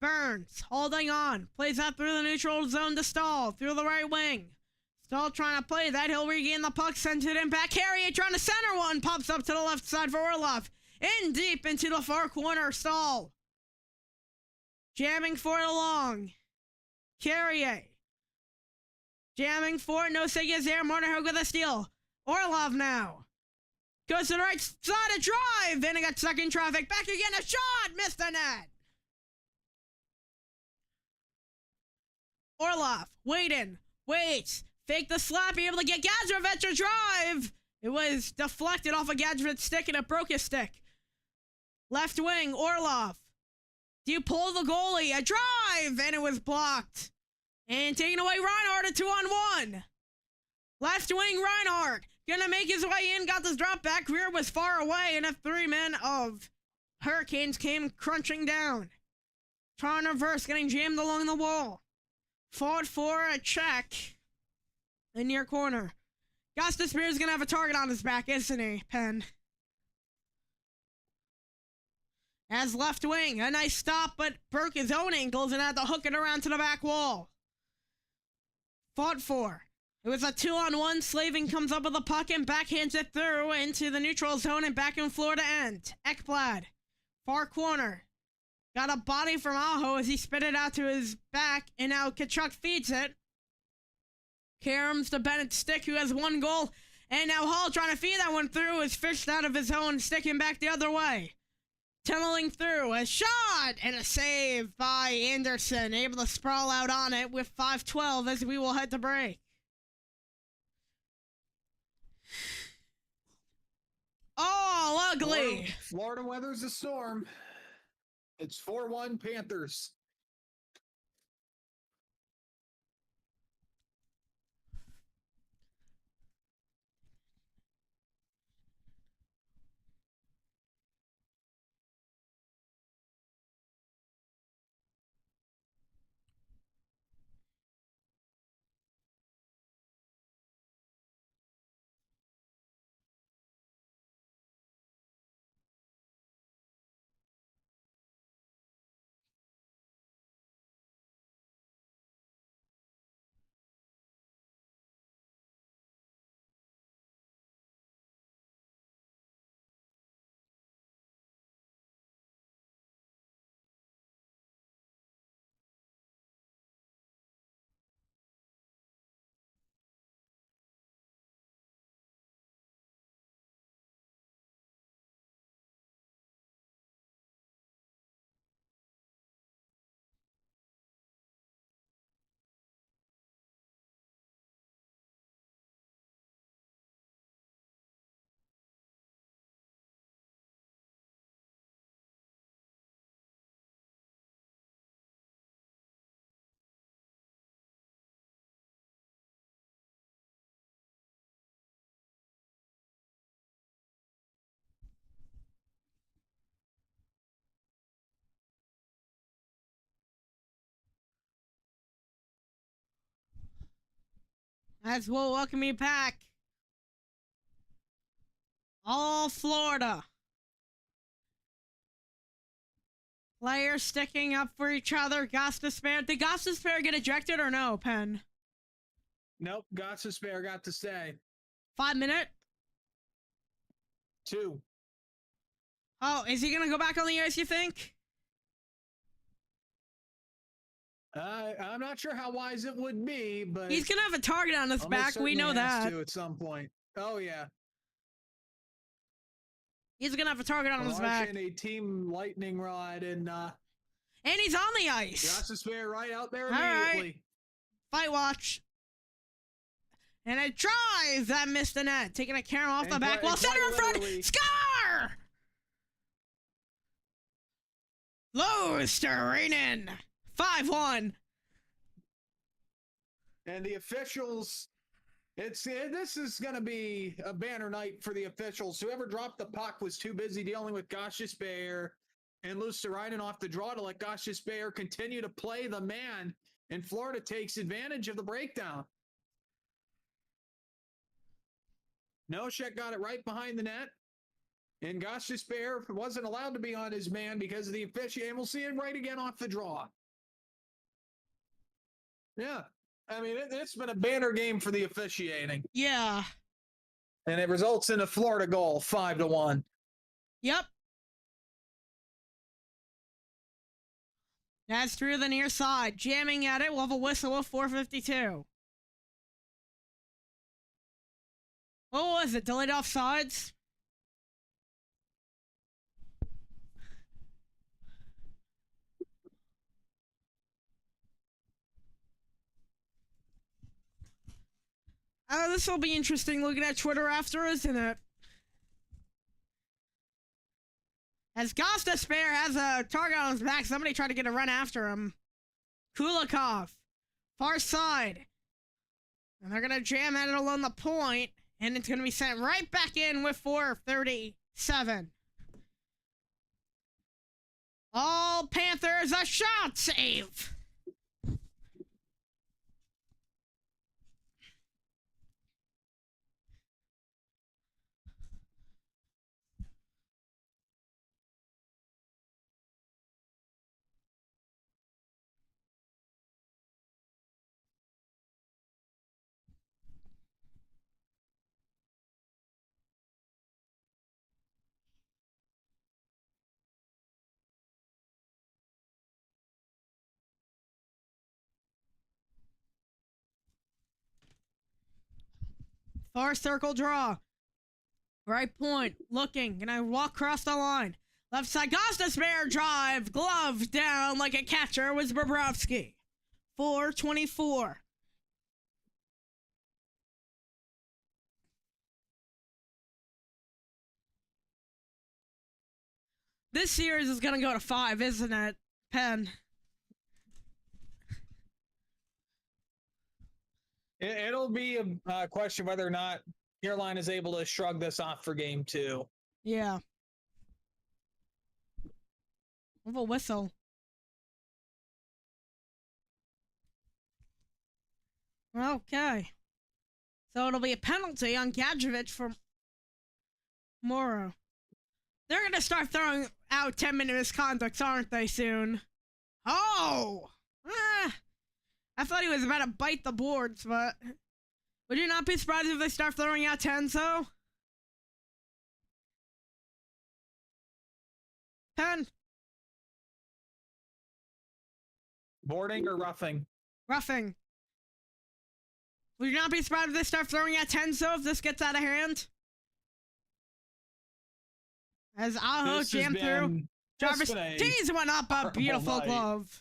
Burns holding on. Plays out through the neutral zone to Stahl. Through the right wing. Stahl trying to play that. He'll regain the puck. Sends it in back. Harriet trying to center one. Pops up to the left side for Orlov. In deep into the far corner. Stahl. Jamming for it along. Carrier. Jamming for it. No is there. Martin Hook with a steal. Orlov now. Goes to the right side. A drive. And it got stuck in traffic. Back again. A shot. Missed the net. Orlov, waiting, waits, fake the slap, be able to get Gadjevich to drive. It was deflected off of Gadjevic's stick and it broke his stick. Left wing, Orlov. Do you pull the goalie? A drive, and it was blocked. And taking away Reinhardt, a 2-on-1. Left wing, Reinhardt, gonna make his way in, got this drop back. Greer was far away, and a 3-man of Hurricanes came crunching down. Trying to reverse, getting jammed along the wall. Fought for a check. In near corner. Gostis Spears gonna have a target on his back, isn't he, Penn? As left wing, a nice stop, but broke his own ankles and had to hook it around to the back wall. Fought for. It was a 2-on-1. Slavin comes up with a puck and backhands it through into the neutral zone and back in Florida end. Ekblad. Far corner. Got a body from Aho as he spit it out to his back, and now Kachuk feeds it. Karams to Bennett's stick, who has 1 goal, and now Hall trying to feed that one through is fished out of his own, sticking back the other way. Tunneling through, a shot, and a save by Anderson, able to sprawl out on it with 5:12 as we will head to break. Oh, ugly! Florida weathers a storm. It's 4-1 Panthers. As we'll welcome you back. All Florida. Players sticking up for each other. Gostisbehere. Did Gostisbehere get ejected or no, Penn? Nope, Gostisbehere got to stay. 5 minute? 2. Oh, is he gonna go back on the ice, you think? I'm not sure how wise it would be, but He's gonna have a target on his almost back. We certainly know has that. to at some point. Oh yeah. He's gonna have a target on his back. And a team lightning rod, and he's on the ice. Gostisbehere right out there All right. immediately. Fight watch. And a drive that missed the net. Taking a camera off the back. Well, center in front. Score! Losterinen. 5-1. And the officials, this is going to be a banner night for the officials. Whoever dropped the puck was too busy dealing with Gostisbehere and Luosterainen off the draw to let Gostisbehere continue to play the man. And Florida takes advantage of the breakdown. Noshek got it right behind the net. And Gostisbehere wasn't allowed to be on his man because of the officiating. We'll see it right again off the draw. Yeah. I mean, it's been a banner game for the officiating. Yeah. And it results in a Florida goal, 5-1. Yep. That's through the near side. Jamming at it. We'll have a whistle with 4:52. What was it? Delayed offsides? This will be interesting looking at Twitter after, isn't it? As Gostisbehere has a target on his back, somebody tried to get a run after him. Kulikov, far side. And they're going to jam at it along the point, and it's going to be sent right back in with 4:37. All Panthers, a shot save. Far circle draw. Right point. Looking. Gonna walk across the line. Left side. Gostisbehere drive. Glove down like a catcher was Bobrovsky. 4:24. This series is gonna go to 5, isn't it, Penn? It'll be a question whether or not Carolina is able to shrug this off for game 2. Yeah. With a whistle. Okay. So it'll be a penalty on Gadjevich for Morrow. They're going to start throwing out 10-minute misconducts, aren't they, soon? Oh! I thought he was about to bite the boards, but would you not be surprised if they start throwing out 10s, though? 10. Boarding or roughing? Roughing. Would you not be surprised if they start throwing out 10s, though, if this gets out of hand? As Aho jammed through. Jarvis tees one up, a beautiful glove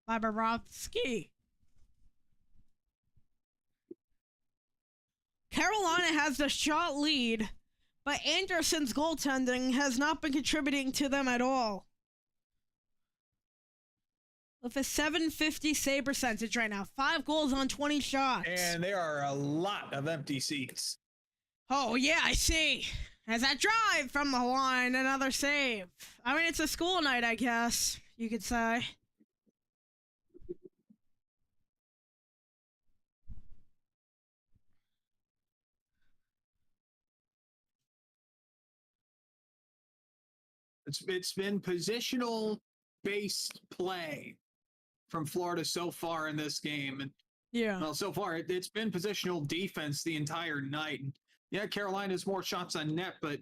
by Bobrovsky. Carolina has the shot lead, but Anderson's goaltending has not been contributing to them at all. With a .750 save percentage right now. 5 goals on 20 shots. And there are a lot of empty seats. Oh, yeah, I see. As that drive from the line, another save. I mean, it's a school night, I guess, you could say. It's been positional based play from Florida so far in this game, and Yeah. well, so far it's been positional defense the entire night. And yeah, Carolina's more shots on net, but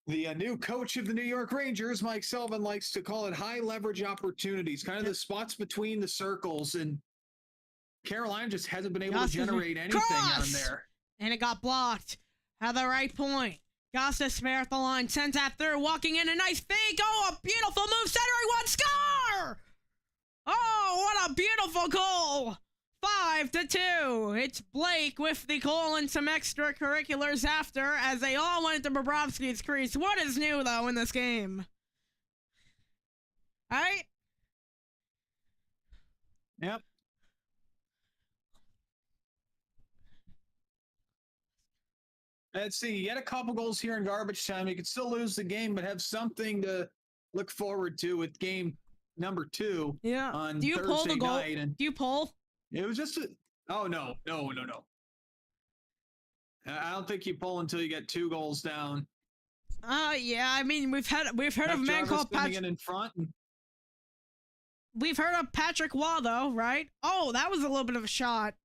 the new coach of the New York Rangers, Mike Sullivan, likes to call it high leverage opportunities, kind of the spots between the circles, and Carolina just hasn't been able to generate anything on there. And it got blocked at the right point. Gosta spare at the line, sends that through, walking in a nice fake. Oh, a beautiful move, centering one, score! Oh, what a beautiful goal! 5-2. It's Blake with the goal and some extracurriculars after, as they all went into Bobrovsky's crease. What is new, though, in this game? All right? Yep. Let's see. You get a couple goals here in garbage time. You could still lose the game, but have something to look forward to with game number 2 Yeah. on Do you Thursday pull the goal? night. And Do you pull? it was just oh, no. I don't think you pull until you get 2 goals down. Yeah. I mean, we've heard of a man Jarvis called coming Patrick. in front. And We've heard of Patrick Waugh, though, right? Oh, that was a little bit of a shot.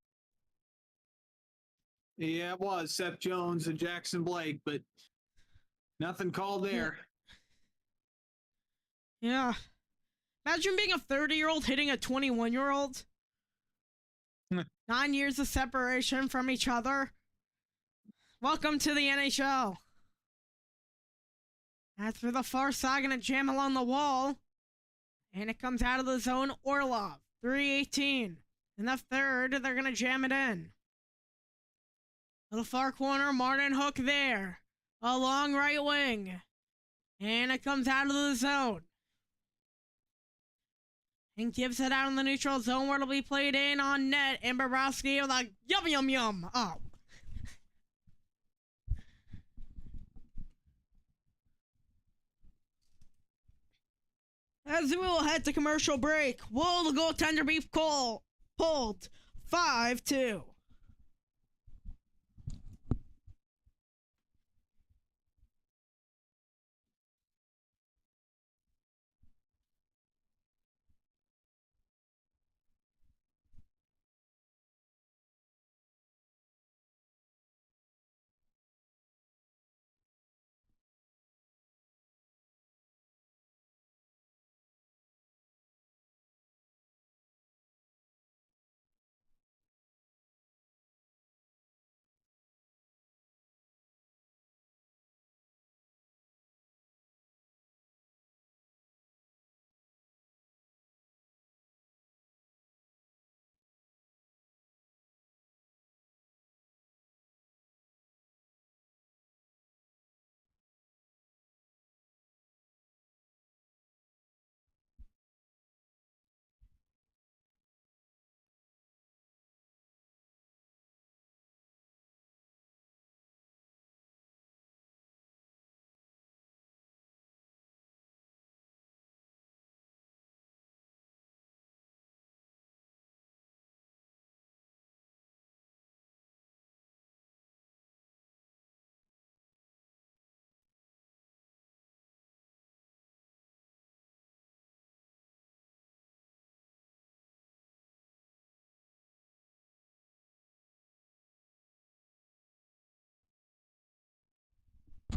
yeah, it was Seth Jones and Jackson Blake, but nothing called there. Yeah. Imagine being a 30-year-old hitting a 21-year-old. 9 years of separation from each other. Welcome to the NHL. That's for the far side, gonna jam along the wall. And it comes out of the zone. Orlov, 3:18. In the third, they're gonna jam it in. To the far corner, Martin Hook there. Along right wing. And it comes out of the zone. And gives it out in the neutral zone where it'll be played in on net. And Bobrovsky with a yum. Oh. As we will head to commercial break, will the goaltender be pulled 5-2?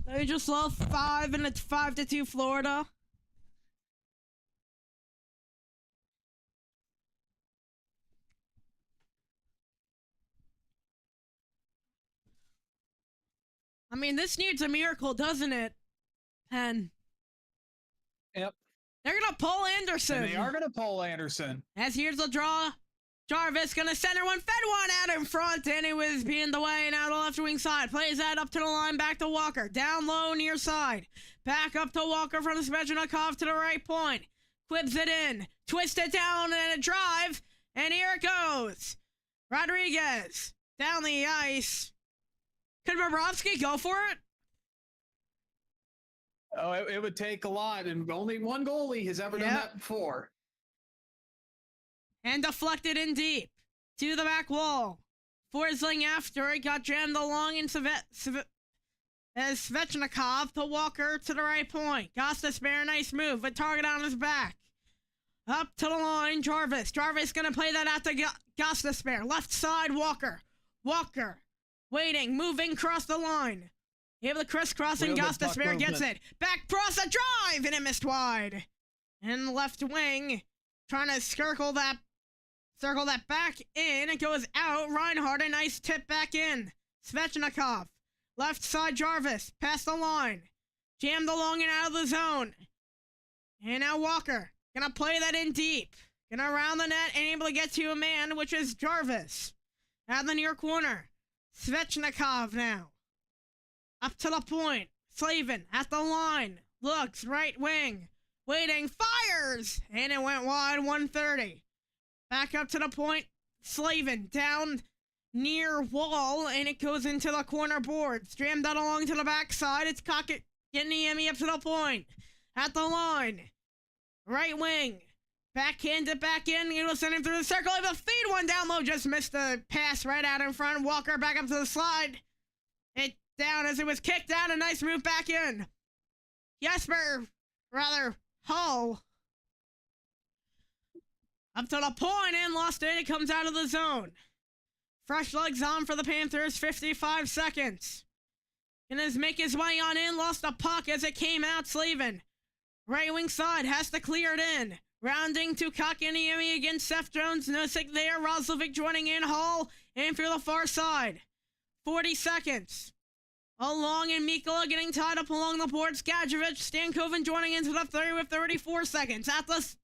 They just lost 5 and it's 5-2 Florida. I mean, this needs a miracle, doesn't it? Pen. Yep. They're gonna pull Anderson. And they are going to pull Anderson. As here's the draw. Jarvis gonna center one, fed one out in front, and it was being the way and out the left wing side. Plays that up to the line, back to Walker. Down low, near side. Back up to Walker from Svechnikov to the right point. Quibs it in. Twist it down and a drive. And here it goes. Rodriguez down the ice. Could Bobrovsky go for it? Oh, it would take a lot, and only one goalie has ever done that before. And deflected in deep. To the back wall. Forsling after it got jammed along in As Svechnikov to Walker to the right point. Gostisbehere, nice move, with target on his back. Up to the line, Jarvis. Jarvis gonna play that out to Gostisbehere. Left side, Walker. Walker, waiting, moving across the line. Able to crisscross, and Gostisbehere gets it. Back cross, a drive, and it missed wide. And left wing, trying to circle that back in. It goes out. Reinhardt, a nice tip back in. Svechnikov, left side, Jarvis, past the line. Jammed along and out of the zone. And now Walker, gonna play that in deep. Gonna round the net and able to get to a man, which is Jarvis. Out in the near corner. Svechnikov now. Up to the point. Slavin at the line. Looks right wing. Waiting. Fires! And it went wide. 130. Back up to the point. Slavin down near wall. And it goes into the corner boards. Jammed out along to the backside. It's Cockett getting the Emmy up to the point. At the line. Right wing. Backhanded back in. He was sending through the circle. Able to feed one down low. Just missed the pass right out in front. Walker back up to the slide. It down as it was kicked out. A nice move back in. Hull. Up to the point and lost it. It comes out of the zone. Fresh legs on for the Panthers. 55 seconds. Gonna make his way on in. Lost the puck as it came out. Slavin. Right wing side. Has to clear it in. Rounding to Kotkaniemi against Seth Jones. Nosek there. Roslovic joining in. Hall. And through the far side. 40 seconds. Along and Mikkola getting tied up along the boards. Gadjevich, Stankoven joining into the 30 with 34 seconds. At the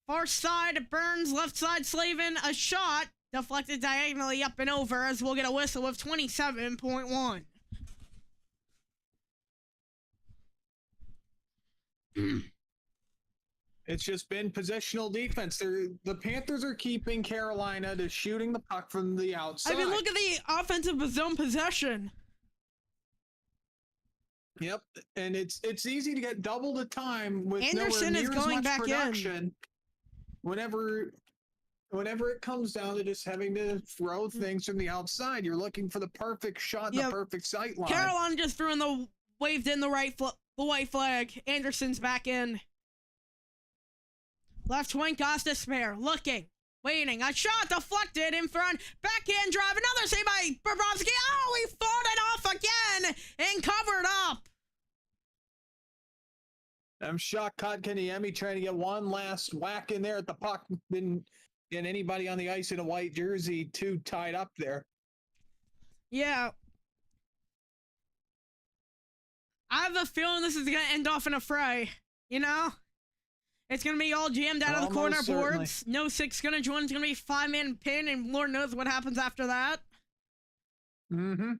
far side, Burns, left side, Slavin, a shot. Deflected diagonally up and over as we'll get a whistle of 27.1. It's just been positional defense. The Panthers are keeping Carolina to shooting the puck from the outside. I mean, look at the offensive zone possession. Yep, and it's easy to get double the time with Anderson nowhere is near as going much back production. Whenever it comes down to just having to throw things from the outside, you're looking for the perfect shot, the perfect sight line. Carolina just threw in waved in the white flag. Anderson's back in. Left wing, Gostisbehere, looking, waiting. A shot deflected in front. Backhand drive. Another save by Bobrovsky. Oh, he fought it off again and covered up. I'm shocked Kotkaniemi trying to get one last whack in there at the puck. Didn't get anybody on the ice in a white jersey too tied up there. Yeah. I have a feeling this is going to end off in a fray, you know? It's going to be all jammed out of the corner boards. No six going to join. It's going to be 5-man pin, and Lord knows what happens after that. Mm-hmm.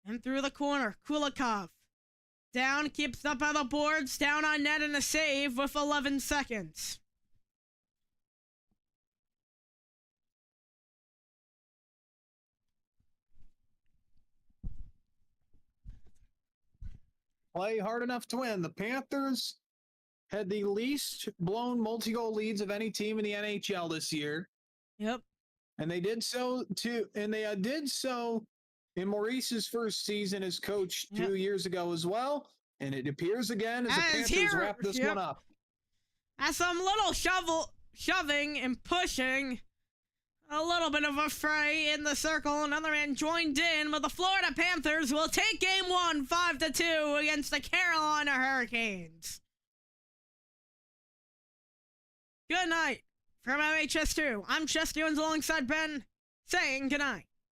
And through the corner, Kulikov. Down, keeps up on the boards. Down on net and a save with 11 seconds. Play hard enough to win. The Panthers had the least blown multi-goal leads of any team in the NHL this year. Yep. And they did so in Maurice's first season as coach 2 years ago as well. And it appears again as the Panthers wrap this one up. As some little shoving and pushing, a little bit of a fray in the circle. Another man joined in, but the Florida Panthers will take game 1, 5-2 against the Carolina Hurricanes. Good night from MHS2. I'm ShestyOwnz alongside Ben, saying good night.